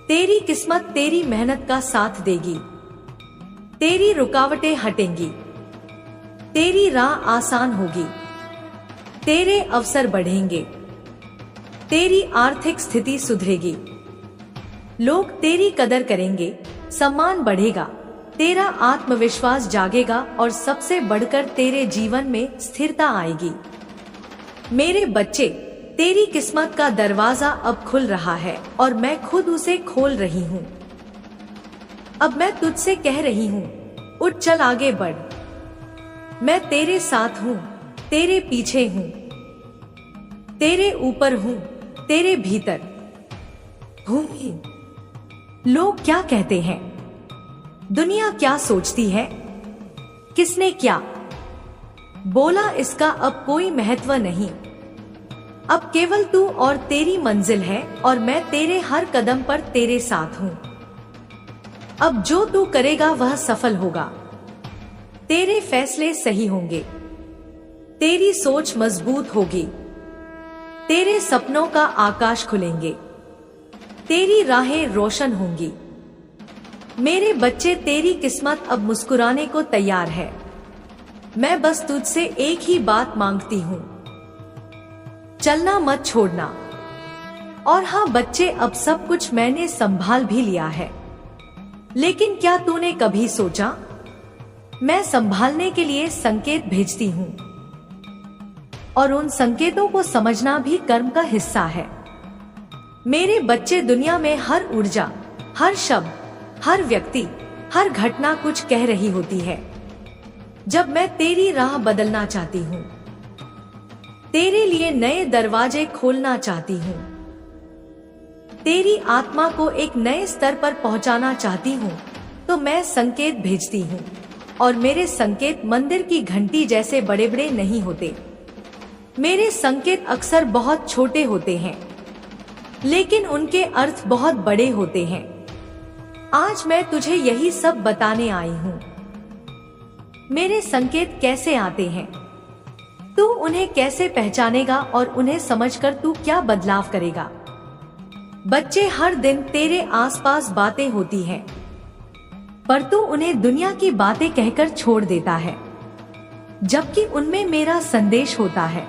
S1: तेरी किस्मत तेरी मेहनत का साथ देगी, तेरी रुकावटें हटेंगी, तेरी राह आसान होगी, तेरे अवसर बढ़ेंगे, तेरी आर्थिक स्थिति सुधरेगी, लोग तेरी कदर करेंगे, सम्मान बढ़ेगा, तेरा आत्मविश्वास जागेगा और सबसे बढ़कर तेरे जीवन में स्थिरता आएगी। मेरे बच्चे, तेरी किस्मत का दरवाजा अब खुल रहा है और मैं खुद उसे खोल रही हूँ। अब मैं तुझसे कह रही हूँ, उठ चल आगे बढ़। मैं तेरे साथ हूँ, तेरे पीछे हूँ, तेरे ऊपर हूँ, तेरे भीतर हूँ। लोग क्या कहते हैं, दुनिया क्या सोचती है, किसने क्या बोला, इसका अब कोई महत्व नहीं। अब केवल तू और तेरी मंजिल है और मैं तेरे हर कदम पर तेरे साथ हूँ। अब जो तू करेगा वह सफल होगा, तेरे फैसले सही होंगे, तेरी सोच मजबूत होगी, तेरे सपनों का आकाश खुलेंगे, तेरी राहें रोशन होंगी। मेरे बच्चे, तेरी किस्मत अब मुस्कुराने को तैयार है। मैं बस तुझसे एक ही बात मांगती हूँ, चलना मत छोड़ना। और हाँ बच्चे, अब सब कुछ मैंने संभाल भी लिया है, लेकिन क्या तूने कभी सोचा, मैं संभालने के लिए संकेत भेजती हूँ और उन संकेतों को समझना भी कर्म का हिस्सा है। मेरे बच्चे, दुनिया में हर ऊर्जा, हर शब्द, हर व्यक्ति, हर घटना कुछ कह रही होती है। जब मैं तेरी राह बदलना चाहती हूँ, तेरे लिए नए दरवाजे खोलना चाहती हूँ, तेरी आत्मा को एक नए स्तर पर पहुंचाना चाहती हूँ, तो मैं संकेत भेजती हूँ। और मेरे संकेत मंदिर की घंटी जैसे बड़े बड़े नहीं होते। मेरे संकेत अक्सर बहुत छोटे होते हैं, लेकिन उनके अर्थ बहुत बड़े होते हैं। आज मैं तुझे यही सब बताने आई हूँ। मेरे संकेत कैसे आते हैं, तू उन्हें कैसे पहचानेगा और उन्हें समझकर तू क्या बदलाव करेगा। बच्चे, हर दिन तेरे आसपास बातें होती हैं, पर तू उन्हें दुनिया की बातें कहकर छोड़ देता है, जबकि उनमें मेरा संदेश होता है।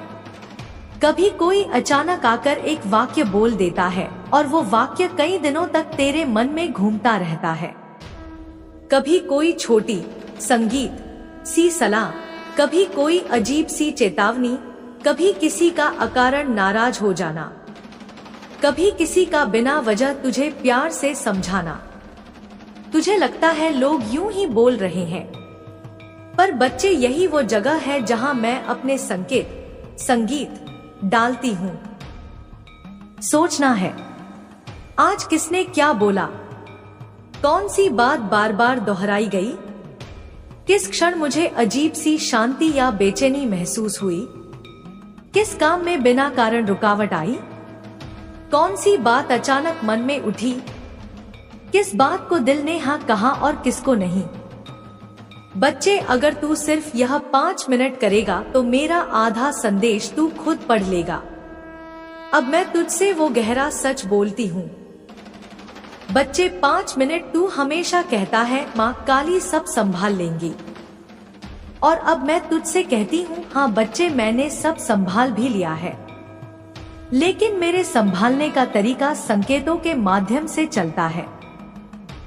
S1: कभी कोई अचानक आकर एक वाक्य बोल देता है और वो वाक्य कई दिनों तक तेरे मन में घूमता रहता है। कभी कोई छोटी संगीत सी सलाह, कभी कोई अजीब सी चेतावनी, कभी किसी का अकारण नाराज हो जाना, कभी किसी का बिना वजह तुझे प्यार से समझाना। तुझे लगता है लोग यूं ही बोल रहे हैं, पर बच्चे, यही वो जगह है जहां मैं अपने संगीत डालती हूँ। सोचना है, आज किसने क्या बोला, कौन सी बात बार बार दोहराई गई, किस क्षण मुझे अजीब सी शांति या बेचैनी महसूस हुई, किस काम में बिना कारण रुकावट आई, कौन सी बात अचानक मन में उठी, किस बात को दिल ने हाँ कहा और किसको नहीं। बच्चे, अगर तू सिर्फ यह 5 मिनट करेगा तो मेरा आधा संदेश तू खुद पढ़ लेगा। अब मैं तुझसे वो गहरा सच बोलती हूँ। बच्चे, 5 मिनट तू हमेशा कहता है माँ काली सब संभाल लेंगी, और अब मैं तुझसे कहती हूँ हाँ बच्चे, मैंने सब संभाल भी लिया है, लेकिन मेरे संभालने का तरीका संकेतों के माध्यम से चलता है।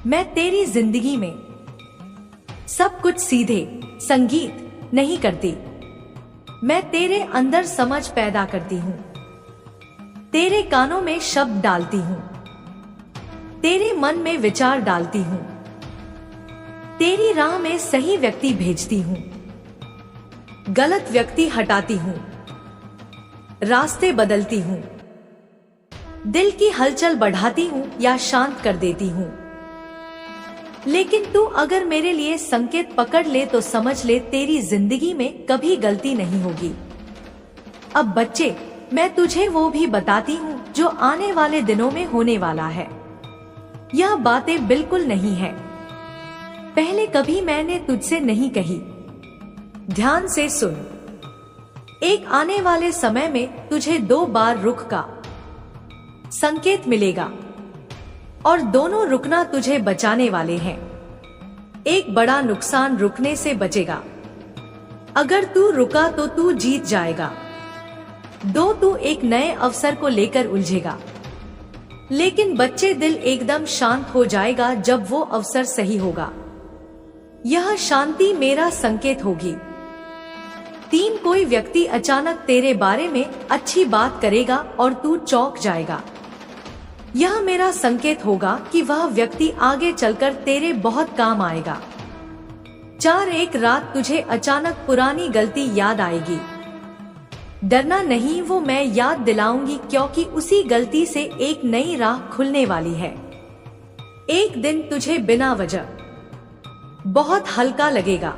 S1: मैं तेरी जिंदगी में सब कुछ सीधे संगीत नहीं करती, मैं तेरे अंदर समझ पैदा करती हूँ, तेरे कानों में शब्द डालती हूँ, तेरे मन में विचार डालती हूँ, तेरी राह में सही व्यक्ति भेजती हूँ, गलत व्यक्ति हटाती हूँ, रास्ते बदलती हूँ, दिल की हलचल बढ़ाती हूँ या शांत कर देती हूँ। लेकिन तू अगर मेरे लिए संकेत पकड़ ले तो समझ ले तेरी जिंदगी में कभी गलती नहीं होगी। अब बच्चे, मैं तुझे वो भी बताती हूँ जो आने वाले दिनों में होने वाला है। यह बातें बिल्कुल नहीं है, पहले कभी मैंने तुझसे नहीं कही। ध्यान से सुन। एक आने वाले समय में तुझे 2 बार रुख का संकेत मिलेगा और दोनों रुकना तुझे बचाने वाले हैं। एक बड़ा नुकसान रुकने से बचेगा। अगर तू रुका तो तू जीत जाएगा। 2 तू एक नए अवसर को लेकर उलझेगा, लेकिन बच्चे दिल एकदम शांत हो जाएगा जब वो अवसर सही होगा। यह शांति मेरा संकेत होगी। 3 कोई व्यक्ति अचानक तेरे बारे में अच्छी बात करेगा और तू चौंक जाएगा। यह मेरा संकेत होगा कि वह व्यक्ति आगे चलकर तेरे बहुत काम आएगा। 4 एक रात तुझे अचानक पुरानी गलती याद आएगी। डरना नहीं, वो मैं याद दिलाऊंगी, क्योंकि उसी गलती से एक नई राह खुलने वाली है। एक दिन तुझे बिना वजह बहुत हल्का लगेगा।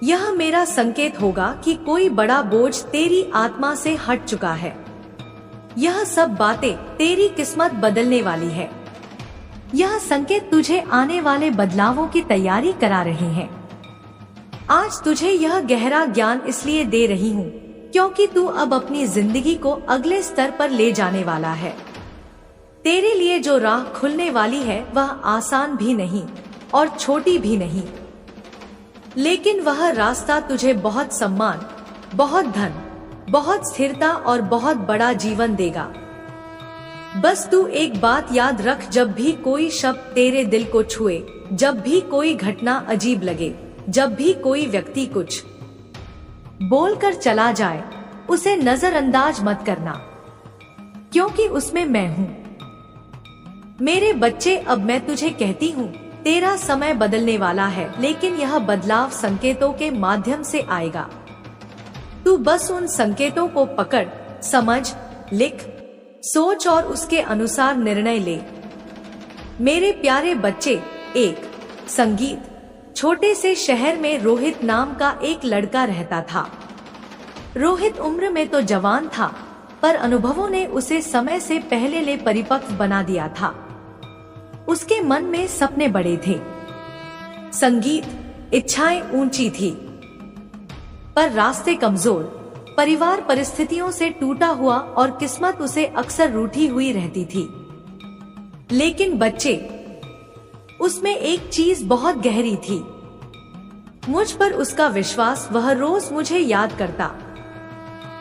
S1: यह मेरा संकेत होगा कि कोई बड़ा बोझ तेरी आत्मा से हट चुका है। यह सब बातें तेरी किस्मत बदलने वाली है। यह संकेत तुझे आने वाले बदलावों की तैयारी करा रहे हैं। आज तुझे यह गहरा ज्ञान इसलिए दे रही हूँ क्योंकि तू अब अपनी जिंदगी को अगले स्तर पर ले जाने वाला है। तेरे लिए जो राह खुलने वाली है वह आसान भी नहीं और छोटी भी नहीं, लेकिन वह रास्ता तुझे बहुत सम्मान, बहुत धन, बहुत स्थिरता और बहुत बड़ा जीवन देगा। बस तू एक बात याद रख, जब भी कोई शब्द तेरे दिल को छुए, जब भी कोई घटना अजीब लगे, जब भी कोई व्यक्ति कुछ बोलकर चला जाए, उसे नजरअंदाज मत करना, क्योंकि उसमें मैं हूँ। मेरे बच्चे, अब मैं तुझे कहती हूँ, तेरा समय बदलने वाला है, लेकिन यह बदलाव संकेतों के माध्यम से आएगा। तू बस उन संकेतों को पकड़, समझ, लिख, सोच और उसके अनुसार निर्णय ले। मेरे प्यारे बच्चे, एक संगीत छोटे से शहर में रोहित नाम का एक लड़का रहता था। रोहित उम्र में तो जवान था, पर अनुभवों ने उसे समय से पहले परिपक्व बना दिया था। उसके मन में सपने बड़े थे, संगीत, इच्छाएं ऊंची थी, पर रास्ते कमजोर, परिवार परिस्थितियों से टूटा हुआ और किस्मत उसे अक्सर रूठी हुई रहती थी। लेकिन बच्चे, उसमें एक चीज बहुत गहरी थी, मुझ पर उसका विश्वास। वह रोज मुझे याद करता,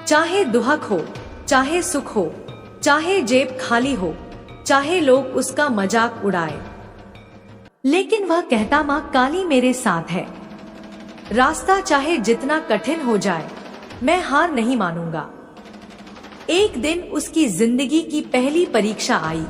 S1: चाहे दुहक हो, चाहे सुख हो, चाहे जेब खाली हो, चाहे लोग उसका मजाक उड़ाए, लेकिन वह कहता, माँ काली मेरे साथ है। रास्ता चाहे जितना कठिन हो जाए, मैं हार नहीं मानूंगा। एक दिन उसकी जिंदगी की पहली परीक्षा आई।